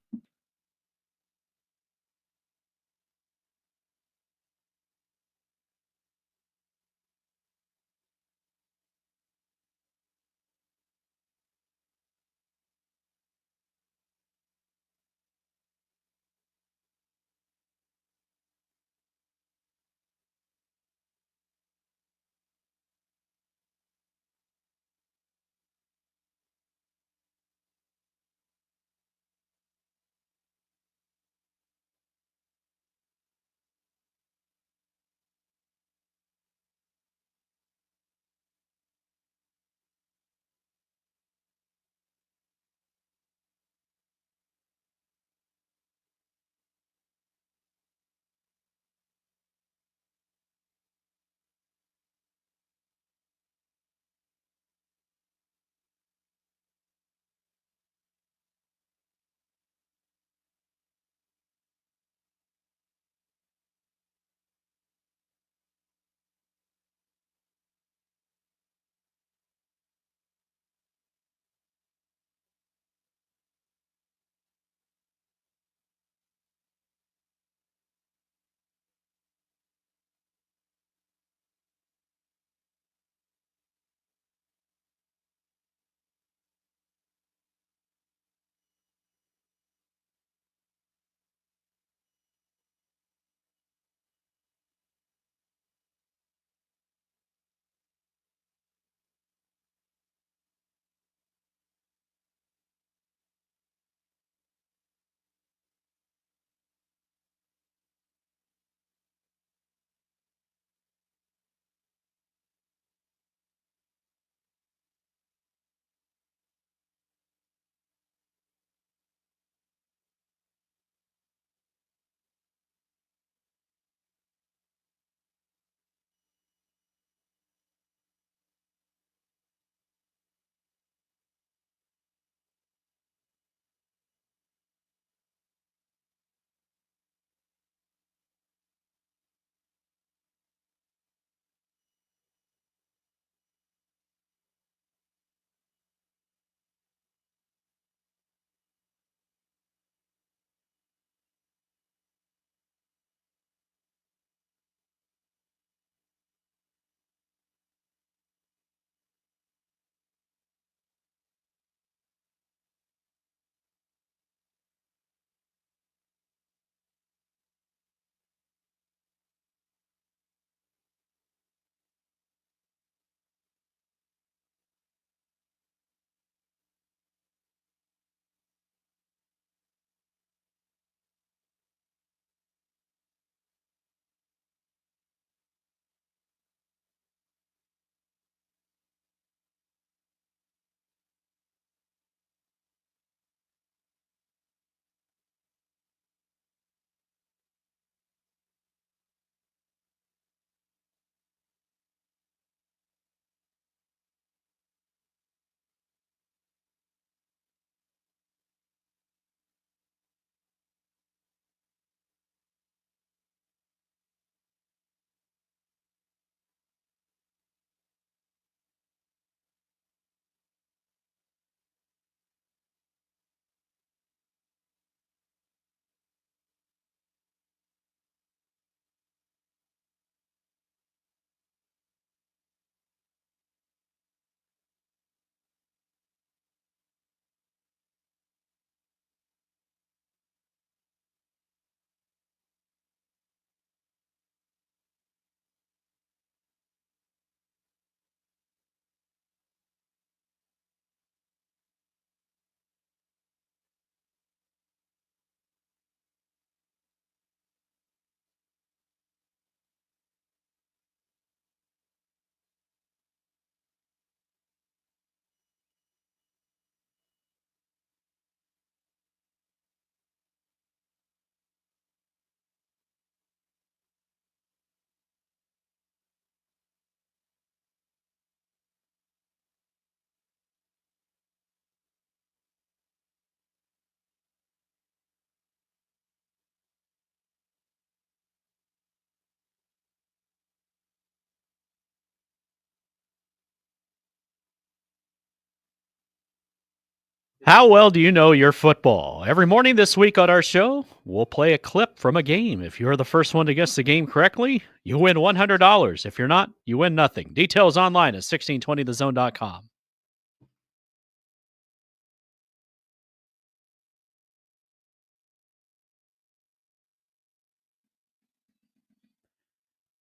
How well do you know your football? Every morning this week on our show, we'll play a clip from a game. If you're the first one to guess the game correctly, you win $100. If you're not, you win nothing. Details online at 1620thezone.com.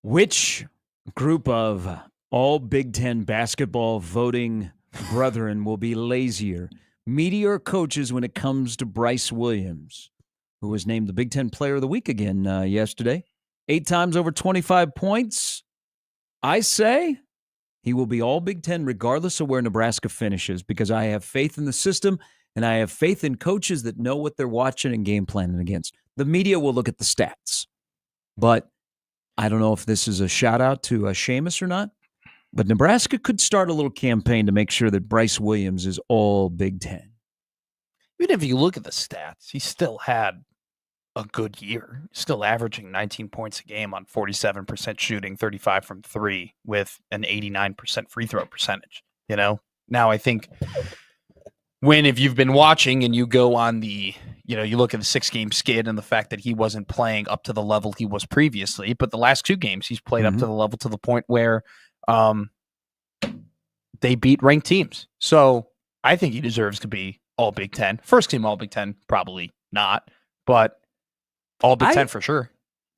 Which group of all Big Ten basketball voting brethren will be lazier? Media or coaches when it comes to Bryce Williams, who was named the Big Ten Player of the Week again yesterday. 8 times over 25 points. I say he will be all Big Ten regardless of where Nebraska finishes, because I have faith in the system and I have faith in coaches that know what they're watching and game planning against. The media will look at the stats. But I don't know if this is a shout out to Seamus or not. But Nebraska could start a little campaign to make sure that Bryce Williams is all Big Ten. Even if you look at the stats, he still had a good year. Still averaging 19 points a game on 47% shooting, 35 from 3 with an 89% free throw percentage. Now I think if you've been watching and you go on you look at the 6-game skid and the fact that he wasn't playing up to the level he was previously, but the last 2 games he's played up to the level to the point where they beat ranked teams. So I think he deserves to be all Big Ten. First team all Big Ten, probably not, but all Big Ten for sure.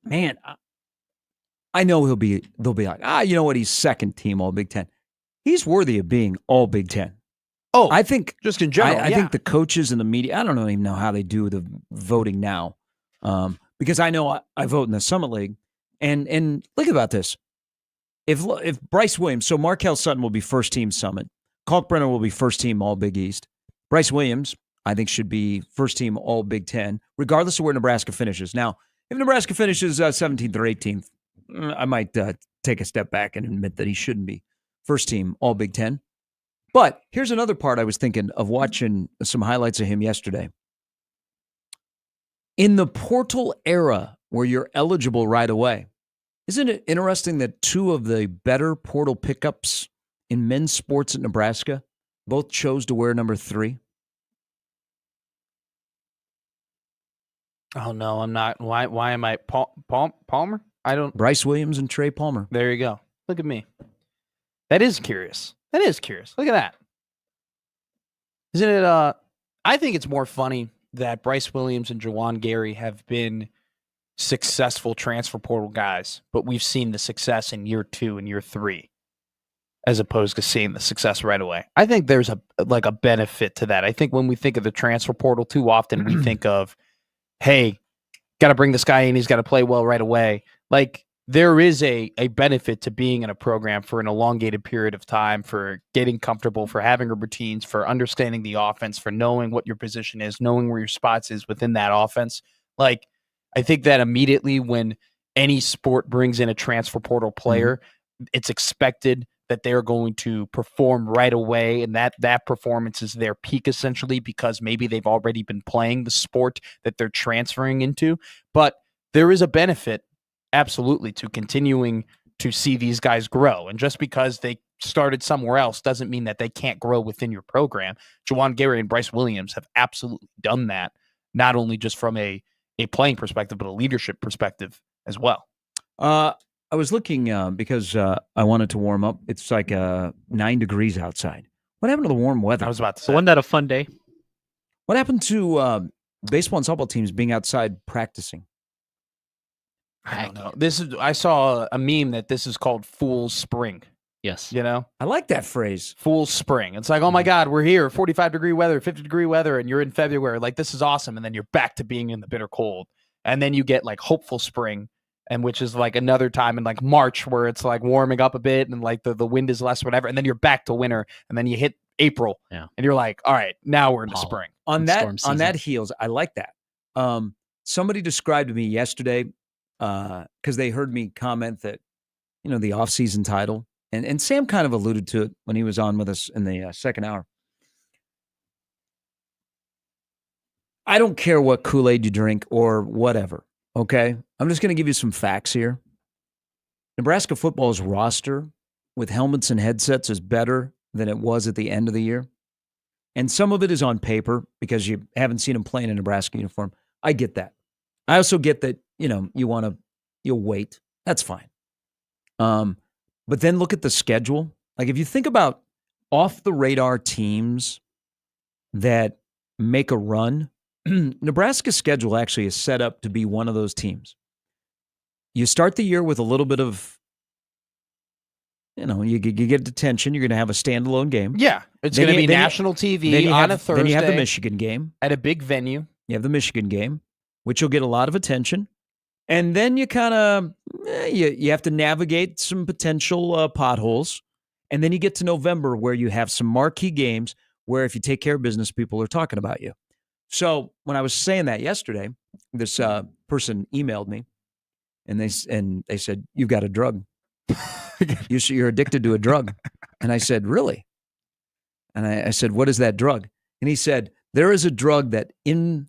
Man, I know they'll be like, you know what? He's second team all Big Ten. He's worthy of being all Big Ten. Oh, I think just in general. I think the coaches and the media, I don't even know how they do the voting now. Because I know I vote in the Summit League. And look about this. If Bryce Williams, so Markel Sutton will be first team Summit. Kalkbrenner will be first team all Big East. Bryce Williams, I think, should be first team all Big Ten, regardless of where Nebraska finishes. Now, if Nebraska finishes 17th or 18th, I might take a step back and admit that he shouldn't be first team all Big Ten. But here's another part I was thinking of watching some highlights of him yesterday. In the portal era where you're eligible right away, isn't it interesting that 2 of the better portal pickups in men's sports at Nebraska both chose to wear number 3? Oh, no, I'm not. Why am I? Palmer? I don't. Bryce Williams and Trey Palmer. There you go. Look at me. That is curious. Look at that. Isn't it? I think it's more funny that Bryce Williams and Juwan Gary have been successful transfer portal guys, but we've seen the success in year 2 and year 3 as opposed to seeing the success right away. I think there's a benefit to that. I think when we think of the transfer portal too often, we think of, hey, got to bring this guy in. He's got to play well right away. Like, there is a benefit to being in a program for an elongated period of time, for getting comfortable, for having routines, for understanding the offense, for knowing what your position is, knowing where your spots is within that offense. Like, I think that immediately when any sport brings in a transfer portal player, it's expected that they're going to perform right away, and that performance is their peak essentially because maybe they've already been playing the sport that they're transferring into. But there is a benefit, absolutely, to continuing to see these guys grow. And just because they started somewhere else doesn't mean that they can't grow within your program. Juwan Gary and Bryce Williams have absolutely done that, not only just from a playing perspective, but a leadership perspective as well. I was looking because I wanted to warm up. It's like 9 degrees outside. What happened to the warm weather? I was about to say. Wasn't that a fun day? What happened to baseball and softball teams being outside practicing? I don't know. I saw a meme that this is called Fool's Spring. Yes. I like that phrase. Fool's Spring. It's like, oh my God, we're here, 45-degree weather, 50-degree weather, and you're in February. Like, this is awesome. And then you're back to being in the bitter cold. And then you get like hopeful spring, and which is like another time in like March where it's like warming up a bit and like the wind is less, whatever. And then you're back to winter, and then you hit April, and you're like, all right, now we're into spring. On that heels, I like that. Somebody described to me yesterday because they heard me comment that, the off-season title. And Sam kind of alluded to it when he was on with us in the second hour. I don't care what Kool-Aid you drink or whatever, okay? I'm just going to give you some facts here. Nebraska football's roster with helmets and headsets is better than it was at the end of the year. And some of it is on paper because you haven't seen him play in a Nebraska uniform. I get that. I also get that, you'll wait. That's fine. But then look at the schedule. Like if you think about off the radar teams that make a run, Nebraska's schedule actually is set up to be one of those teams. You start the year with a little bit of, you get attention. You're going to have a standalone game. Yeah. It's going to be national TV on a Thursday. Then you have the Michigan game. At a big venue. You have the Michigan game, which will get a lot of attention. And then you kind of, you have to navigate some potential potholes. And then you get to November where you have some marquee games where if you take care of business, people are talking about you. So when I was saying that yesterday, this person emailed me and they said, "You've got a drug. You're addicted to a drug." And I said, "Really?" And I said, "What is that drug?" And he said, "There is a drug that infiltrates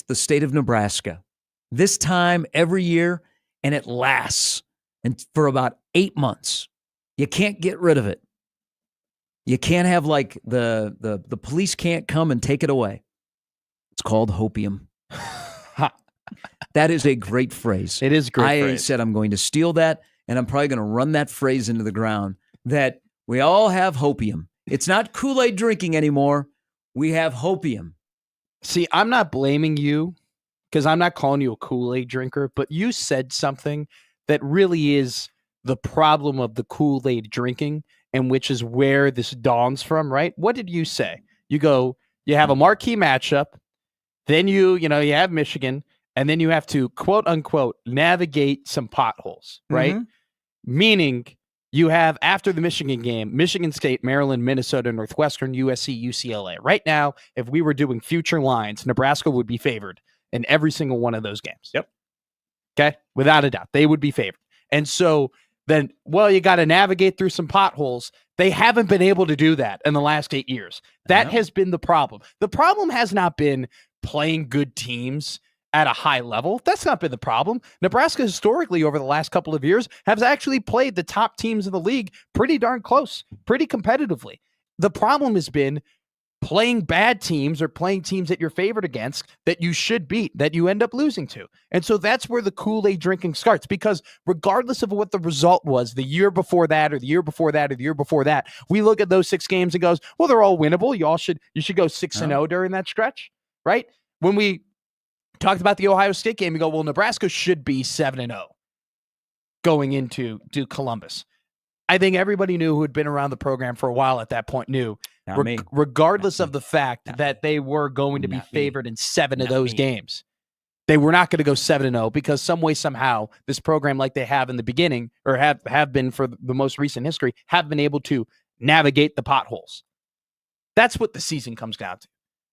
the state of Nebraska this time every year, and it lasts and for about 8 months. You can't get rid of it. You can't have the police can't come and take it away. It's called hopium." That is a great phrase. It is a great phrase. I said I'm going to steal that, and I'm probably going to run that phrase into the ground, that we all have hopium. It's not Kool-Aid drinking anymore. We have hopium. See, I'm not blaming you because I'm not calling you a Kool-Aid drinker, but you said something that really is the problem of the Kool-Aid drinking, and which is where this dawns from, right? What did you say? You go, you have a marquee matchup, then you have Michigan, and then you have to, quote unquote, navigate some potholes, right? Mm-hmm. Meaning you have, after the Michigan game, Michigan State, Maryland, Minnesota, Northwestern, USC, UCLA. Right now, if we were doing future lines, Nebraska would be favored in every single one of those games. Yep. Okay? Without a doubt. They would be favored. And so then, you got to navigate through some potholes. They haven't been able to do that in the last 8 years. That has been the problem. The problem has not been playing good teams at a high level. That's not been the problem. Nebraska historically over the last couple of years has actually played the top teams in the league pretty darn close, pretty competitively. The problem has been playing bad teams or playing teams that you're favored against that you should beat, that you end up losing to. And so that's where the Kool-Aid drinking starts, because regardless of what the result was the year before that or the year before that or the year before that, we look at those 6 games and goes, well, they're all winnable. You should go 6-0 during that stretch, right? When we talked about the Ohio State game, you go, well, Nebraska should be 7-0 going into Columbus. I think everybody knew who had been around the program for a while at that point knew, regardless of the fact that they were going to be favored in 7 of those games, they were not going to go 7-0 because some way, somehow, this program, like they have in the beginning or have been for the most recent history, have been able to navigate the potholes. That's what the season comes down to.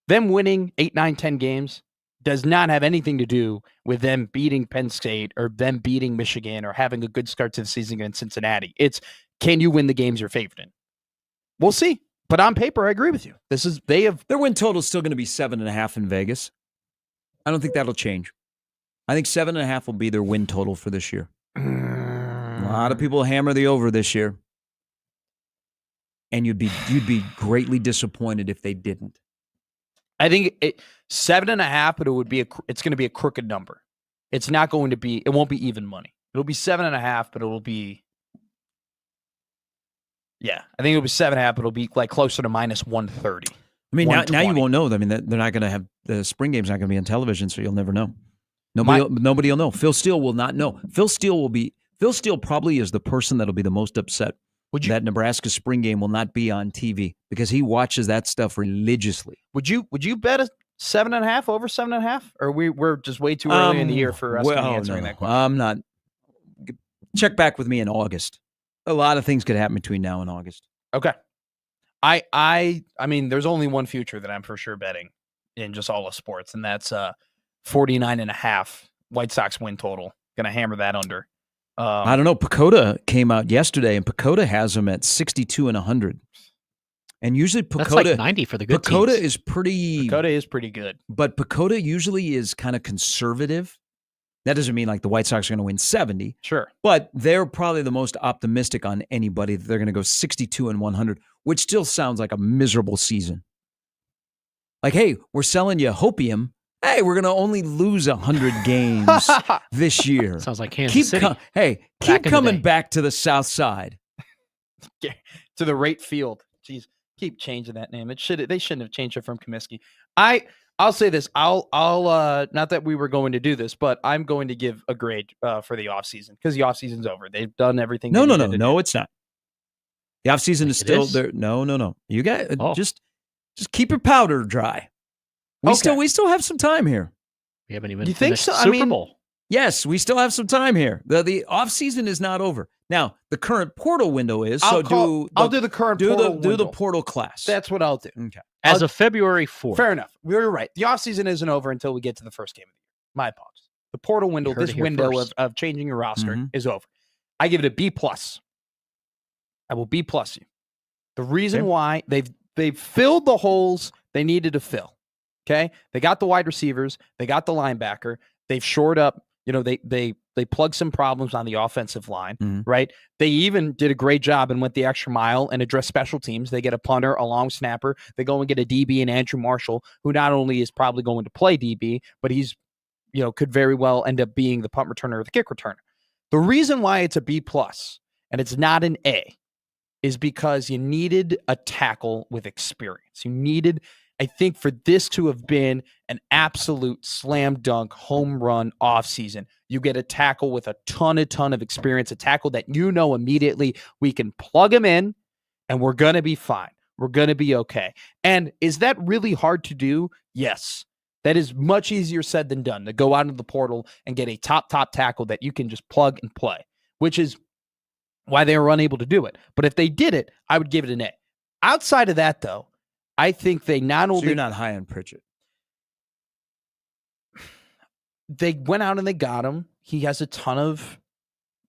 Them winning 8, 9, 10 games does not have anything to do with them beating Penn State or them beating Michigan or having a good start to the season against Cincinnati. It's, can you win the games you're favored in? We'll see. But on paper, I agree with you. Their win total is still going to be 7.5 in Vegas. I don't think that'll change. I think 7.5 will be their win total for this year. A lot of people hammer the over this year, and you'd be greatly disappointed if they didn't. I think 7.5, but it's going to be a crooked number. It's not going to be. It won't be even money. It'll be 7.5, but it'll be. Yeah, I think it'll be 7.5, but it'll be like closer to minus 130. I mean, now you won't know. I mean, they're not going to have the spring game's not going to be on television, so you'll never know. Nobody will know. Phil Steele will not know. Phil Steele probably is the person that'll be the most upset that Nebraska spring game will not be on TV because he watches that stuff religiously. Would you bet a 7.5 over 7.5, or we're just way too early in the year for us to be answering that question? I'm not. Check back with me in August. A lot of things could happen between now and August. Okay. I mean, there's only one future that I'm for sure betting in just all of sports, and that's 49.5 White Sox win total. Gonna hammer that under. I don't know. Pacoda came out yesterday, and Pacoda has them at 62 and 100. And usually Pacoda, that's like 90 for the good Pacoda teams. Pacoda is pretty good. But Pacoda usually is kind of conservative. That doesn't mean like the White Sox are going to win 70. Sure. But they're probably the most optimistic on anybody. They're going to go 62 and 100, which still sounds like a miserable season. Like, hey, we're selling you hopium. Hey, we're going to only lose 100 games this year. Sounds like Kansas City. Keep coming back to the South Side. To the Rate Field. Jeez, keep changing that name. They shouldn't have changed it from Comiskey. I'll say this. I'll not that we were going to do this, but I'm going to give a grade for the offseason because the offseason's over. They've done everything. No, it's not. The offseason is still there. No. You got just keep your powder dry. We still have some time here. We haven't even. You think so? Super Bowl. Yes, we still have some time here. The offseason is not over. Now, the current portal window is. I'll do the current portal window. Do the portal class. That's what I'll do. Okay. As of February 4th. Fair enough. We were right. The offseason isn't over until we get to the first game of the year. My apologies. The portal window, this window of changing your roster is over. I give it a B+. I will B+ you. The reason why they've filled the holes they needed to fill. Okay? They got the wide receivers. They got the linebacker. They've shored up. They plugged some problems on the offensive line, right? They even did a great job and went the extra mile and addressed special teams. They get a punter, a long snapper. They go and get a DB in Andrew Marshall, who not only is probably going to play DB, but he's, could very well end up being the punt returner or the kick returner. The reason why it's a B+ and it's not an A is because you needed a tackle with experience. You needed, I think, for this to have been an absolute slam dunk home run offseason. You get a tackle with a ton of experience, a tackle that immediately we can plug him in and we're going to be fine. We're going to be okay. And is that really hard to do? Yes. That is much easier said than done, to go out into the portal and get a top tackle that you can just plug and play, which is why they were unable to do it. But if they did it, I would give it an A. Outside of that, though, I think they not only... So you're not high on Pritchett. They went out and they got him. He has a ton of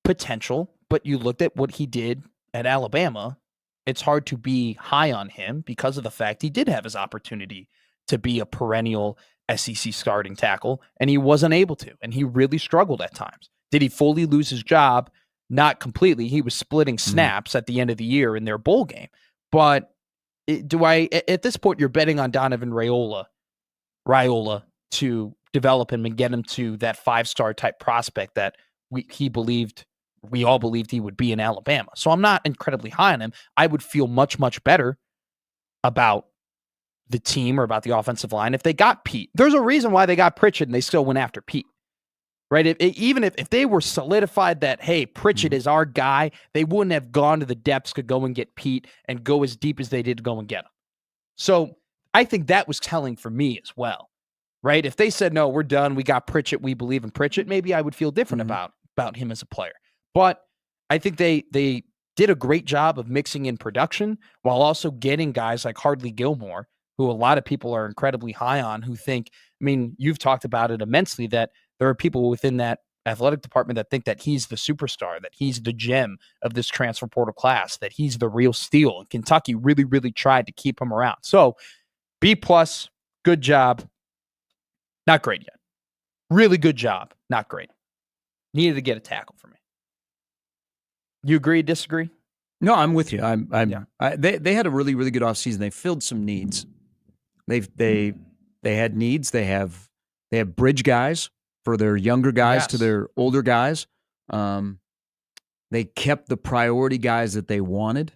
potential, but you looked at what he did at Alabama. It's hard to be high on him because of the fact he did have his opportunity to be a perennial SEC starting tackle, and he wasn't able to, and he really struggled at times. Did he fully lose his job? Not completely. He was splitting snaps at the end of the year in their bowl game. But at this point, you're betting on Donovan Raiola to develop him and get him to that 5-star type prospect that we all believed he would be in Alabama. So I'm not incredibly high on him. I would feel much better about the team or about the offensive line if they got Pete. There's a reason why they got Pritchett and they still went after Pete, right? Even if they were solidified that, hey, Pritchett is our guy, they wouldn't have gone to the depths to go and get Pete and go as deep as they did to go and get him. So I think that was telling for me as well, right? If they said, no, we're done, we got Pritchett, we believe in Pritchett, maybe I would feel different about him as a player. But I think they did a great job of mixing in production while also getting guys like Hardly Gilmore, who a lot of people are incredibly high on, who think, you've talked about it immensely, that there are people within that athletic department that think that he's the superstar, that he's the gem of this transfer portal class, that he's the real steal. And Kentucky really, really tried to keep him around. So B+, good job. Not great yet. Really good job. Not great. Needed to get a tackle for me. You agree, disagree? No, I'm with you. They had a really, really good offseason. They filled some needs. They had needs. They have bridge guys for their younger guys to their older guys. They kept the priority guys that they wanted.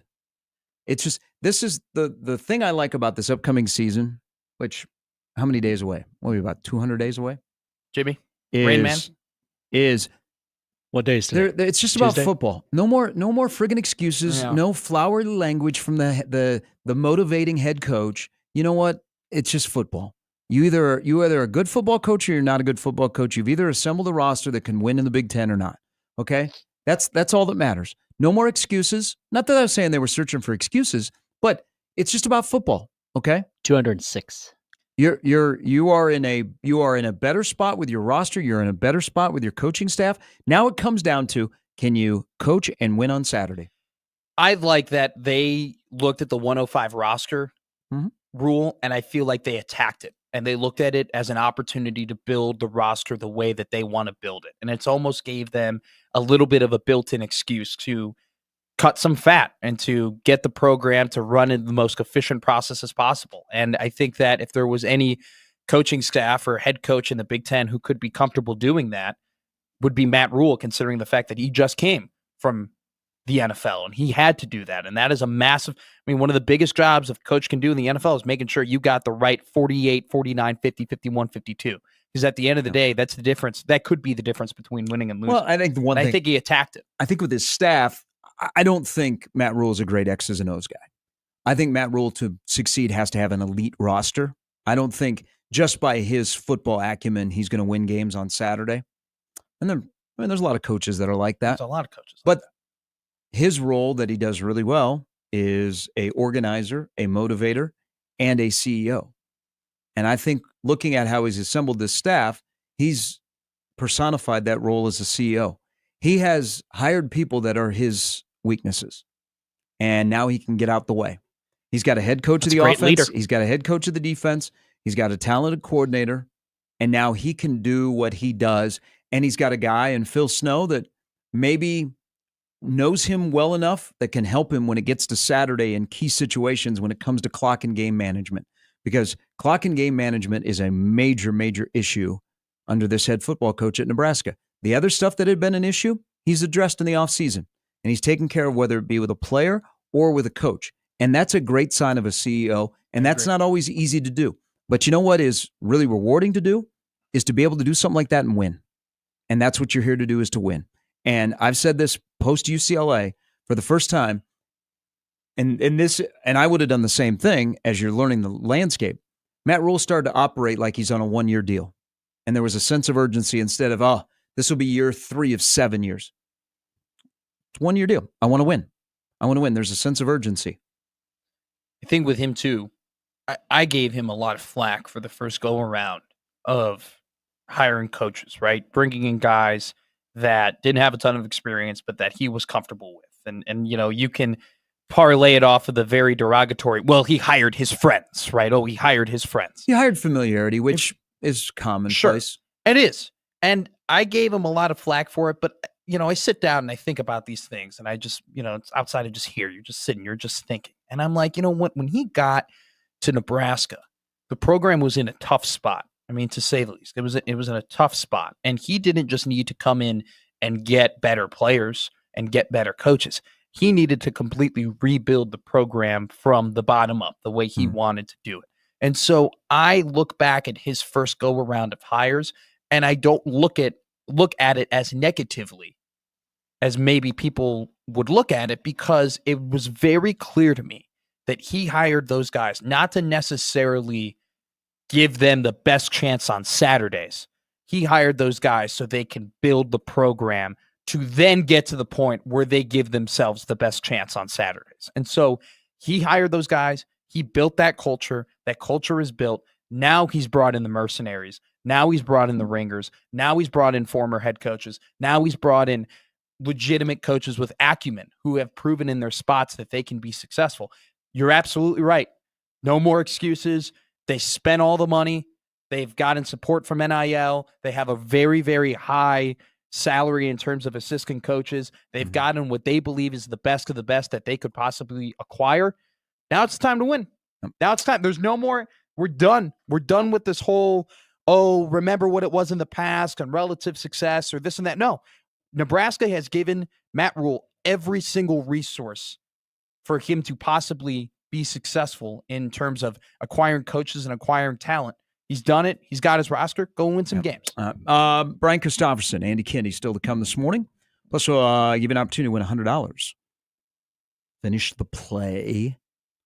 It's just, this is the thing I like about this upcoming season, which, how many days away? What are we, about 200 days away? Jimmy? Rain Man? Is what day is today? It's just Tuesday? About football. No more friggin' excuses. Yeah. No flowery language from the motivating head coach. You know what? It's just football. You either a good football coach or you're not a good football coach. You've either assembled a roster that can win in the Big Ten or not. Okay? That's all that matters. No more excuses. Not that I was saying they were searching for excuses, but it's just about football. Okay? 206. You are in a better spot with your roster. You're in a better spot with your coaching staff. Now it comes down to, can you coach and win on Saturday? I like that they looked at the 105 roster rule, and I feel like they attacked it. And they looked at it as an opportunity to build the roster the way that they want to build it. And it's almost gave them a little bit of a built-in excuse to cut some fat and to get the program to run in the most efficient process as possible. And I think that if there was any coaching staff or head coach in the Big Ten who could be comfortable doing that, would be Matt Rule, considering the fact that he just came from the NFL and he had to do that. And that is a massive, one of the biggest jobs a coach can do in the NFL is making sure you got the right 48, 49, 50, 51, 52. Because at the end of the day, that's the difference. That could be the difference between winning and losing. Well, I think I think he attacked it. I think with his staff, I don't think Matt Rule is a great X's and O's guy. I think Matt Rule, to succeed, has to have an elite roster. I don't think just by his football acumen, he's going to win games on Saturday. And then, there's a lot of coaches that are like that. There's a lot of coaches. But his role that he does really well is a organizer, a motivator, and a CEO. And I think looking at how he's assembled this staff, he's personified that role as a CEO. He has hired people that are his weaknesses, and now he can get out the way. He's got a head coach of the offense. Leader. He's got a head coach of the defense. He's got a talented coordinator, and now he can do what he does. And he's got a guy in Phil Snow that maybe knows him well enough that can help him when it gets to Saturday in key situations when it comes to clock and game management. Because clock and game management is a major, major issue under this head football coach at Nebraska. The other stuff that had been an issue, he's addressed in the offseason. And he's taken care of whether it be with a player or with a coach. And that's a great sign of a CEO. And that's not always easy to do. But you know what is really rewarding to do? Is to be able to do something like that and win. And that's what you're here to do, is to win. And I've said this post-UCLA for the first time, and I would have done the same thing as you're learning the landscape. Matt Rule started to operate like he's on a 1-year deal. And there was a sense of urgency instead of, this will be year 3 of 7 years. It's a 1-year deal. I want to win. There's a sense of urgency. I think with him too, I gave him a lot of flack for the first go around of hiring coaches, right? Bringing in guys that didn't have a ton of experience, but that he was comfortable with. And you can parlay it off of the very derogatory, well, he hired his friends, right? Oh, he hired his friends. He hired familiarity, which is commonplace. Sure, it is. And I gave him a lot of flack for it, but I sit down and I think about these things, and I just, it's outside of just here. You're just sitting, you're just thinking. And I'm like, when he got to Nebraska, the program was in a tough spot. To say the least, it was in a tough spot, and he didn't just need to come in and get better players and get better coaches. He needed to completely rebuild the program from the bottom up, the way he wanted to do it. And so I look back at his first go around of hires, and I don't look at it as negatively as maybe people would look at it, because it was very clear to me that he hired those guys not to necessarily give them the best chance on Saturdays. He hired those guys so they can build the program to then get to the point where they give themselves the best chance on Saturdays. And so he hired those guys. He built that culture. That culture is built. Now he's brought in the mercenaries. Now he's brought in the ringers. Now he's brought in former head coaches. Now he's brought in legitimate coaches with acumen who have proven in their spots that they can be successful. You're absolutely right. No more excuses. They spent all the money. They've gotten support from NIL. They have a very, very high salary in terms of assistant coaches. They've gotten what they believe is the best of the best that they could possibly acquire. Now it's time to win. Now it's time. There's no more. We're done. We're done with this whole, remember what it was in the past and relative success or this and that. No. Nebraska has given Matt Rule every single resource for him to possibly be successful in terms of acquiring coaches and acquiring talent. He's done it. He's got his roster. Go win some games. Brian Christopherson, Andy Kinney still to come this morning. Plus, we'll give you an opportunity to win $100. Finish the play.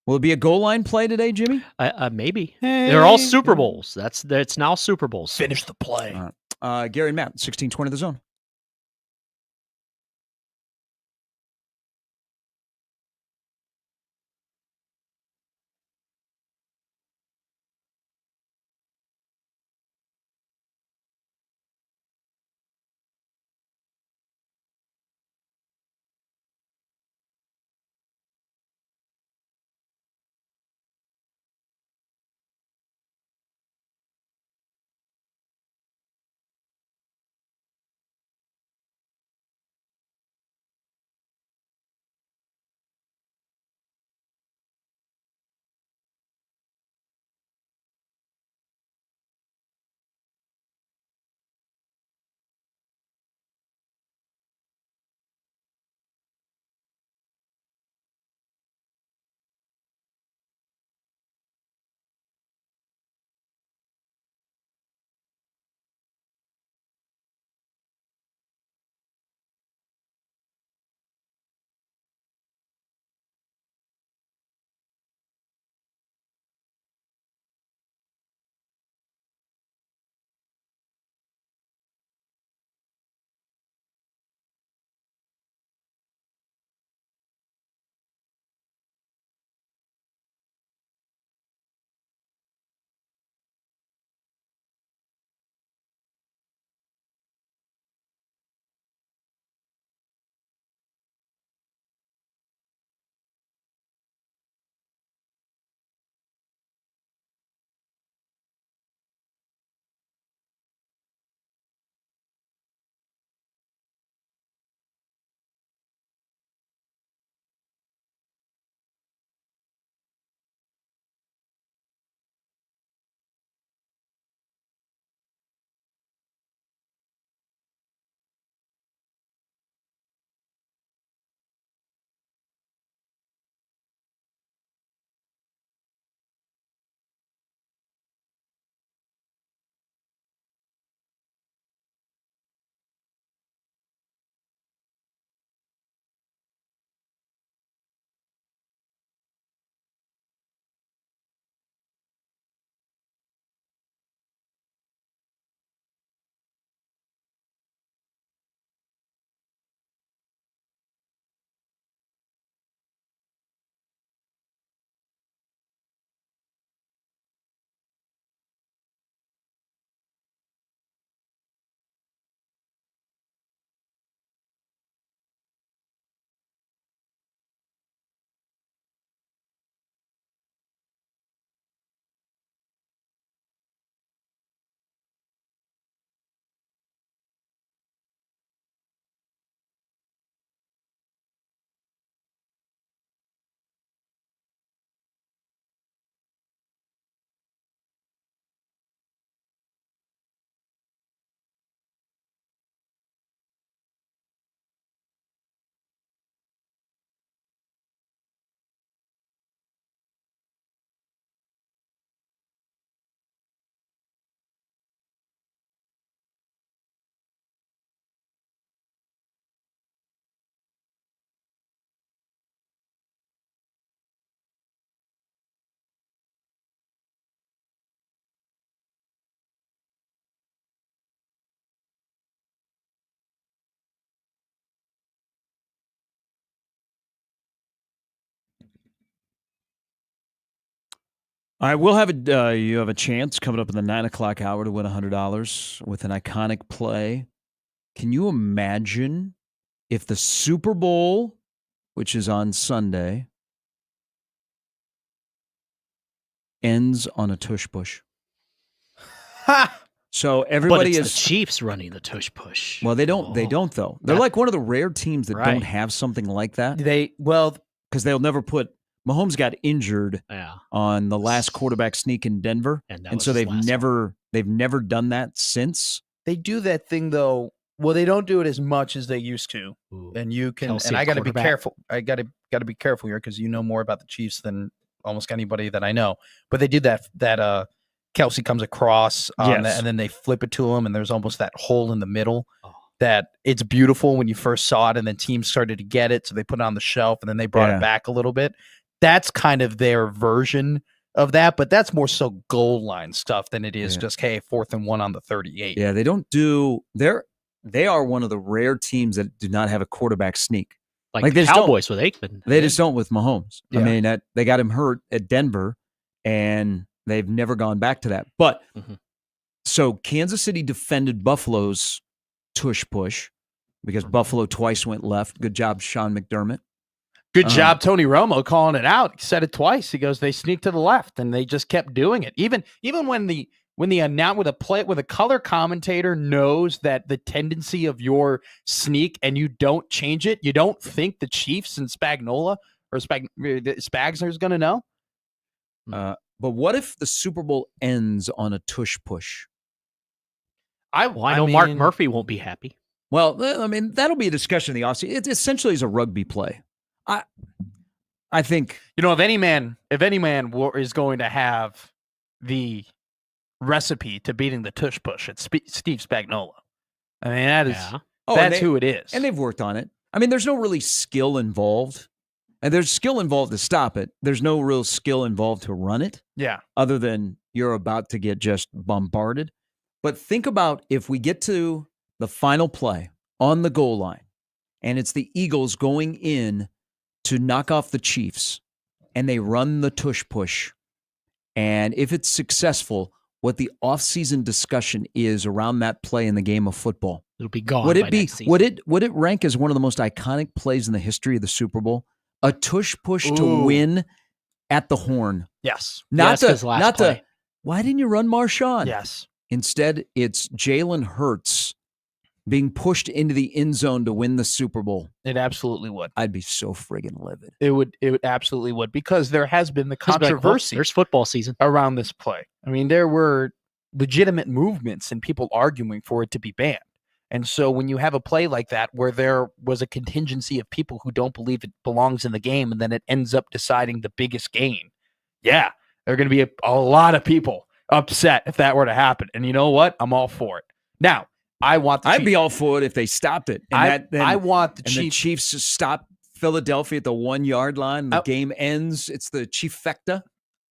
Will it be a goal line play today, Jimmy? Maybe. Hey. They're all Super Bowls. It's now Super Bowls. Finish the play. Gary and Matt, 1620 The Zone. All right, we'll have you have a chance coming up in the 9 o'clock hour to win $100 with an iconic play. Can you imagine if the Super Bowl, which is on Sunday, ends on a tush push? So everybody but it's the Chiefs running the tush push. Well, they don't. They don't though. They're like one of the rare teams that don't have something like that. Because they'll never put. Mahomes got injured on the last quarterback sneak in Denver, and so they've never done that since. They do that thing though. Well, they don't do it as much as they used to. And you can, and I got to be careful. I got to be careful here because you know more about the Chiefs than almost anybody that I know. But they did that. Kelsey comes across, and then they flip it to him, and there's almost that hole in the middle. That it's beautiful when you first saw it, and then teams started to get it, so they put it on the shelf, and then they brought it back a little bit. That's kind of their version of that, but that's more so goal line stuff than it is just, hey, 4th and 1 on the 38. Yeah, they don't do. They are one of the rare teams that do not have a quarterback sneak. Like the Cowboys with Aikman. They just don't with Mahomes. Yeah. I mean, they got him hurt at Denver, and they've never gone back to that. But so Kansas City defended Buffalo's tush push because Buffalo twice went left. Good job, Sean McDermott. Good job, Tony Romo, calling it out. He said it twice. He goes, they sneaked to the left, and they just kept doing it. Even when the announce with a color commentator knows that the tendency of your sneak and you don't change it, you don't think the Chiefs and Spagnuolo or Spags are going to know. But what if the Super Bowl ends on a tush push? I know Mark Murphy won't be happy. Well, I mean, that'll be a discussion in the offseason. It essentially is a rugby play. I think, if any man is going to have the recipe to beating the tush push, it's Steve Spagnuolo. I mean, that's who it is, and they've worked on it. I mean, there's no really skill involved, and there's skill involved to stop it. There's no real skill involved to run it. Yeah, other than you're about to get just bombarded. But think about if we get to the final play on the goal line, and it's the Eagles going in to knock off the Chiefs, and they run the tush push. And if it's successful, what the offseason discussion is around that play in the game of football. It'll be gone. Would it rank as one of the most iconic plays in the history of the Super Bowl? A tush push to win at the horn. Yes. Not why didn't you run Marshawn? Yes. Instead, it's Jalen Hurts being pushed into the end zone to win the Super Bowl. It absolutely would. I'd be so friggin' livid. It would absolutely would, because there has been the controversy. There's football season around this play. I mean, there were legitimate movements and people arguing for it to be banned. And so when you have a play like that where there was a contingency of people who don't believe it belongs in the game, and then it ends up deciding the biggest game, there are going to be a lot of people upset if that were to happen. And you know what? I'm all for it. Now, I'd be all for it if they stopped it. And I want the Chiefs to stop Philadelphia at the 1 yard line. The game ends. It's the Chiefecta.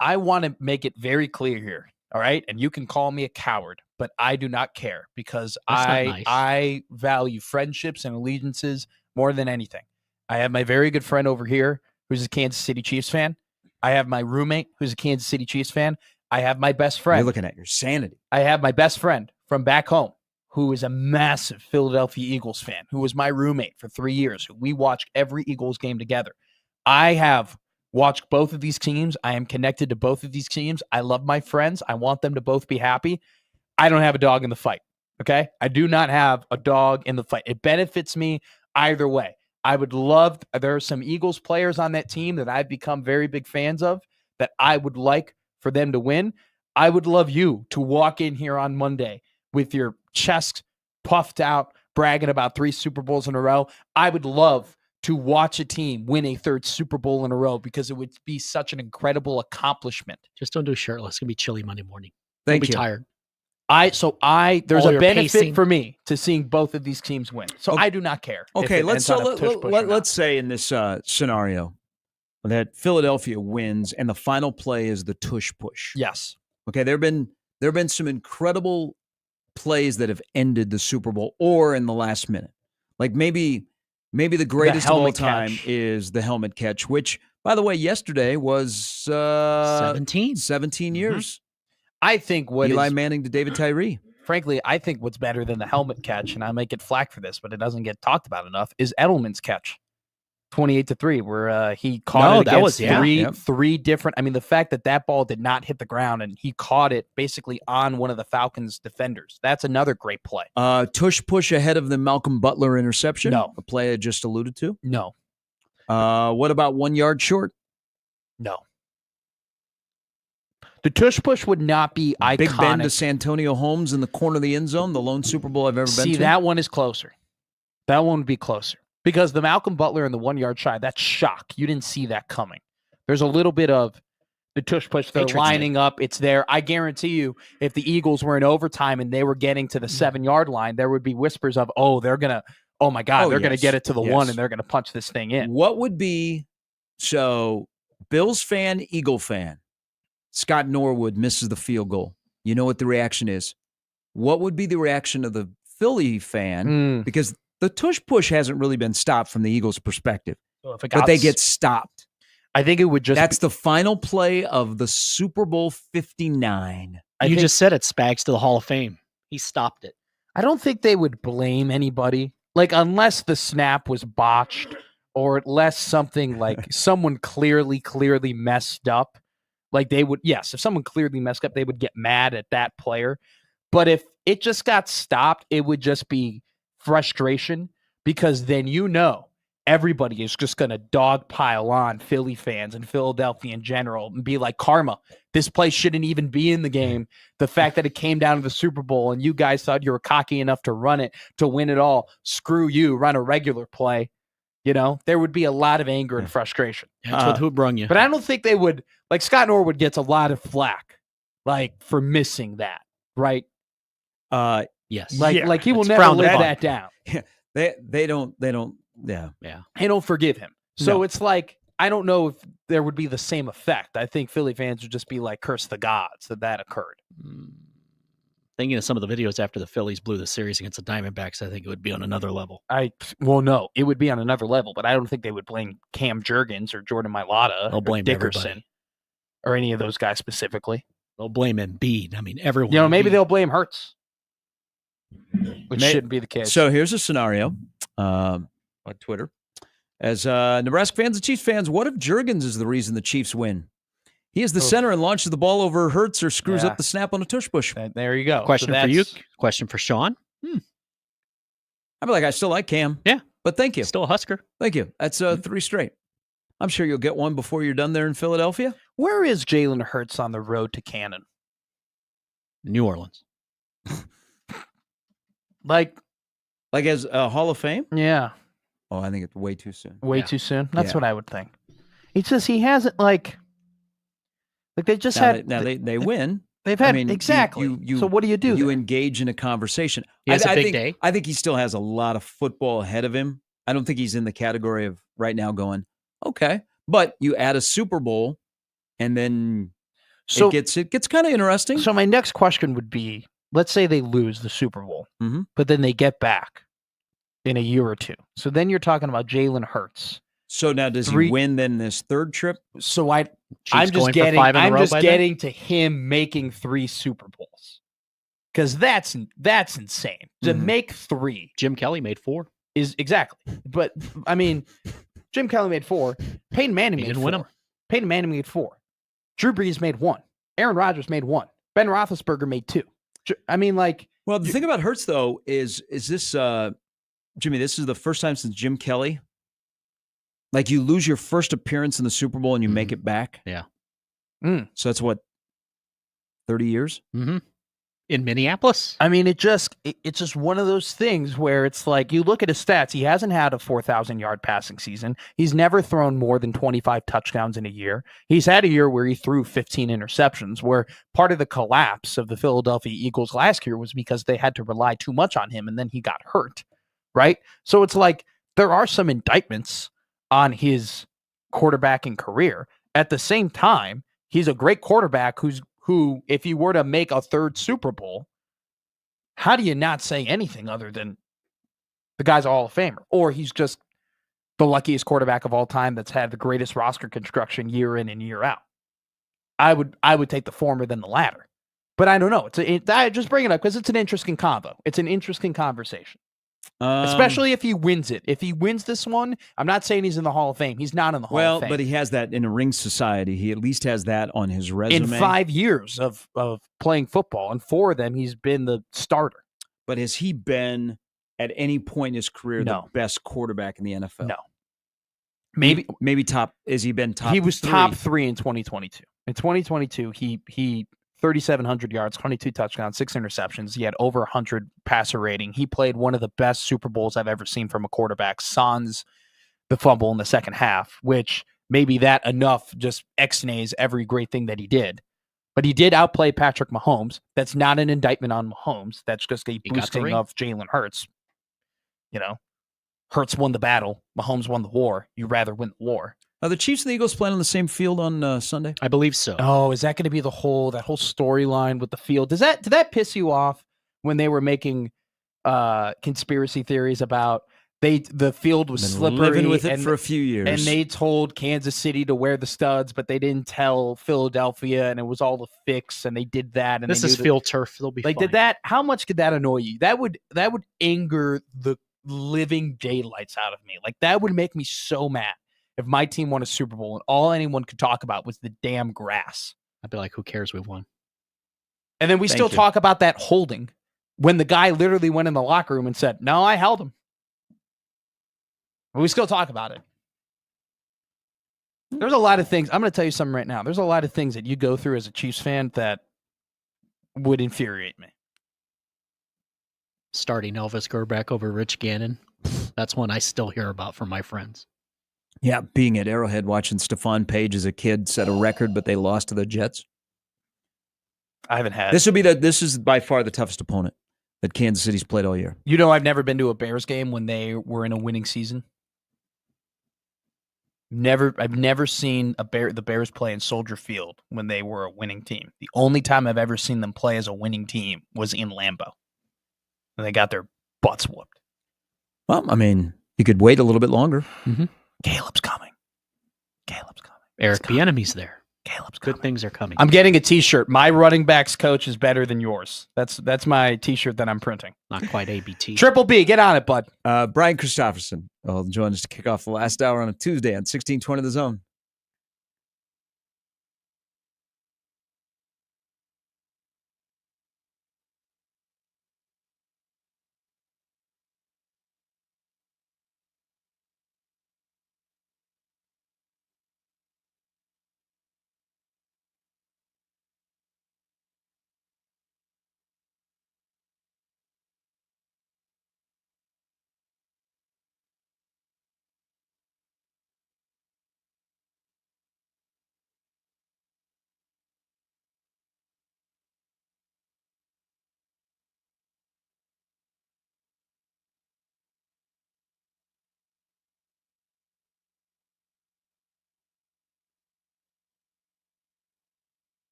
I want to make it very clear here. All right. And you can call me a coward, but I do not care, because I value friendships and allegiances more than anything. I have my very good friend over here who's a Kansas City Chiefs fan. I have my roommate who's a Kansas City Chiefs fan. I have my best friend. You're looking at your sanity. I have my best friend from back home who is a massive Philadelphia Eagles fan, who was my roommate for 3 years. We watched every Eagles game together. I have watched both of these teams. I am connected to both of these teams. I love my friends. I want them to both be happy. I don't have a dog in the fight, okay? I do not have a dog in the fight. It benefits me either way. I would love, there are some Eagles players on that team that I've become very big fans of that I would like for them to win. I would love you to walk in here on Monday with your chest puffed out, bragging about 3 Super Bowls in a row. I would love to watch a team win a 3rd Super Bowl in a row, because it would be such an incredible accomplishment. Just don't do shirtless. It's going to be chilly Monday morning. Thank you. Be tired. There's a benefit for me to seeing both of these teams win. So I do not care. Okay, let's say in this scenario that Philadelphia wins and the final play is the tush push. Yes. Okay, there have been some incredible plays that have ended the Super Bowl or in the last minute. Like maybe the greatest of all time is the helmet catch, which By the way, yesterday was 17 years. I think what Eli Manning to David Tyree. Frankly, I think what's better than the helmet catch, and I might get flack for this, but it doesn't get talked about enough, is Edelman's catch. 28-3, where he caught it against three different. I mean, the fact that ball did not hit the ground and he caught it basically on one of the Falcons' defenders. That's another great play. Tush push ahead of the Malcolm Butler interception. No. A play I just alluded to. No. What about 1 yard short? No. The tush push would not be iconic. Big Ben to Santonio Holmes in the corner of the end zone, the lone Super Bowl I've ever been to. See, that one is closer. That one would be closer. Because the Malcolm Butler and the 1 yard shy, that's shock. You didn't see that coming. There's a little bit of the tush push. They're lining up. It's there. I guarantee you, if the Eagles were in overtime and they were getting to the 7 yard line, there would be whispers of, they're going to, oh my God, they're going to get it to the 1 and they're going to punch this thing in. What would be, so Bills fan, Eagle fan, Scott Norwood misses the field goal. You know what the reaction is. What would be the reaction of the Philly fan? Because the tush push hasn't really been stopped from the Eagles' perspective. So but they get stopped. I think it would just... That's the final play of the Super Bowl 59. You just said it, Spags, to the Hall of Fame. He stopped it. I don't think they would blame anybody. Like, unless the snap was botched or unless something like someone clearly messed up. Like they would, yes, if someone clearly messed up, they would get mad at that player. But if it just got stopped, it would just be frustration because then everybody is just going to dogpile on Philly fans and Philadelphia in general and be like, karma, this play shouldn't even be in the game. The fact that it came down to the Super Bowl and you guys thought you were cocky enough to run it, to win it all, screw you, run a regular play. There would be a lot of anger and frustration. That's what who brung you. But I don't think they would, like Scott Norwood gets a lot of flack, like for missing that, right? Yes. Like he will never live that down. Yeah. They don't, yeah. They don't forgive him. So it's like, I don't know if there would be the same effect. I think Philly fans would just be like, curse the gods that occurred. Thinking of some of the videos after the Phillies blew the series against the Diamondbacks, I think it would be on another level. No, it would be on another level, but I don't think they would blame Cam Jurgens or Jordan Mailata or Dickerson everybody. Or any of those guys specifically. They'll blame Embiid. I mean, everyone. Maybe they'll blame Hurts, which shouldn't be the case. So here's a scenario on Twitter. As Nebraska fans and Chiefs fans, what if Jurgens is the reason the Chiefs win? He is the center and launches the ball over Hurts or screws up the snap on a tush push. There you go. Question for you. Question for Sean. I'd be like, I still like Cam. Yeah. But thank you. Still a Husker. Thank you. That's 3 straight. I'm sure you'll get one before you're done there in Philadelphia. Where is Jalen Hurts on the road to Cannon? New Orleans. Like as a Hall of Fame? Yeah. Oh, I think it's way too soon. Way too soon? That's what I would think. It's just he hasn't like they just they win. They've had exactly. So what do? You engage in a conversation. He has a big day. I think he still has a lot of football ahead of him. I don't think he's in the category of right now going, okay. But you add a Super Bowl and then it gets kind of interesting. So my next question would be, let's say they lose the Super Bowl, but then they get back in a year or two. So then you're talking about Jalen Hurts. So now does he win then this third trip? So I'm just getting to him making 3 Super Bowls. Because that's insane. To make 3. Jim Kelly made 4. Is exactly. But I mean, Jim Kelly made 4. Peyton Manning made 4. Win them. Peyton Manning made 4. Drew Brees made 1. Aaron Rodgers made 1. Ben Roethlisberger made 2. I mean, like. Well, the thing about Hurts though is this Jimmy, this is the first time since Jim Kelly. Like you lose your first appearance in the Super Bowl and you make it back. Yeah. So that's what, 30 years? Mm-hmm. In Minneapolis. I mean, it's just one of those things where it's like you look at his stats. He hasn't had a 4,000-yard passing season. He's never thrown more than 25 touchdowns in a year. He's had a year where he threw 15 interceptions, where part of the collapse of the Philadelphia Eagles last year was because they had to rely too much on him, and then he got hurt, right? So it's like there are some indictments on his quarterbacking career. At the same time, he's a great quarterback who, if you were to make a 3rd Super Bowl, how do you not say anything other than the guy's a Hall of Famer? Or he's just the luckiest quarterback of all time that's had the greatest roster construction year in and year out. I would take the former than the latter. But I don't know. I just bring it up because it's an interesting convo. It's an interesting conversation. Especially if he wins it. If he wins this one, I'm not saying he's in the Hall of Fame. He's not in the Hall of Fame. Well, but he has that in a ring society. He at least has that on his resume. In 5 years of playing football, and 4 of them, he's been the starter. But has he been, at any point in his career, No. the best quarterback in the NFL? No. Maybe top. Has he been top? He was 3? top 3 in 2022. In 2022, he 3,700 yards, 22 touchdowns, 6 interceptions. He had over 100 passer rating. He played one of the best Super Bowls I've ever seen from a quarterback, sans the fumble in the second half, which maybe that enough just X-nays every great thing that he did. But he did outplay Patrick Mahomes. That's not an indictment on Mahomes. That's just a boosting of Jalen Hurts. Hurts won the battle. Mahomes won the war. You'd rather win the war. Are the Chiefs and the Eagles playing on the same field on Sunday? I believe so. Oh, is that going to be that whole storyline with the field? Did that piss you off when they were making conspiracy theories about the field was slippery? Living with it for a few years, and they told Kansas City to wear the studs, but they didn't tell Philadelphia, and it was all the fix, and they did that. And this is field turf; they'll be. They did that. How much could that annoy you? That would anger the living daylights out of me. Like that would make me so mad. If my team won a Super Bowl and all anyone could talk about was the damn grass. I'd be like, who cares? We've won. And then we still talk about that holding when the guy literally went in the locker room and said, no, I held him. But we still talk about it. There's a lot of things. I'm going to tell you something right now. There's a lot of things that you go through as a Chiefs fan that would infuriate me. Starting Elvis Grbac over Rich Gannon. That's one I still hear about from my friends. Yeah, being at Arrowhead watching Stephon Page as a kid set a record, but they lost to the Jets. I haven't had. This is by far the toughest opponent that Kansas City's played all year. I've never been to a Bears game when they were in a winning season. I've never seen the Bears play in Soldier Field when they were a winning team. The only time I've ever seen them play as a winning team was in Lambeau. And they got their butts whooped. Well, I mean, you could wait a little bit longer. Mm-hmm. Caleb's coming. Eric Bieniemy's there. Caleb's coming. Good things are coming. I'm getting a T-shirt. My running backs coach is better than yours. That's my T-shirt that I'm printing. Not quite ABT. Triple B, get on it, bud. Brian Christopherson will join us to kick off the last hour on a Tuesday on 1620 The Zone.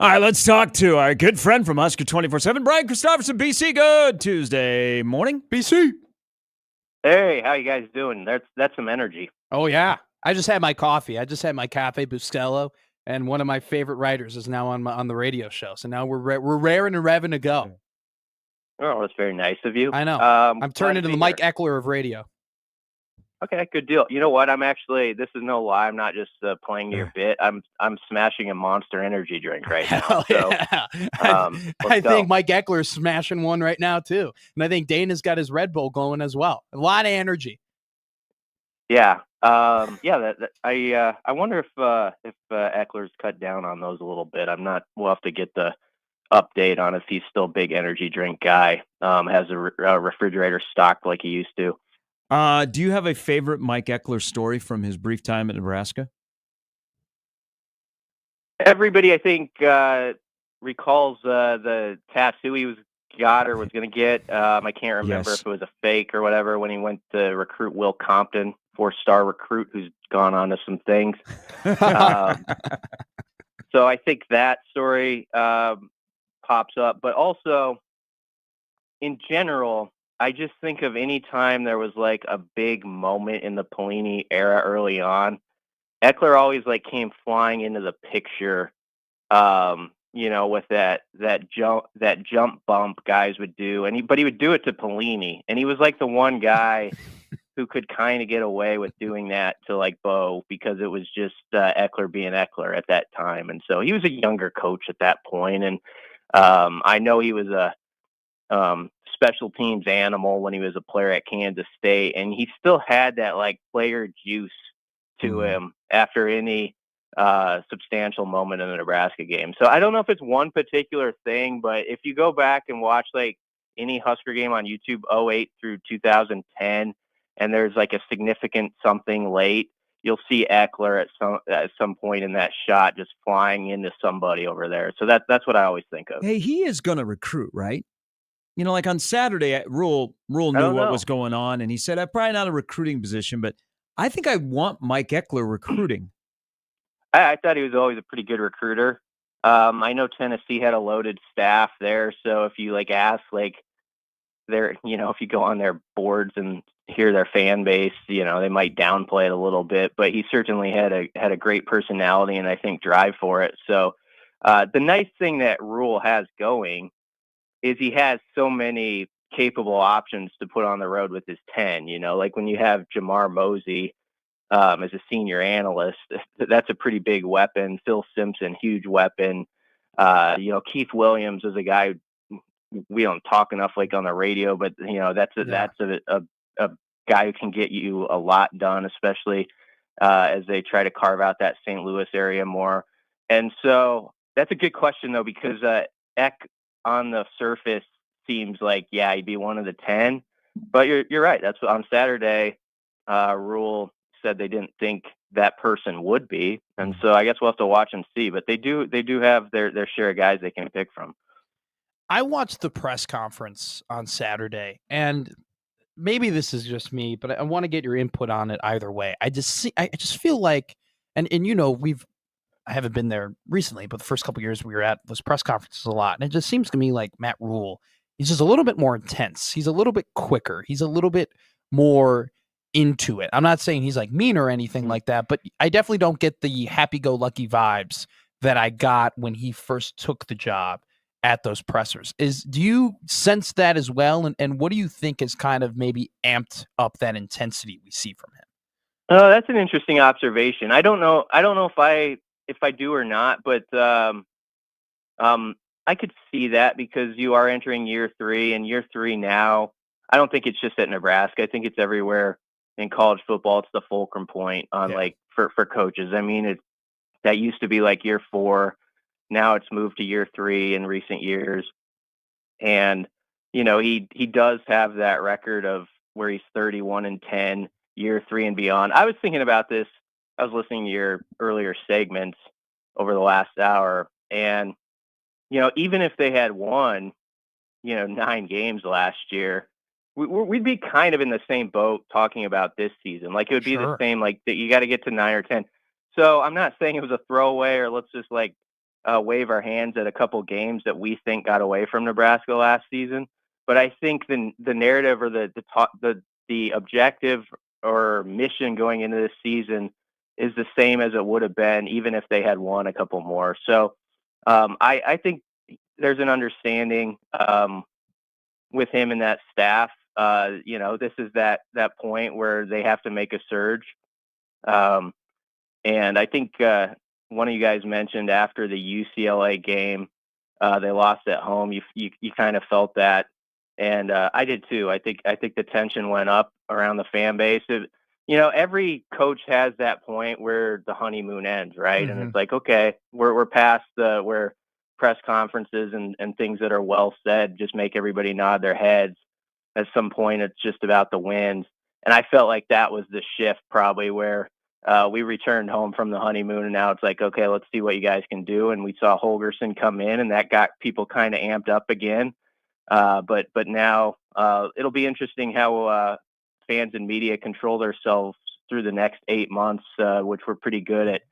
All right, let's talk to our good friend from Husker 24/7, Brian Christopherson, BC. Good Tuesday morning, BC. Hey, how you guys doing? That's some energy. Oh yeah, I just had my coffee. I just had my Cafe Bustelo, and one of my favorite writers is now on the radio show. So now we're raring and revving to go. Oh, that's very nice of you. I know. I'm turning into the Mike Eckler of radio. Okay, good deal. You know what? I'm actually, this is no lie. I'm not just playing your bit. I'm smashing a Monster Energy drink right now. So, yeah. I think Mike Eckler is smashing one right now too, and I think Dana's got his Red Bull going as well. A lot of energy. Yeah. I wonder if Eckler's cut down on those a little bit. I'm not. We'll have to get the update on if he's still a big energy drink guy. Has a refrigerator stocked like he used to. Do you have a favorite Mike Eckler story from his brief time at Nebraska? Everybody, I think, recalls the tattoo he got or was going to get. I can't remember if it was a fake or whatever when he went to recruit Will Compton, 4-star recruit who's gone on to some things. So I think that story pops up. But also, in general, I just think of any time there was like a big moment in the Pelini era early on, Eckler always like came flying into the picture, with that jump bump guys would do. But he would do it to Pelini. And he was like the one guy who could kind of get away with doing that to like Bo because it was just Eckler being Eckler at that time. And so he was a younger coach at that point. And I know he was a special teams animal when he was a player at Kansas State, and he still had that like player juice to him after any substantial moment in the Nebraska game. So I don't know if it's one particular thing, but if you go back and watch like any Husker game on YouTube 08 through 2010 and there's like a significant something late, you'll see Eckler at some point in that shot just flying into somebody over there. So that's what I always think of. Hey, he is going to recruit, right? Like on Saturday, Rule knew what was going on, and he said, I'm probably not a recruiting position, but I think I want Mike Eckler recruiting. I thought he was always a pretty good recruiter. I know Tennessee had a loaded staff there, so if you like ask like if you go on their boards and hear their fan base, they might downplay it a little bit, but he certainly had a great personality and I think drive for it. So the nice thing that Rule has going is he has so many capable options to put on the road with his 10, like when you have Jamar Mosey as a senior analyst, that's a pretty big weapon. Phil Simpson, huge weapon. Keith Williams is a guy we don't talk enough like on the radio, but that's a guy who can get you a lot done, especially as they try to carve out that St. Louis area more. And so that's a good question though, because Eck on the surface seems like, he'd be one of the 10, but you're right. That's what on Saturday, Rule said they didn't think that person would be. And so I guess we'll have to watch and see, but they do have their share of guys they can pick from. I watched the press conference on Saturday, and maybe this is just me, but I want to get your input on it either way. I just feel like, and I haven't been there recently, but the first couple of years we were at those press conferences a lot. And it just seems to me like Matt Rule, he's just a little bit more intense. He's a little bit quicker. He's a little bit more into it. I'm not saying he's like mean or anything like that, but I definitely don't get the happy-go-lucky vibes that I got when he first took the job at those pressers. Do you sense that as well? And what do you think is kind of maybe amped up that intensity we see from him? Oh, that's an interesting observation. I don't know if I do or not, but I could see that because you are entering year 3, and year 3 now, I don't think it's just at Nebraska. I think it's everywhere in college football. It's the fulcrum point on like for coaches. I mean, that used to be like year 4. Now it's moved to year 3 in recent years. And, he does have that record of where he's 31-10, year 3 and beyond. I was thinking about this. I was listening to your earlier segments over the last hour, and, even if they had won, 9 games last year, we'd be kind of in the same boat talking about this season. Like it would be the same, like that you got to get to 9 or 10. So I'm not saying it was a throwaway or let's just like wave our hands at a couple games that we think got away from Nebraska last season. But I think the narrative or the objective or mission going into this season is the same as it would have been, even if they had won a couple more. So I think there's an understanding with him and that staff. This is that point where they have to make a surge. And I think one of you guys mentioned after the UCLA game, they lost at home. You kind of felt that, and I did too. I think the tension went up around the fan base. Every coach has that point where the honeymoon ends, right? Mm-hmm. And it's like, okay, we're past where press conferences and things that are well said just make everybody nod their heads. At some point, it's just about the wins. And I felt like that was the shift probably where we returned home from the honeymoon, and now it's like, okay, let's see what you guys can do. And we saw Holgorsen come in, and that got people kind of amped up again. But now it'll be interesting how fans and media control themselves through the next 8 months, which we're pretty good at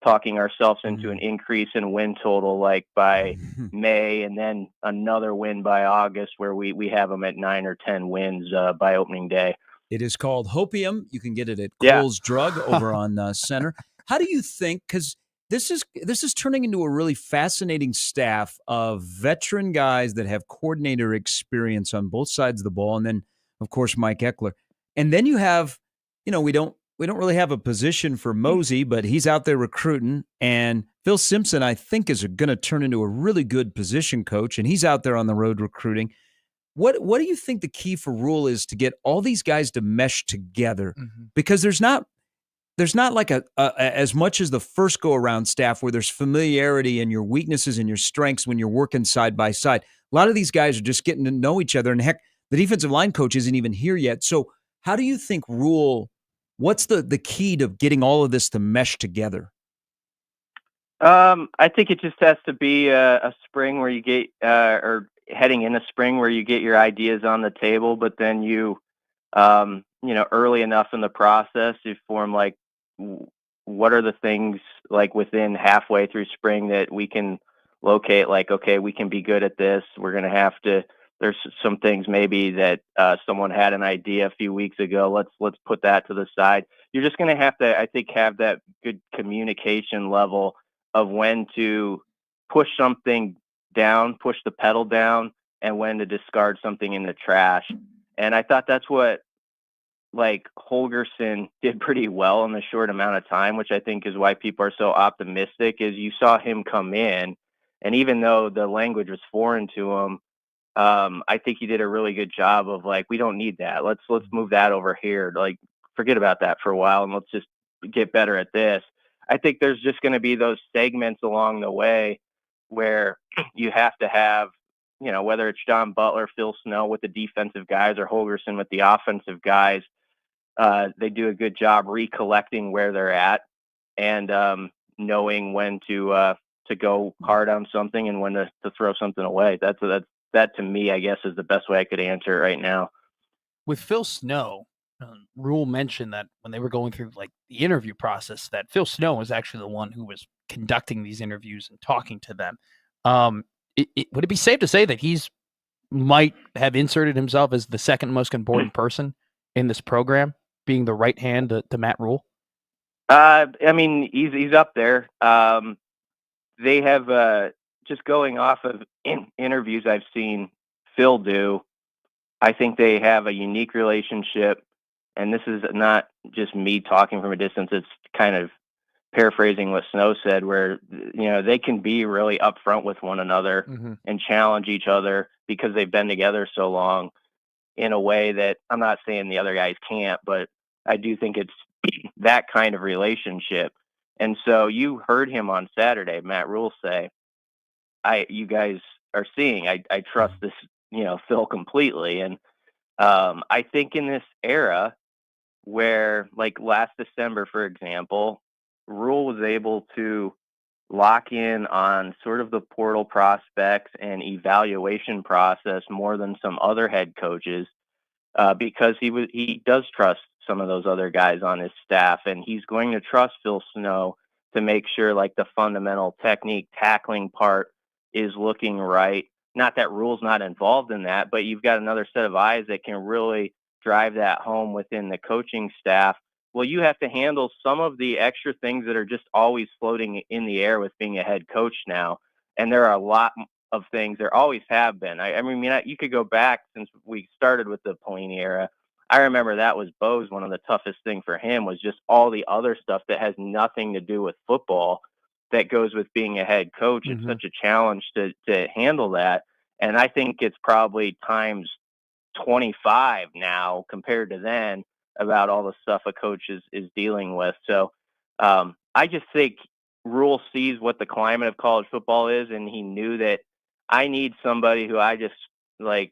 talking ourselves into an increase in win total, like by May, and then another win by August, where we have them at 9 or 10 wins by opening day. It is called hopium. You can get it at Kohl's Drug over on Center. How do you think, because this is turning into a really fascinating staff of veteran guys that have coordinator experience on both sides of the ball, and then, of course, Mike Eckler. And then you have, we don't really have a position for Mosey, but he's out there recruiting. And Phil Simpson, I think, is going to turn into a really good position coach, and he's out there on the road recruiting. What do you think the key for Rule is to get all these guys to mesh together? Mm-hmm. Because there's not like a as much as the first go around staff where there's familiarity and your weaknesses and your strengths when you're working side by side. A lot of these guys are just getting to know each other, and heck, the defensive line coach isn't even here yet. So how do you think Rule? What's the key to getting all of this to mesh together? I think it just has to be a spring where you get, or heading in a spring where you get your ideas on the table, but then you early enough in the process, you form like, what are the things like within halfway through spring that we can locate, like, okay, we can be good at this. We're going to have to, there's some things maybe that someone had an idea a few weeks ago. Let's put that to the side. You're just going to have to, I think, have that good communication level of when to push something down, push the pedal down, and when to discard something in the trash. And I thought that's what like Holgorsen did pretty well in the short amount of time, which I think is why people are so optimistic, is you saw him come in, and even though the language was foreign to him, I think he did a really good job of like, we don't need that. Let's move that over here. Like, forget about that for a while, and let's just get better at this. I think there's just going to be those segments along the way where you have to have, whether it's John Butler, Phil Snow with the defensive guys, or Holgorsen with the offensive guys, they do a good job recollecting where they're at and knowing when to go hard on something and when to throw something away. That to me, I guess, is the best way I could answer it right now. With Phil Snow, Rule mentioned that when they were going through like the interview process, that Phil Snow was actually the one who was conducting these interviews and talking to them. Would it be safe to say that he's might have inserted himself as the second most important person in this program, being the right hand to Matt Rule? I mean, he's up there. They have just going off of interviews I've seen Phil do, I think they have a unique relationship. And this is not just me talking from a distance. It's kind of paraphrasing what Snow said, where, they can be really upfront with one another and challenge each other because they've been together so long in a way that I'm not saying the other guys can't, but I do think it's that kind of relationship. And so you heard him on Saturday, Matt Rule, say, you guys are seeing, I trust this, Phil completely. And I think in this era where, like last December, for example, Rule was able to lock in on sort of the portal prospects and evaluation process more than some other head coaches, because he does trust some of those other guys on his staff, and he's going to trust Phil Snow to make sure like the fundamental technique tackling part is looking right. Not that Rule's not involved in that, but you've got another set of eyes that can really drive that home within the coaching staff. Well, you have to handle some of the extra things that are just always floating in the air with being a head coach now. And there are a lot of things, there always have been. I mean, you could go back since we started with the Pelini era. I remember that was Bo's one of the toughest things for him was just all the other stuff that has nothing to do with football that goes with being a head coach. It's such a challenge to handle that. And I think it's probably times 25 now compared to then about all the stuff a coach is dealing with. So I just think Rule sees what the climate of college football is, and he knew that I need somebody who I just like,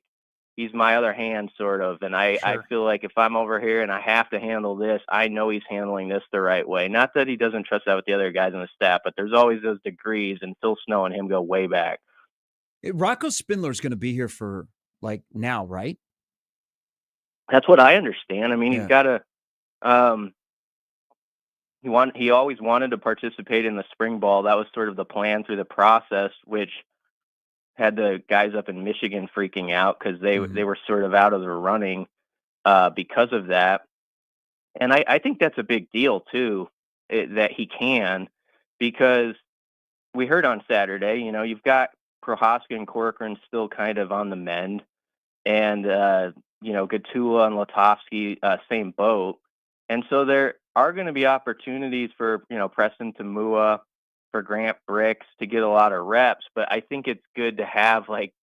he's my other hand sort of. And I feel like if I'm over here and I have to handle this, I know he's handling this the right way. Not that he doesn't trust that with the other guys on the staff, but there's always those degrees, and Phil Snow and him go way back. Rocco Spindler's going to be here for like now, right? That's what I understand. I mean, he's got to, he always wanted to participate in the spring ball. That was sort of the plan through the process, which had the guys up in Michigan freaking out because they were sort of out of the running because of that. And I think that's a big deal too, that he can, because we heard on Saturday, you know, you've got Prohaska and Corcoran still kind of on the mend, and you know, Gatula and Latovsky, same boat. And so there are going to be opportunities for, you know, Preston Tamua, for Grant Bricks to get a lot of reps. But I think it's good to have like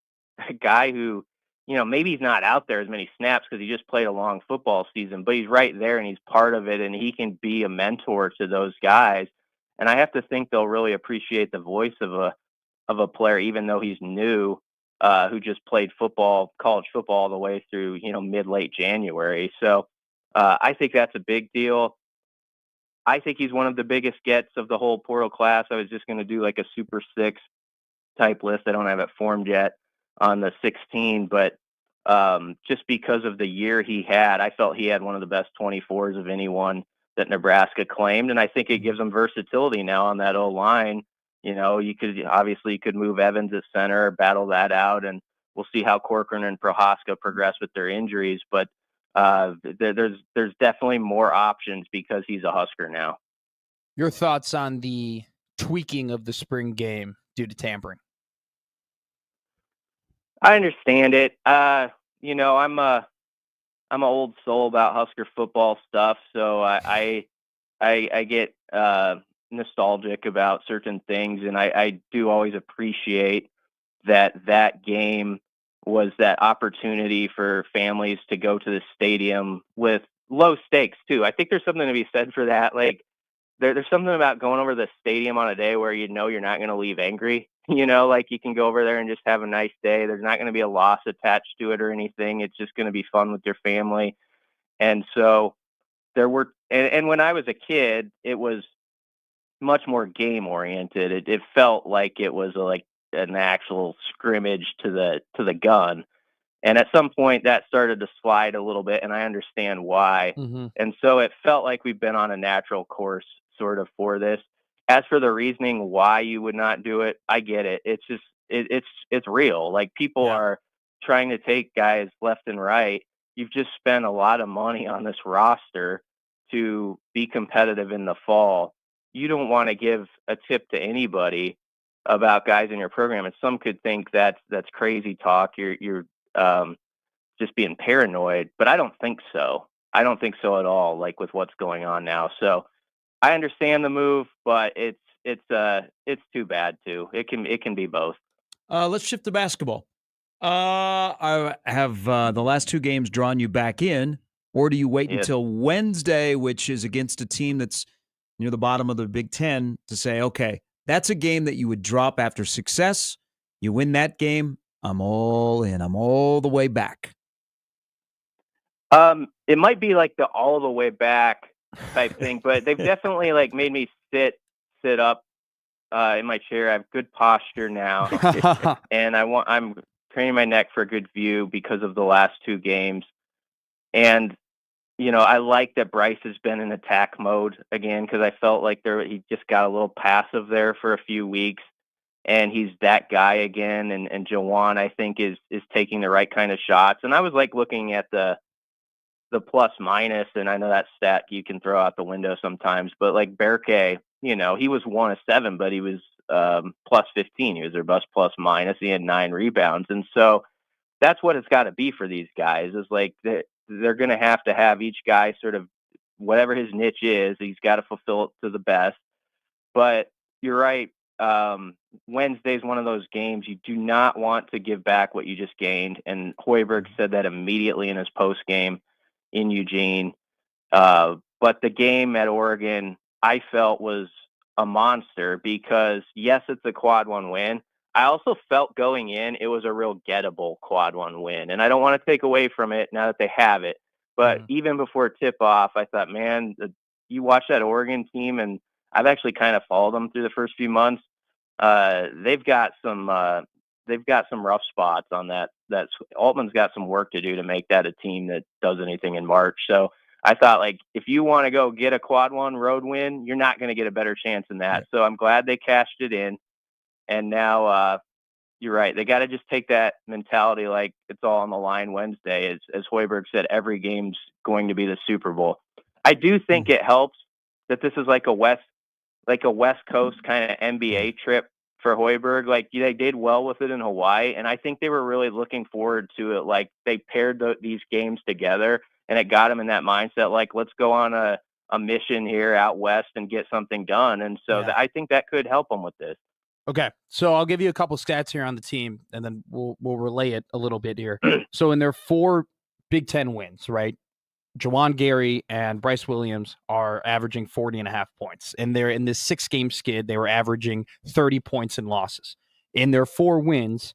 a guy who, you know, maybe he's not out there as many snaps because he just played a long football season, but he's right there and he's part of it, and he can be a mentor to those guys. And I have to think they'll really appreciate the voice of a player, even though he's new, who just played football, college football, all the way through, you know, late January. So I think that's a big deal. I think he's one of the biggest gets of the whole portal class. I was just going to do like a Super 6 type list. I don't have it formed yet on the 16, but just because of the year he had, I felt he had one of the best 24s of anyone that Nebraska claimed. And I think it gives him versatility now on that O-line. You know, you could move Evans at center, battle that out, and we'll see how Corcoran and Prohaska progress with their injuries. But there's definitely more options because he's a Husker now. Your thoughts on the tweaking of the spring game due to tampering? I understand it. You know, I'm an old soul about Husker football stuff, so I get nostalgic about certain things, and I do always appreciate that game was that opportunity for families to go to the stadium with low stakes too. I think there's something to be said for that. Like there's something about going over to the stadium on a day where you know you're not going to leave angry. You know, like you can go over there and just have a nice day. There's not going to be a loss attached to it or anything. It's just going to be fun with your family. And so there were, and when I was a kid, it was much more game oriented. It felt like it was like an actual scrimmage to the gun. And at some point that started to slide a little bit, and I understand why. And so it felt like we've been on a natural course sort of for this. As for the reasoning why you would not do it, I get it. It's just, it's real. Like people are trying to take guys left and right. You've just spent a lot of money on this roster to be competitive in the fall. You don't want to give a tip to anybody about guys in your program. And some could think that's crazy talk. You're just being paranoid, but I don't think so. I don't think so at all. Like with what's going on now. So I understand the move, but it's too bad too. It can be both. Let's shift to basketball. I have the last two games drawn you back in, or do you wait until Wednesday, which is against a team that's near the bottom of the Big Ten, to say, okay, that's a game that you would drop after success. You win that game, I'm all in. I'm all the way back. It might be like the all the way back type thing, but they've definitely like made me sit up in my chair. I have good posture now, and I'm craning my neck for a good view because of the last two games. And I like that Bryce has been in attack mode again, because I felt like he just got a little passive there for a few weeks, and he's that guy again. And Jawan, I think, is taking the right kind of shots. And I was like looking at the plus minus, and I know that stat you can throw out the window sometimes, but like Berke, he was 1 of 7, but he was plus 15. He was their best plus minus. He had 9 rebounds. And so that's what it's got to be for these guys, is like they're going to have each guy sort of whatever his niche is, he's got to fulfill it to the best. But you're right. Wednesday's one of those games you do not want to give back what you just gained. And Hoiberg said that immediately in his post game in Eugene. But the game at Oregon, I felt, was a monster because, yes, it's a quad 1 win. I also felt going in, it was a real gettable quad 1 win. And I don't want to take away from it now that they have it. But even before tip-off, I thought, man, you watch that Oregon team, and I've actually kind of followed them through the first few months. They've got some rough spots on that. Altman's got some work to do to make that a team that does anything in March. So I thought, like, if you want to go get a quad 1 road win, you're not going to get a better chance than that. So I'm glad they cashed it in. And now you're right. They got to just take that mentality like it's all on the line Wednesday. As Hoiberg said, every game's going to be the Super Bowl. I do think it helps that this is like a West Coast kind of NBA trip for Hoiberg. Like, they did well with it in Hawaii, and I think they were really looking forward to it. Like, they paired these games together, and it got them in that mindset, like, let's go on a mission here out West and get something done. And so I think that could help them with this. Okay, so I'll give you a couple stats here on the team, and then we'll relay it a little bit here. So in their 4 Big Ten wins, right, Jawan Gary and Bryce Williams are averaging 40.5 points. And they're in this 6-game skid, they were averaging 30 points in losses. In their 4 wins,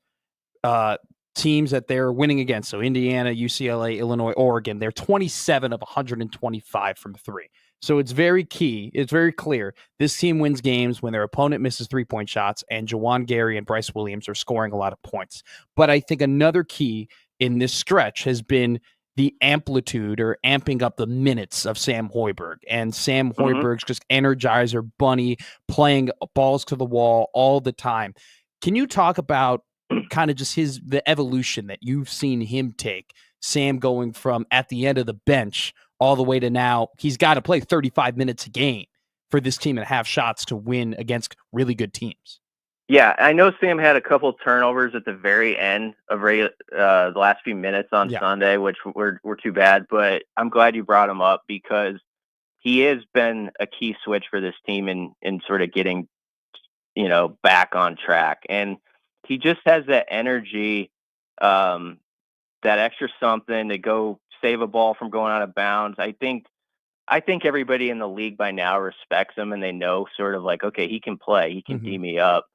teams that they're winning against, so Indiana, UCLA, Illinois, Oregon, they're 27 of 125 from 3. So it's very key. It's very clear. This team wins games when their opponent misses 3-point shots, and Jawan Gary and Bryce Williams are scoring a lot of points. But I think another key in this stretch has been the amplitude or amping up the minutes of Sam Hoiberg. And Sam Hoiberg's just energizer bunny, playing balls to the wall all the time. Can you talk about kind of just the evolution that you've seen him take? Sam going from at the end of the bench all the way to now, he's got to play 35 minutes a game for this team and have shots to win against really good teams. Yeah, I know Sam had a couple turnovers at the very end of the last few minutes on Sunday, which were too bad, but I'm glad you brought him up because he has been a key switch for this team in sort of getting, back on track. And he just has that energy, that extra something to go save a ball from going out of bounds. I think everybody in the league by now respects him, and they know sort of like, okay, he can play, he can D me up.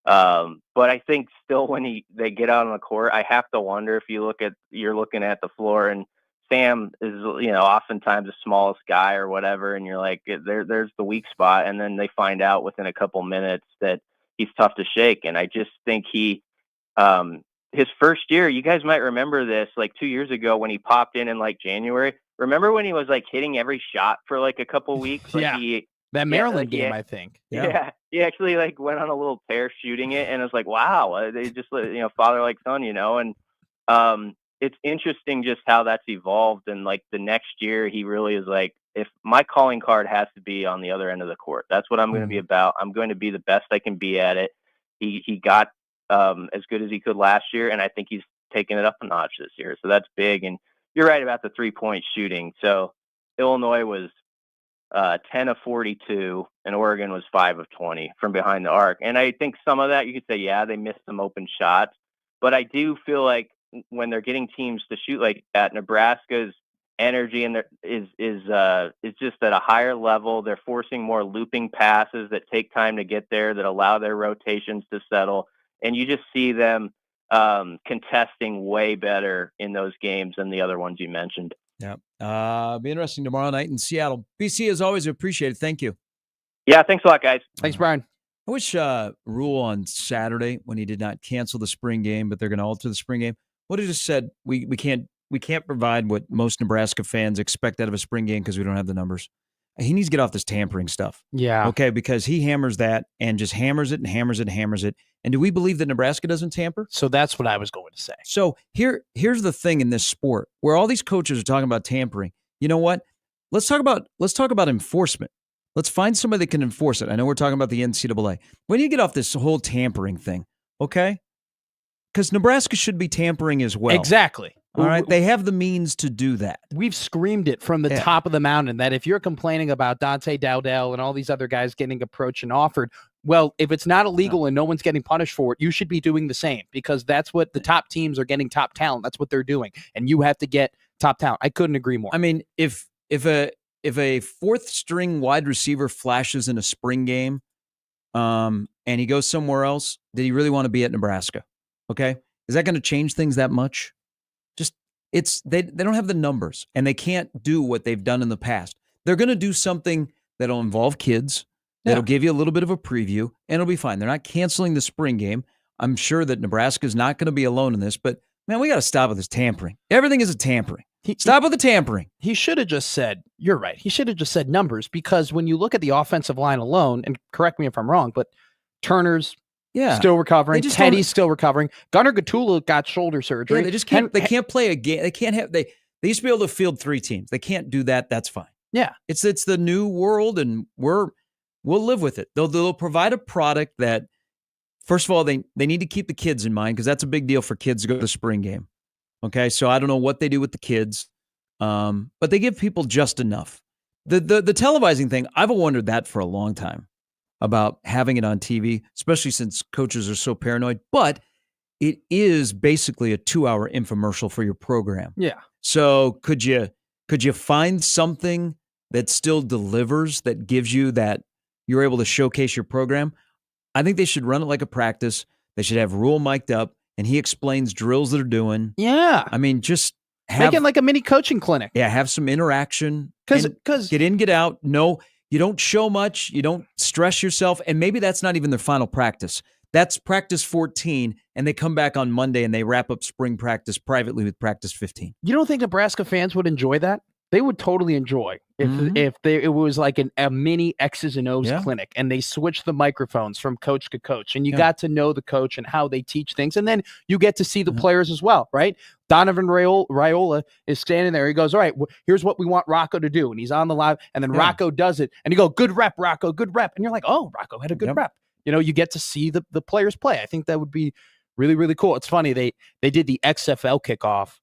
But I think still when they get out on the court, I have to wonder if you're looking at the floor and Sam is, oftentimes the smallest guy or whatever. And you're like, there's the weak spot. And then they find out within a couple minutes that he's tough to shake. And I just think his first year, you guys might remember this, like 2 years ago when he popped in like January. Remember when he was like hitting every shot for like a couple weeks? Like that Maryland game, I think. Yeah. He actually like went on a little tear shooting it, and it was like, wow, they just father like son, and it's interesting just how that's evolved. And like the next year, he really is like, if my calling card has to be on the other end of the court, that's what I'm going to be about. I'm going to be the best I can be at it. He got as good as he could last year, and I think he's taken it up a notch this year. So that's big. And you're right about the 3-point shooting. So Illinois was 10 of 42, and Oregon was 5 of 20 from behind the arc. And I think some of that you could say, they missed some open shots, but I do feel like when they're getting teams to shoot like that, Nebraska's energy and is just at a higher level. They're forcing more looping passes that take time to get there, that allow their rotations to settle, and you just see them contesting way better in those games than the other ones you mentioned. Yeah. Be interesting tomorrow night in Seattle. BC, as always, appreciate it. Thank you. Yeah, thanks a lot, guys. Thanks, Brian. I wish Rule on Saturday, when he did not cancel the spring game, but they're going to alter the spring game, would have just said, we can't we can't provide what most Nebraska fans expect out of a spring game because we don't have the numbers. He needs to get off this tampering stuff. Yeah. Okay, because he hammers that and just hammers it and hammers it and hammers it. And do we believe that Nebraska doesn't tamper? So that's what I was going to say. So here's the thing in this sport where all these coaches are talking about tampering. You know what? Let's talk about enforcement. Let's find somebody that can enforce it. I know we're talking about the NCAA. We need to get off this whole tampering thing, okay? Because Nebraska should be tampering as well. Exactly. All right, they have the means to do that. We've screamed it from the top of the mountain that if you're complaining about Dante Dowdell and all these other guys getting approached and offered, well, if it's not illegal and no one's getting punished for it, you should be doing the same because that's what the top teams are getting top talent. That's what they're doing, and you have to get top talent. I couldn't agree more. I mean, if a fourth string wide receiver flashes in a spring game, and he goes somewhere else, did he really want to be at Nebraska? Okay, is that going to change things that much? They don't have the numbers and they can't do what they've done in the past. They're going to do something that'll involve kids, that'll give you a little bit of a preview, and it'll be fine. They're not canceling the spring game. I'm sure that Nebraska's not going to be alone in this, but man, we got to stop with this tampering. Everything is a tampering. Stop with the tampering. He should have just said, you're right. He should have just said numbers because when you look at the offensive line alone, and correct me if I'm wrong, but Turner's still recovering. Teddy's still recovering. Gunnar Gatula got shoulder surgery. Yeah, they just can't. They can't play a game. They can't have. They used to be able to field 3 teams. They can't do that. That's fine. Yeah, it's the new world, and we'll live with it. They'll provide a product that, first of all, they need to keep the kids in mind because that's a big deal for kids to go to the spring game. Okay, so I don't know what they do with the kids, but they give people just enough. The televising thing, I've wondered that for a long time. About having it on TV, especially since coaches are so paranoid. But it is basically a 2-hour infomercial for your program. Yeah. So could you find something that still delivers, that gives you that you're able to showcase your program? I think they should run it like a practice. They should have Rule mic'd up, and he explains drills that are doing. Yeah. I mean, just make it like a mini coaching clinic. Yeah, have some interaction. Because get in, get out. No. You don't show much. You don't stress yourself. And maybe that's not even their final practice. That's practice 14, and they come back on Monday and they wrap up spring practice privately with practice 15. You don't think Nebraska fans would enjoy that? They would totally enjoy if it was like a mini X's and O's clinic and they switched the microphones from coach to coach and you got to know the coach and how they teach things. And then you get to see the players as well, right? Donovan Raiola is standing there. He goes, all right, here's what we want Rocco to do. And he's on the live and then Rocco does it and you go, good rep, Rocco, good rep. And you're like, oh, Rocco had a good rep. You know, you get to see the players play. I think that would be really, really cool. It's funny. They did the XFL kickoff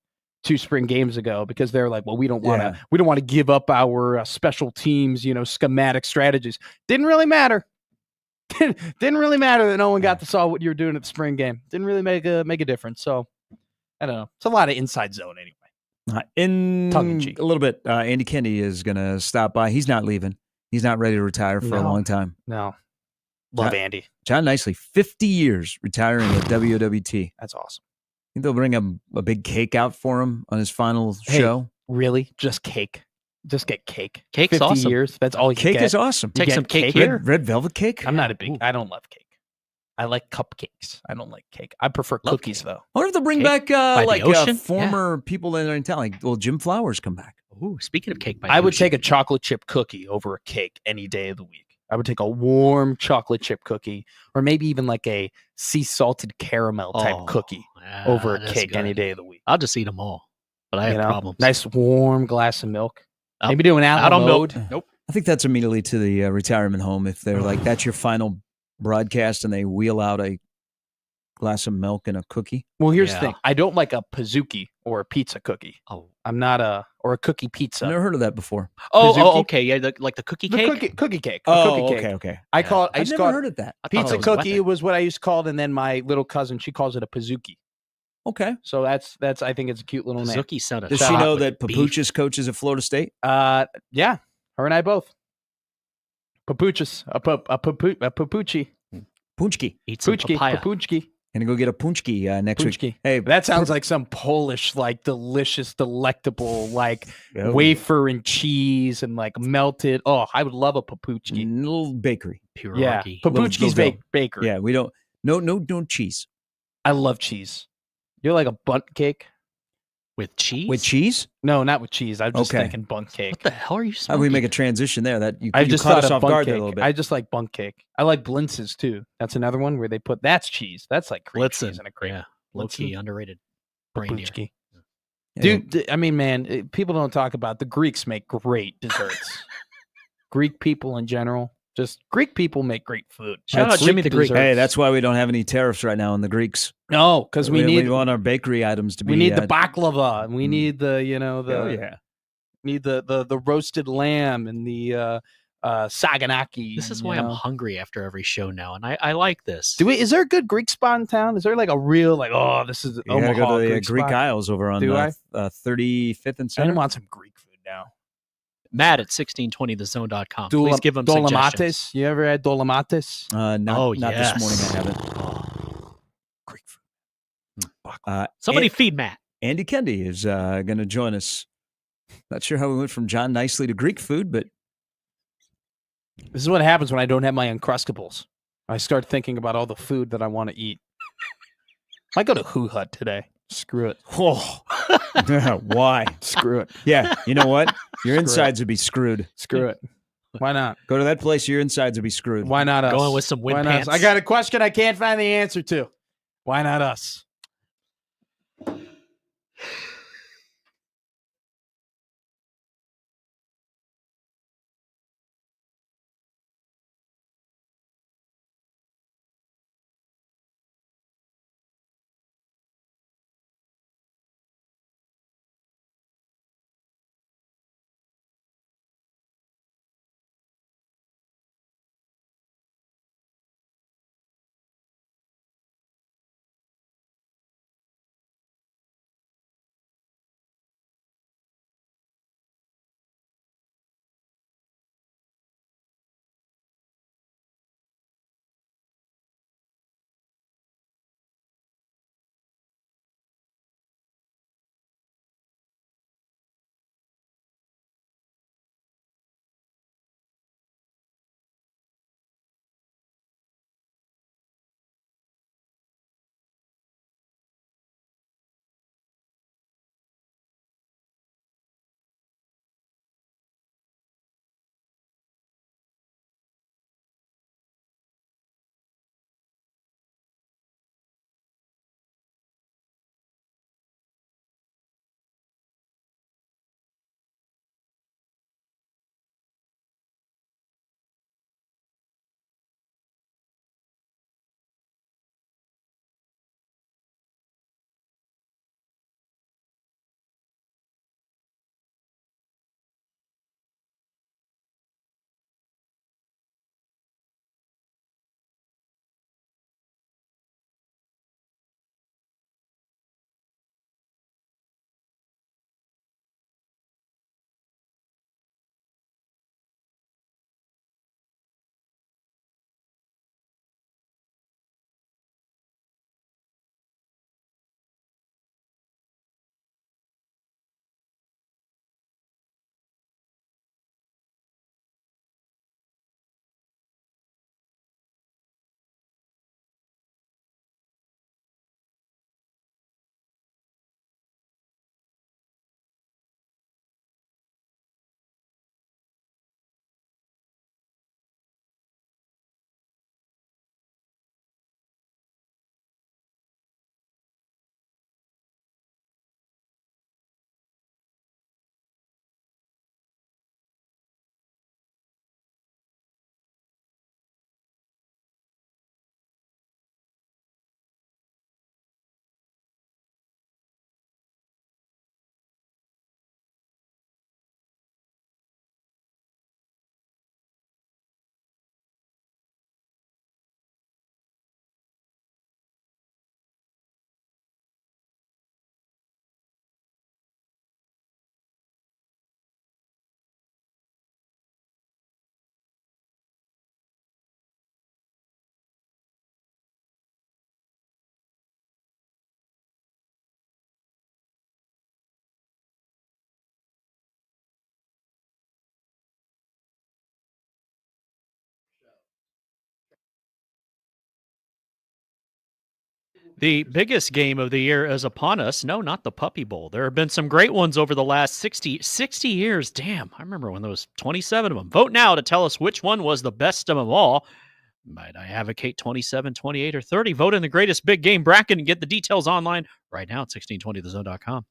2 spring games ago because they're like, well, we don't want to give up our special teams, schematic strategies. Didn't really matter. Didn't really matter that no one got to saw what you were doing at the spring game. Didn't really make a difference. So I don't know. It's a lot of inside zone anyway. In tongue-in-cheek. A little bit. Andy Kennedy is going to stop by. He's not leaving. He's not ready to retire for a long time. No. Love Andy. John Nicely, 50 years retiring at WWT. That's awesome. Think they'll bring a big cake out for him on his final show? Really? Just cake? Just get cake. Cake's 50 awesome. years. That's all you cake get. Is awesome. Take some cake here. Red velvet cake? I'm not a big. I don't love cake. I like cupcakes. I don't like cake. I prefer cookies though. I wonder if they'll bring back former people that are in town. Like, will Jim Flowers come back? Ooh, speaking of cake, I would take a chocolate chip cookie over a cake any day of the week. I would take a warm chocolate chip cookie or maybe even like a sea salted caramel type cookie over a cake any day of the week. I'll just eat them all, but I have problems. Nice warm glass of milk. Maybe do an out milk. Nope. I think that's immediately to the retirement home if they're like, that's your final broadcast and they wheel out a glass of milk and a cookie. Well, here's the thing. I don't like a Pizookie or a pizza cookie. Oh, I'm not or a cookie pizza. I've never heard of that before. Okay. Yeah, like the cookie cake? Cookie cake. Okay. I call it. I've never heard of that. Pizza cookie was what I used to call it, and then my little cousin, she calls it a Pizookie. Okay. So that's I think it's a cute little name. Pizookie sounded. Does she know that Papuchis coaches at Florida State? Yeah. Her and I both. Papuchis. A Papuchi. Punchki. Eat some papaya. Papuchki. Gonna go get a punchki next week. Hey, that sounds like some Polish, like delicious, delectable, like wafer and cheese and like melted. Oh, I would love a papuchki. Little bakery. Yeah, papuchki's bakery. Yeah, we don't. No cheese. I love cheese. You're like a bundt cake. With cheese? With cheese? No, not with cheese. I'm just thinking bunk cake. What the hell are you smoking? How do we make a transition there? That you just caught thought us of off bunk guard cake. there a little bit. I just like bunk cake. I like blintzes too. That's another one where they put that's cheese. That's like cream cheese in a cream. Yeah, low-key underrated reindeer. Dude, I mean, man, people don't talk about the Greeks make great desserts. Greek people in general. Just Greek people make great food. Shout out Jimmy the Greek. Hey, that's why we don't have any tariffs right now on the Greeks. No, because we want our bakery items to be. We need the baklava, and we need the need the roasted lamb and the saganaki. This is why I'm hungry after every show now, and I like this. Is there a good Greek spot in town? Is there like a real this is Omaha go to the Greek Isles over on 35th and Center? I want some Greek food now. Matt at 1620thezone.com. Please give them suggestions. You ever had Dolomates? Not this morning. I haven't. Greek food. Somebody feed Matt. Andy Kendi is going to join us. Not sure how we went from John Nicely to Greek food, but this is what happens when I don't have my Uncrustables. I start thinking about all the food that I want to eat. I go to Who Hut today. Screw it. Oh. Why? Screw it. Yeah, you know what? Your insides would be screwed. Screw it. Why not? Go to that place, your insides would be screwed. Why not us? Going with some wind pants. I got a question I can't find the answer to. Why not us? The biggest game of the year is upon us. No, not the Puppy Bowl. There have been some great ones over the last 60 years. Damn, I remember when there was 27 of them. Vote now to tell us which one was the best of them all. Might I advocate 27, 28, or 30? Vote in the greatest big game bracket and get the details online right now at 1620thezone.com.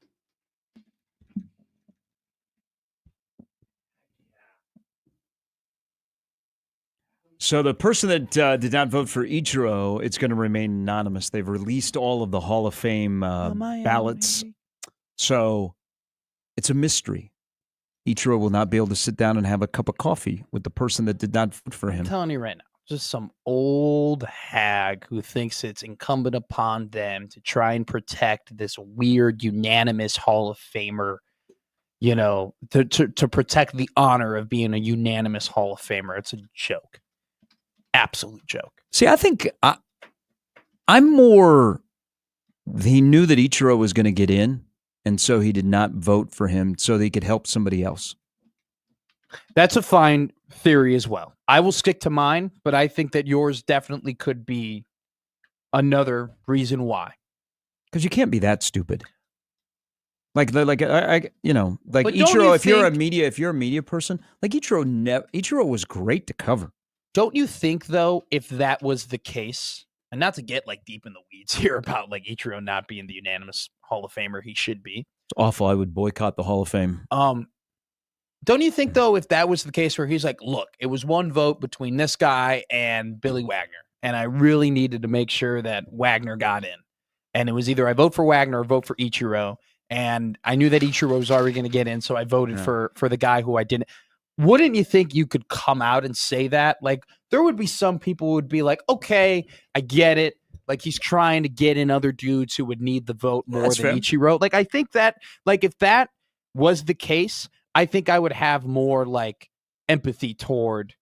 So the person that did not vote for Ichiro, it's going to remain anonymous. They've released all of the Hall of Fame ballots. So it's a mystery. Ichiro will not be able to sit down and have a cup of coffee with the person that did not vote for him. I'm telling you right now, just some old hag who thinks it's incumbent upon them to try and protect this weird unanimous Hall of Famer, to protect the honor of being a unanimous Hall of Famer. It's a joke. Absolute joke. See, I think I'm more. He knew that Ichiro was going to get in, and so he did not vote for him so that he could help somebody else. That's a fine theory as well. I will stick to mine, but I think that yours definitely could be another reason why. Because you can't be that stupid. Like Ichiro. If you're a media person, like Ichiro was great to cover. Don't you think, though, if that was the case, and not to get deep in the weeds here about Ichiro not being the unanimous Hall of Famer he should be. It's awful. I would boycott the Hall of Fame. Don't you think, though, if that was the case where he's like, look, it was one vote between this guy and Billy Wagner, and I really needed to make sure that Wagner got in. And it was either I vote for Wagner or vote for Ichiro, and I knew that Ichiro was already going to get in, so I voted for the guy who I didn't. Wouldn't you think you could come out and say that? There would be some people who would be like, okay, I get it. He's trying to get in other dudes who would need the vote more than fair. Ichiro. I think that, if that was the case, I think I would have more, empathy toward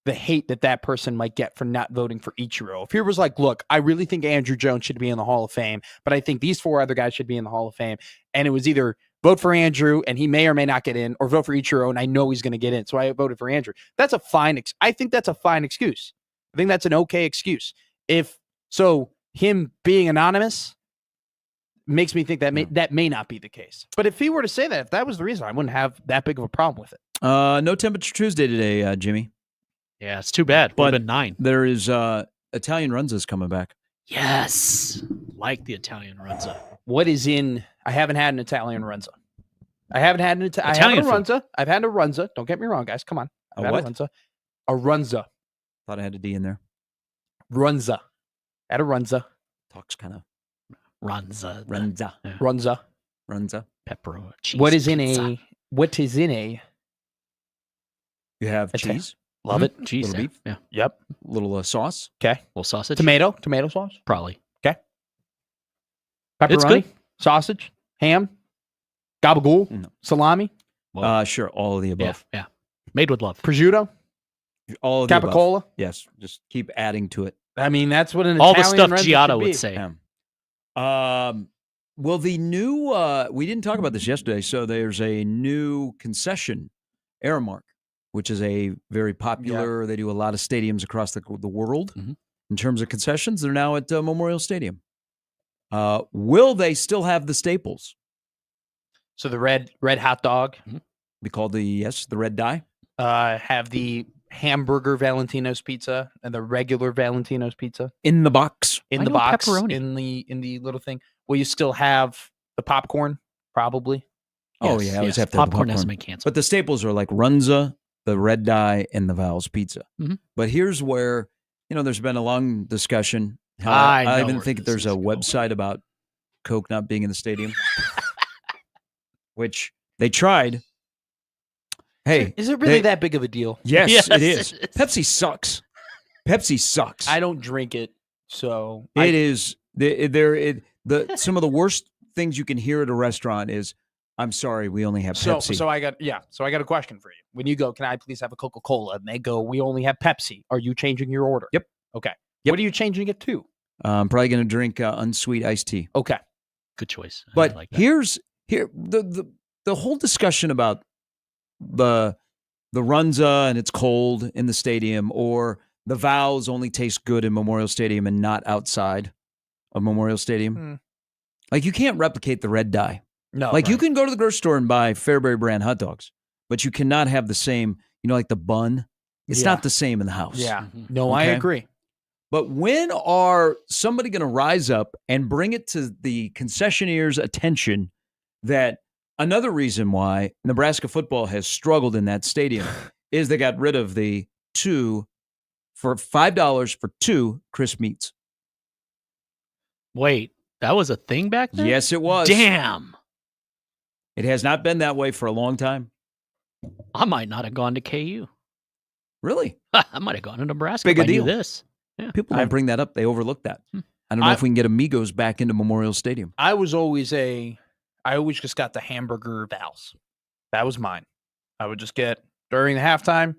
the hate that person might get for not voting for Ichiro. If he was like, look, I really think Andrew Jones should be in the Hall of Fame, but I think these 4 other guys should be in the Hall of Fame. And it was either vote for Andrew and he may or may not get in, or vote for Ichiro and I know he's going to get in, so I voted for Andrew. That's a fine. I think that's a fine excuse. I think that's an okay excuse. Him being anonymous makes me think that may not be the case. But if he were to say that, if that was the reason, I wouldn't have that big of a problem with it. No Temperature Tuesday today, Jimmy. Yeah, it's too bad. But 9. There is Italian Runza's coming back. Yes, like the Italian Runza. What is in? I haven't had an Italian Runza. I haven't had an Italian Runza. I've had a Runza. Don't get me wrong, guys. Come on. I've had a Runza. A Runza. Thought I had a D in there. Runza. At a Runza. Talks kind of Runza. Yeah. Runza. Pepperoni. Cheese. What is in a? You have cheese. Love it. Cheese. Little beef. Yeah. Yep. Little sauce. Okay. Little sausage. Tomato sauce. Probably. Okay. Pepperoni. It's good. Sausage. Ham. Gabagool. No. Salami. Sure. All of the above. Yeah. Made with love. Prosciutto. All of the Capicola. above. Yes. Just keep adding to it. I mean, that's what an all Italian the stuff Renzo Giotto should would be. say. Yeah. Well, the new we didn't talk about this yesterday. So there's a new concession, Aramark, which is a very popular. Yeah. They do a lot of stadiums across the world. Mm-hmm. In terms of concessions, they're now at Memorial Stadium. Will they still have the staples? So the red hot dog. Mm-hmm. Be called the red dye. Have the hamburger Valentino's pizza and the regular Valentino's pizza in the box. In the box. Pepperoni. In the little thing. Will you still have the popcorn? Probably. Oh yeah, I always have to have popcorn hasn't been canceled. But the staples are like Runza, the red dye, and the Val's pizza. Mm-hmm. But here's where there's been a long discussion. I even think there's a website about Coke not being in the stadium, which they tried. Hey, is it really that big of a deal? Yes, it is. Pepsi sucks. Pepsi sucks. I don't drink it, so it is. Some of the worst things you can hear at a restaurant is, "I'm sorry, we only have Pepsi." So I got a question for you. When you go, can I please have a Coca-Cola? And they go, we only have Pepsi. Are you changing your order? Yep. Okay. Yep. What are you changing it to? I'm probably going to drink unsweet iced tea. Okay. Good choice. But like that. here's the whole discussion about the Runza and it's cold in the stadium, or the Val's only taste good in Memorial Stadium and not outside. of Memorial Stadium. Like, you can't replicate the red dye. No. Like, you can go to the grocery store and buy Fairbury brand hot dogs, but you cannot have the same, like the bun. It's not the same in the house. Yeah. No, I agree. But when are somebody going to rise up and bring it to the concessionaires' attention that another reason why Nebraska football has struggled in that stadium is they got rid of the $5 for 2 crisp meats. Wait, that was a thing back then? Yes, it was. Damn. It has not been that way for a long time. I might not have gone to KU. Really? I might have gone to Nebraska Big if a deal. I knew this. Yeah. People don't bring that up. They overlook that. I don't know if we can get Amigos back into Memorial Stadium. I always just got the hamburger Val's. That was mine. I would just get, during the halftime,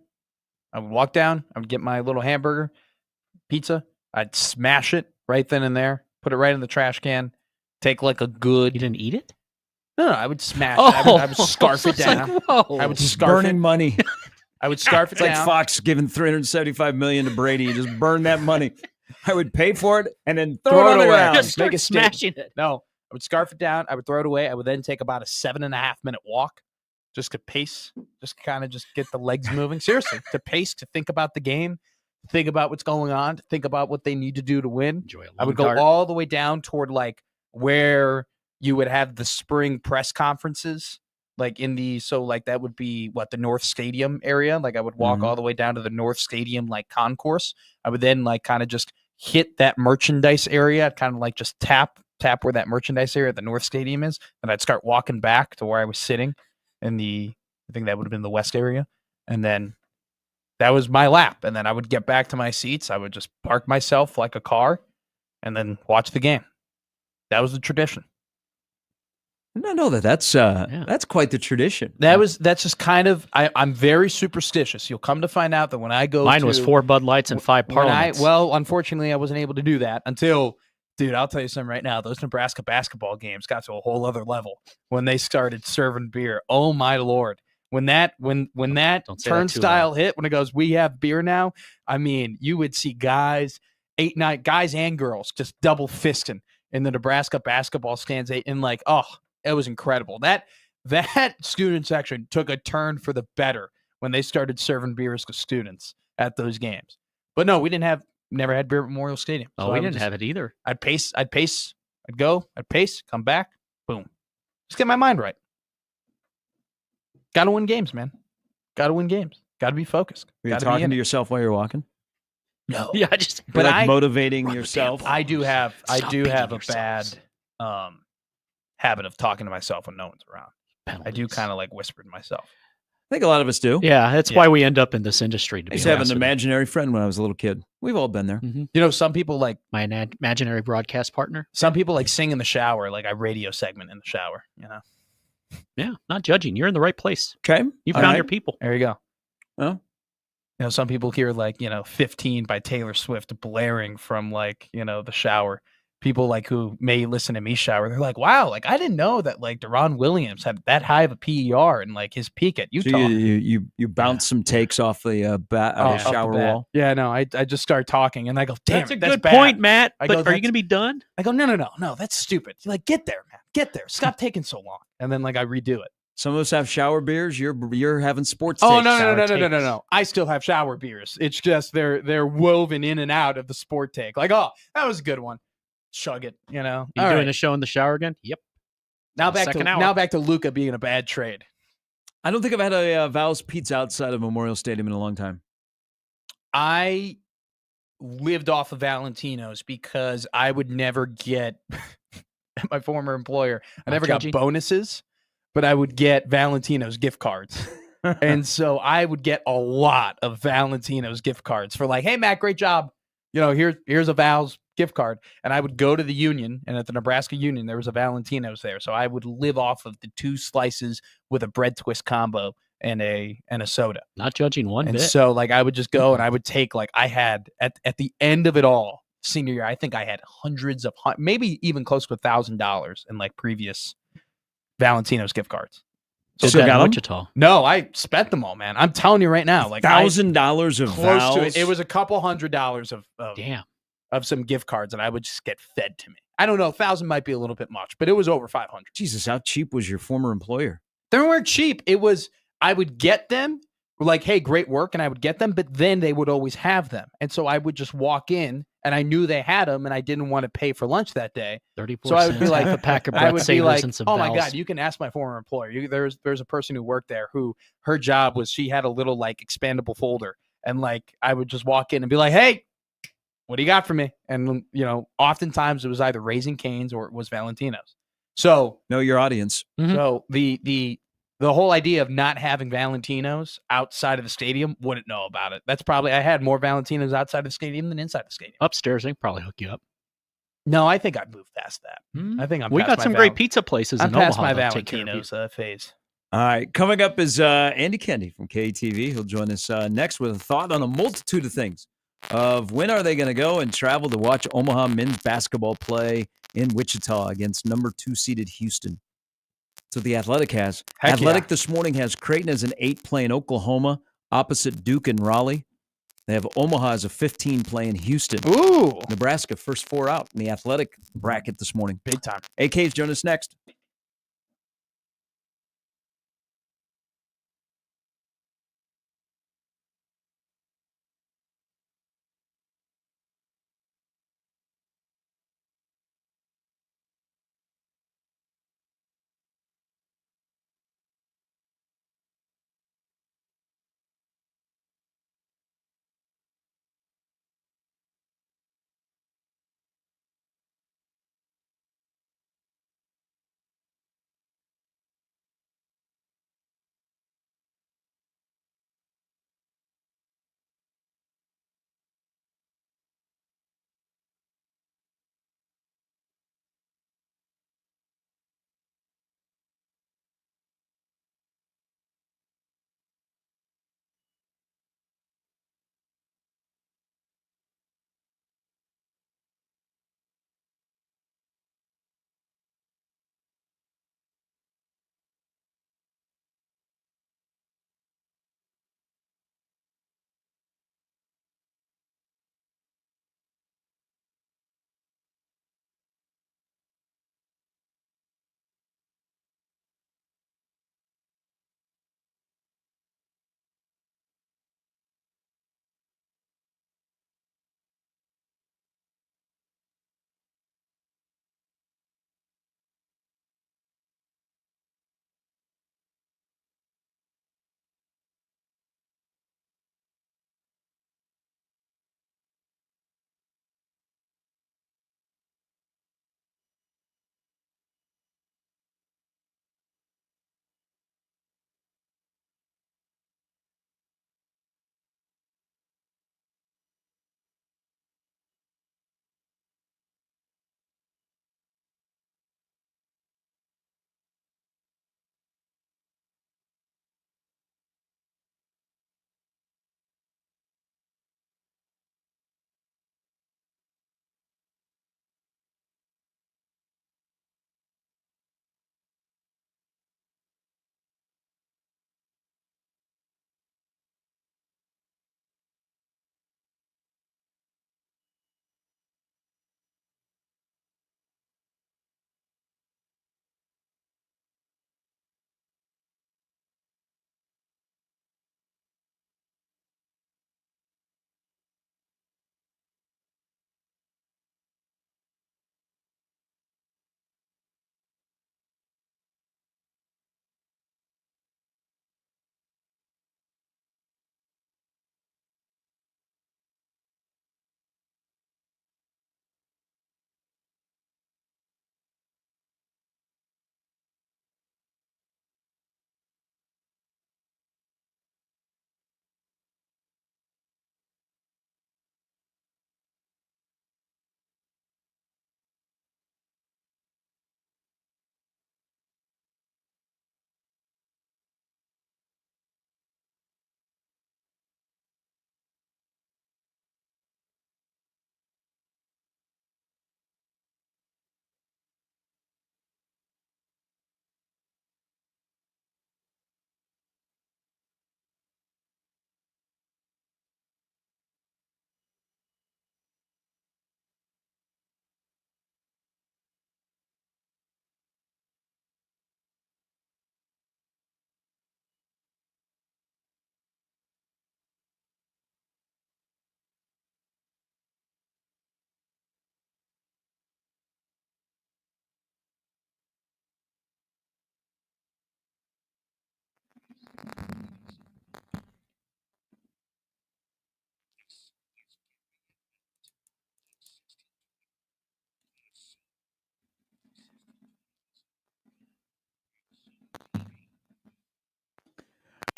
I would walk down, I would get my little hamburger, pizza, I'd smash it right then and there, put it right in the trash can, take like a good... You didn't eat it? No, I would smash it. I would scarf it down. I would Just scarf burning money. I would scarf it down. It's like Fox giving $375 million to Brady. You just burn that money. I would pay for it and then throw it on the ground. Just start smashing it. No, I would scarf it down. I would throw it away. I would then take about a 7.5 minute walk just to pace, just kind of just get the legs moving. Seriously, to pace, to think about the game, think about what's going on, to think about what they need to do to win. I would go all the way down toward like where you would have the spring press conferences, like that would be the North Stadium area. Like I would walk all the way down to the North Stadium, like concourse. I would then like kind of just hit that merchandise area. I'd kind of like just tap where that merchandise area at the North Stadium is. And I'd start walking back to where I was sitting in I think that would have been the West area. And then that was my lap. And then I would get back to my seats. I would just park myself like a car and then watch the game. That was the tradition. No, that's quite the tradition. That's just kind of, I'm very superstitious. You'll come to find out that when I go Mine was 4 Bud Lights and 5 Parliaments. Unfortunately, I wasn't able to do that until, dude, I'll tell you something right now. Those Nebraska basketball games got to a whole other level when they started serving beer. Oh my Lord. When that turnstile hit, when it goes, we have beer now. I mean, you would see guys, 8-9 guys and girls just double fisting in the Nebraska basketball stands. And like, oh, it was incredible. That student section took a turn for the better when they started serving beers to students at those games. But no, never had beer at Memorial Stadium. So we didn't have it either. I'd pace, I'd pace, come back, boom. Just get my mind right. Got to win games, man. Got to win games. Got to be focused. Were you talking to yourself while you're walking? No. Yeah, motivating yourself. I do have a bad habit of talking to myself when no one's around. Penalties. I do kind of like whisper to myself. I think a lot of us do. Yeah, that's why we end up in this industry. I used to have an imaginary friend when I was a little kid. We've all been there. Mm-hmm. You know, some people like my imaginary broadcast partner. Some people like sing in the shower, like a radio segment in the shower. You know. Yeah, not judging. You're in the right place. Okay, you found your people. There you go. Well, you know, some people hear like 15 by Taylor Swift blaring from the shower. People like who may listen to me shower, they're like, wow, like I didn't know that like Deron Williams had that high of a PER and like his peak at Utah. So you bounce some takes off the shower wall. Yeah, no, I just start talking and I go, damn, that's a good point, Matt. Are you going to be done? I go, no, that's stupid. You're like, get there, man, get there. Stop taking so long. And then like I redo it. Some of us have shower beers. You're having sports. Oh takes. No. I still have shower beers. It's just they're woven in and out of the sport take. Like, oh, that was a good one. Chug it, you know. You doing a show in the shower again? Yep. Now back to Luka being a bad trade. I don't think I've had a Val's Pizza outside of Memorial Stadium in a long time. I lived off of Valentino's because I would never get at my former employer. I never got bonuses, but I would get Valentino's gift cards. And so I would get a lot of Valentino's gift cards for like, hey, Matt, great job. You know, here's a Val's gift card. And I would go to the Union, and at the Nebraska Union, there was a Valentino's there. So I would live off of the 2 slices with a bread twist combo and a soda. Not judging one bit. And so like I would just go and I would take like I had at the end of it all, senior year, I think I had hundreds of maybe even close to $1,000 in like previous Valentino's gift cards. So got Wichita. No, I spent them all, man. I'm telling you right now, like $1,000 of close Val's. to it. It was a couple $100 of damn of some gift cards, and I would just get fed to me. I don't know, 1,000 might be a little bit much, but it was over 500. Jesus, how cheap was your former employer? They weren't cheap. It was, I would get them, like, hey, great work, and I would get them, but then they would always have them. And so I would just walk in, and I knew they had them, and I didn't want to pay for lunch that day. 34 so I would be like, a pack of I would be like, oh my Vals. God, you can ask my former employer. There's a person who worked there who her job was she had a little like expandable folder, and like I would just walk in and be like, hey, what do you got for me? And oftentimes it was either Raising Cane's or it was Valentino's. So know your audience. Mm-hmm. So the whole idea of not having Valentino's outside of the stadium, wouldn't know about it. That's probably, I had more Valentino's outside the stadium than inside the stadium. Upstairs, they can probably hook you up. No, I think I've moved past that. I think we got some great pizza places in Omaha. I'm past my Valentino's phase. All right, coming up is Andy Kennedy from KTV. He'll join us next with a thought on a multitude of things of when are they going to go and travel to watch Omaha men's basketball play in Wichita against number 2 seeded Houston. So the Athletic has. Athletic this morning has Creighton as an 8 playing Oklahoma opposite Duke and Raleigh. They have Omaha as a 15 playing Houston. Ooh. Nebraska first 4 out in the Athletic bracket this morning. Big time. AK's join us next.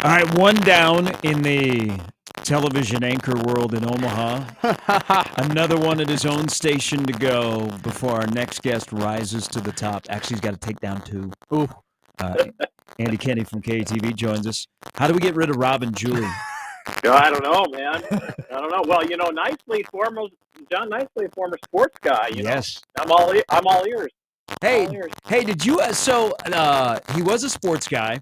All right, one down in the television anchor world in Omaha. Another one at his own station to go before our next guest rises to the top. Actually, he's got to take down 2. Ooh. Andy Kenny from KTV joins us. How do we get rid of Rob and Julie? I don't know, man. I don't know. Well, John Nicely, former sports guy. Yes. I'm all ears. Hey, did you? He was a sports guy.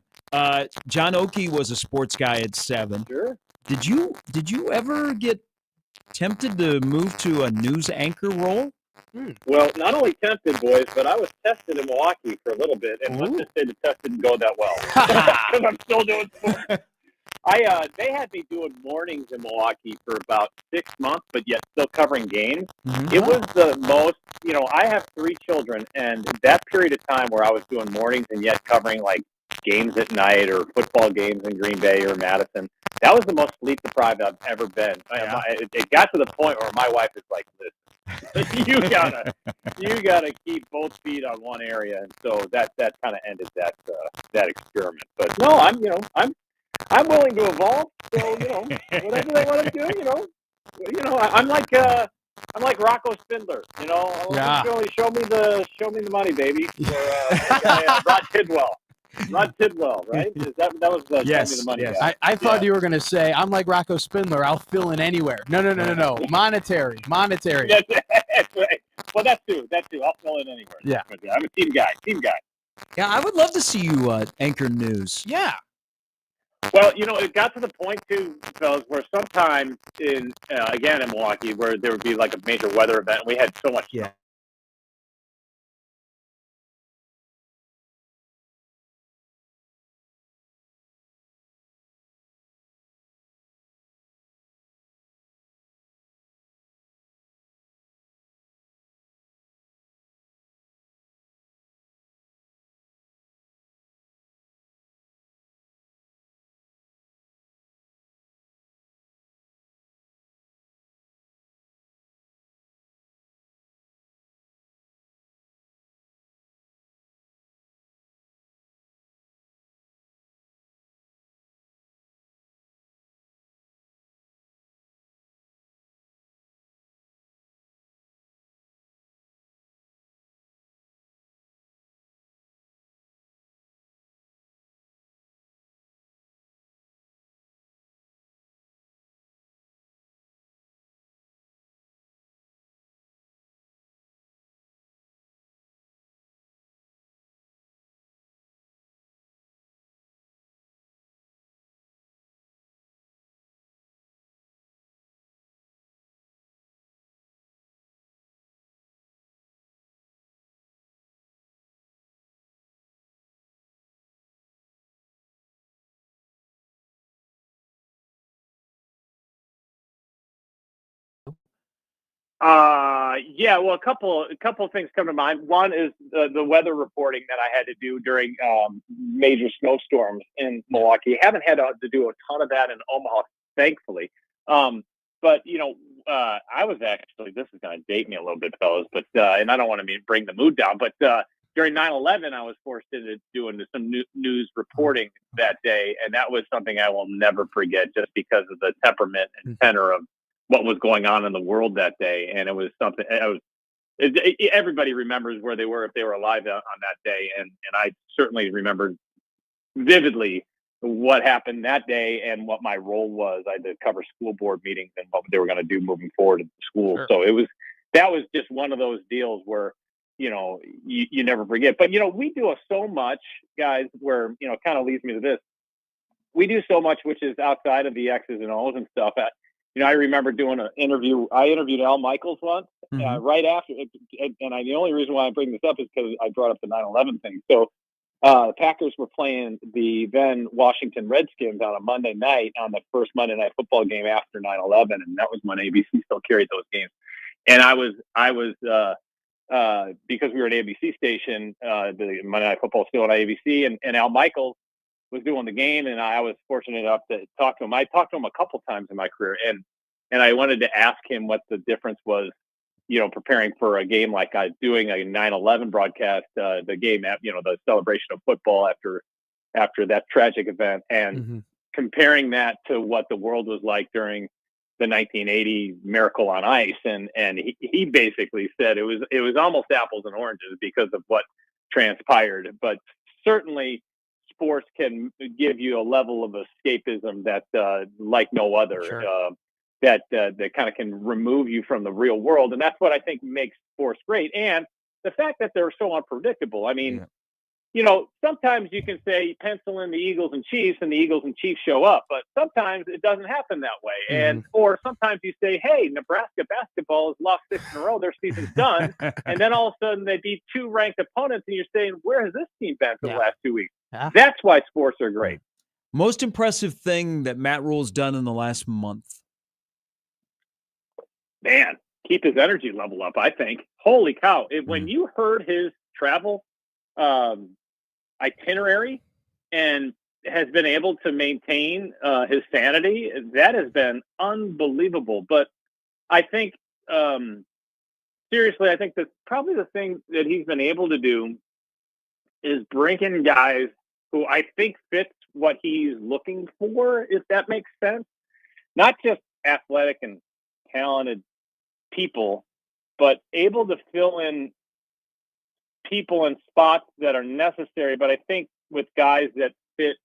John Oakey was a sports guy at 7. Sure. Did you ever get tempted to move to a news anchor role? Well, not only tempted, boys, but I was tested in Milwaukee for a little bit, and let's just say the test didn't go that well because I'm still doing sports. They had me doing mornings in Milwaukee for about 6 months, but yet still covering games. Mm-hmm. It was the most, I have 3 children, and that period of time where I was doing mornings and yet covering like games at night or football games in Green Bay or Madison, that was the most sleep deprived I've ever been. Yeah. It got to the point where my wife is like, "Listen, you gotta keep both feet on one area," and so that kind of ended that experiment. But no, I'm willing to evolve. So whatever they want to do, I'm like Rocco Spindler. Show me the money, baby. Or, Rod Tidwell, right? That was the yes, show me the money. Yes. Guy. I thought you were going to say, I'm like Rocco Spindler. I'll fill in anywhere. No. Monetary. That's right. Well, that too. I'll fill in anywhere. Yeah. I'm a team guy. Yeah, I would love to see you anchor news. Yeah. Well, it got to the point too, fellas, where sometimes in Milwaukee, where there would be like a major weather event, and we had so much. Yeah. Well, a couple of things come to mind. One is the weather reporting that I had to do during major snowstorms in Milwaukee. Haven't had to do a ton of that in Omaha, thankfully. But I was actually, this is going to date me a little bit, fellas, but and I don't want to bring the mood down, but during 9/11, I was forced into doing some news reporting that day, and that was something I will never forget, just because of the temperament and tenor of what was going on in the world that day. And it was something, everybody remembers where they were if they were alive on that day. And I certainly remembered vividly what happened that day and what my role was. I had to cover school board meetings and what they were going to do moving forward in the school. Sure. So that was just one of those deals where, you never forget. But, we do so much, guys, where, kind of leads me to this. We do so much, which is outside of the X's and O's and stuff. I remember doing an interview. I interviewed Al Michaels once, right after. And the only reason why I bring this up is because I brought up the 9/11 thing. So the Packers were playing the then Washington Redskins on a Monday night on the first Monday Night Football game after 9/11, and that was when ABC still carried those games. And I was because we were an ABC station, the Monday Night Football still on ABC, and Al Michaels was doing the game, and I was fortunate enough to talk to him. I talked to him a couple times in my career, and I wanted to ask him what the difference was, preparing for a game like I was doing a 9/11 broadcast, the game, the celebration of football after that tragic event, and comparing that to what the world was like during the 1980 Miracle on Ice, and he basically said it was almost apples and oranges because of what transpired. But certainly, sports can give you a level of escapism that like no other. Sure. That kind of can remove you from the real world, and that's what I think makes sports great. And the fact that they're so unpredictable. I mean, sometimes you can say pencil in the Eagles and Chiefs, and the Eagles and Chiefs show up, but sometimes it doesn't happen that way. Or sometimes you say, hey, Nebraska basketball has lost 6 in a row, their season's done, and then all of a sudden they beat 2 ranked opponents, and you're saying, where has this team been for the last 2 weeks? Yeah. That's why sports are great. Most impressive thing that Matt Rule's done in the last month. Man, keep his energy level up, I think. Holy cow. When you heard his travel itinerary and has been able to maintain his sanity, that has been unbelievable. But I think, seriously, I think that probably the thing that he's been able to do is bring in guys who I think fits what he's looking for, if that makes sense. Not just athletic and talented people, but able to fill in people in spots that are necessary, but I think with guys that fit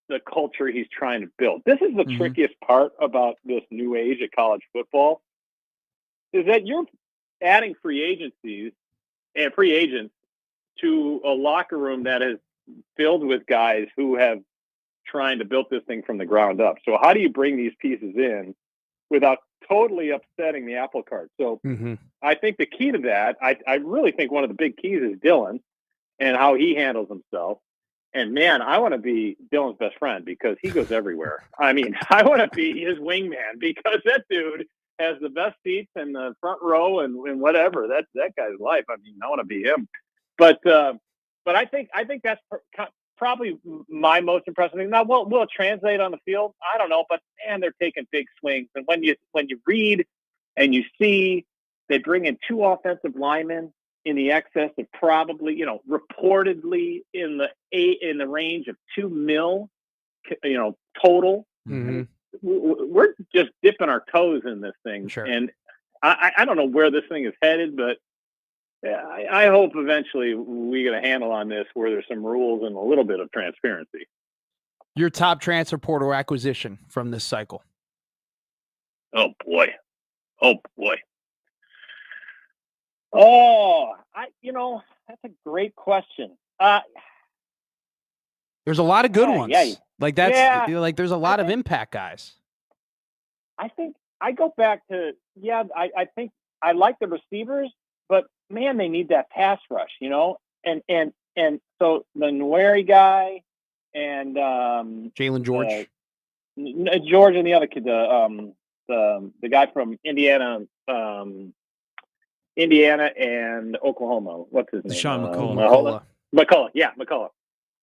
the culture he's trying to build. This is the trickiest part about this new age of college football, is that you're adding free agents to a locker room that is filled with guys who have trying to build this thing from the ground up. So how do you bring these pieces in without totally upsetting the apple cart? So I think the key to that, I really think one of the big keys is Dylan and how he handles himself. And man, I want to be Dylan's best friend because he goes everywhere. I mean, I want to be his wingman because that dude has the best seats in the front row and whatever. That guy's life. I mean, I want to be him. But I think that's probably my most impressive thing. Now, will it translate on the field? I don't know, but man, they're taking big swings. And when you read and you see they bring in 2 offensive linemen in the excess of probably, reportedly in the range of $2 million, total. We're just dipping our toes in this thing. Sure. And I don't know where this thing is headed, but I hope eventually we get a handle on this where there's some rules and a little bit of transparency. Your top transfer portal acquisition from this cycle? Oh boy. That's a great question. There's a lot of good ones. Yeah. Like there's a lot of impact guys. I think I go back to, I think I like the receivers, but man, they need that pass rush, and so the Nweri guy and Jalen George, George and the other kid, the guy from Indiana and Oklahoma. What's his name? Sean McCullough. McCullough.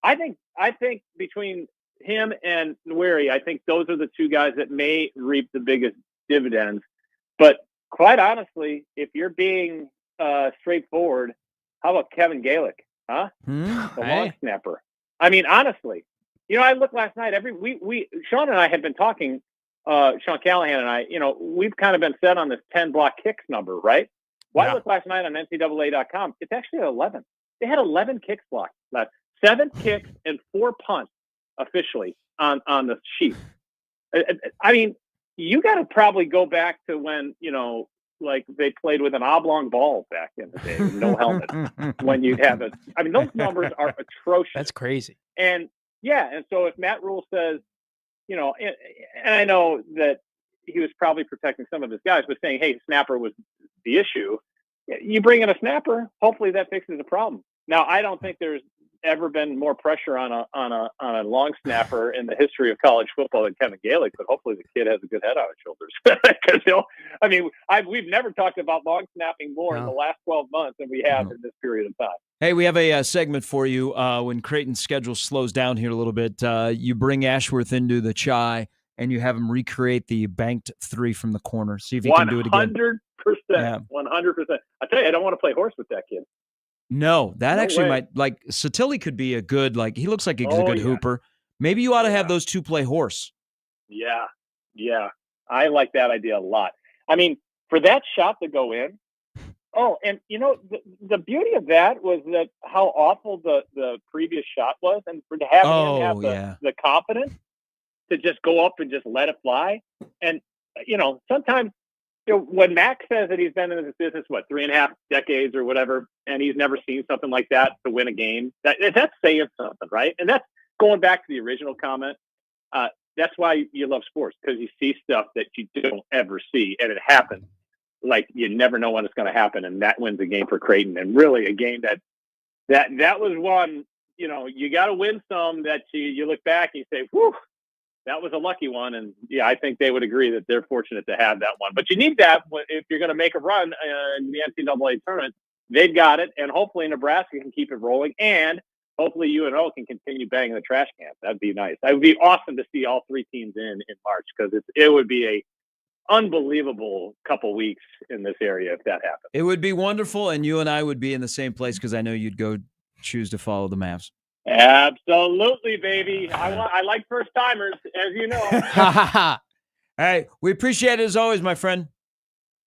I think between him and Nweri, I think those are the 2 guys that may reap the biggest dividends. But quite honestly, if you're being straightforward, how about Kevin Galick? Huh? The long snapper. I mean, honestly, I looked last night. Sean and I had been talking. Sean Callahan and I, we've kind of been set on this 10 block kicks number, right? Well, I looked last night on NCAA.com. It's actually 11. They had 11 kicks blocked. 7 kicks and 4 punts officially on the sheet. I mean, you got to probably go back to when like they played with an oblong ball back in the day with no helmet. When you'd have it, I mean, those numbers are atrocious. That's crazy. And so if Matt Rule says, and I know that he was probably protecting some of his guys, but saying, hey, snapper was the issue. You bring in a snapper, hopefully that fixes the problem. Now, I don't think there's ever been more pressure on a long snapper in the history of college football than Kevin Galick, but hopefully the kid has a good head on his shoulders. Because we've never talked about long snapping more in the last 12 months than we have in this period of time. Hey, we have a segment for you. When Creighton's schedule slows down here a little bit, you bring Ashworth into the chai and you have him recreate the banked 3 from the corner. See if he can do it again. 100%. 100%. I tell you, I don't want to play horse with that kid. No, that actually might, like, Satilli could be a good, like, he looks like he's a good hooper. Maybe you ought to have those two play horse. Yeah. I like that idea a lot. I mean, for that shot to go in. Oh, and the beauty of that was that how awful the previous shot was, and for to have him have the confidence to just go up and just let it fly. And sometimes when Max says that he's been in this business 3.5 decades or whatever, and he's never seen something like that to win a game, that's saying something, right? And that's going back to the original comment. That's why you love sports, because you see stuff that you don't ever see, and it happens. Like you never know when it's going to happen, and that wins a game for Creighton. And really, a game that was one. You got to win some that you look back and you say, "Whew, that was a lucky one." And yeah, I think they would agree that they're fortunate to have that one. But you need that if you're going to make a run in the NCAA tournament. They've got it, and hopefully Nebraska can keep it rolling, and hopefully UNO can continue banging the trash can. That'd be nice. That would be awesome to see all three teams in March, because it would be a unbelievable couple weeks in this area if that happened. It would be wonderful, and you and I would be in the same place, because I know you'd go choose to follow the Mavs. Absolutely, baby. I like first timers, as you know. All right, we appreciate it as always, my friend.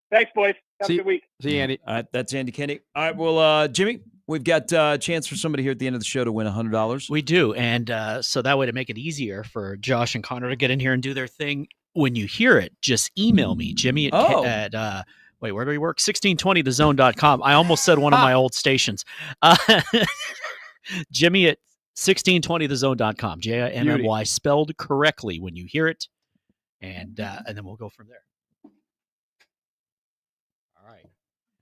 Thanks, boys. Have a good week. See you, Andy. All right, that's Andy Kennedy. All right, well, Jimmy, we've got a chance for somebody here at the end of the show to win $100. We do, and so that way, to make it easier for Josh and Connor to get in here and do their thing, when you hear it, just email me, Jimmy at wait, where do we work? 1620thezone.com. I almost said one of my old stations. Jimmy at 1620thezone.com. JIMMY, spelled correctly when you hear it, and then we'll go from there. All right.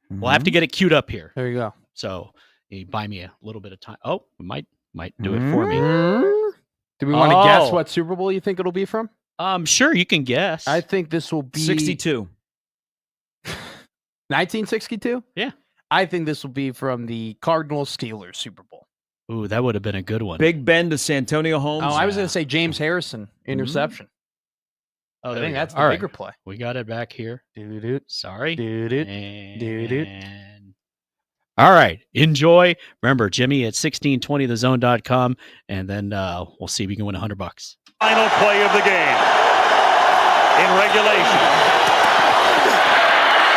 We'll have to get it queued up here. There you go. So you buy me a little bit of time. Oh, we might do it for me. Do we want to guess what Super Bowl you think it'll be from? Sure, you can guess. I think this will be 62. 1962? Yeah. I think this will be from the Cardinals-Steelers Super Bowl. Ooh, that would have been a good one. Big Ben to Santonio Holmes. Oh, I was going to say James Harrison interception. Oh, I think that's the bigger play. We got it back here. Sorry. And all right. Enjoy. Remember, Jimmy at 1620thezone.com, and then we'll see if we can win $100. Final play of the game in regulation.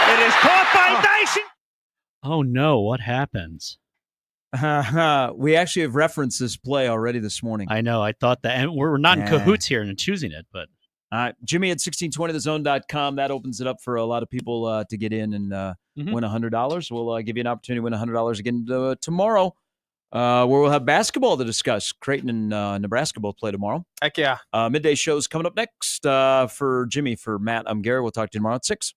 It is caught by Dyson. Oh, no. What happens? We actually have referenced this play already this morning. I know. I thought that. And we're not in cahoots here in choosing it, but. Jimmy at 1620thezone.com. That opens it up for a lot of people to get in and win $100. We'll give you an opportunity to win $100 again tomorrow, where we'll have basketball to discuss. Creighton and Nebraska both play tomorrow. Heck yeah. Midday show's coming up next for Jimmy. For Matt, I'm Gary. We'll talk to you tomorrow at 6.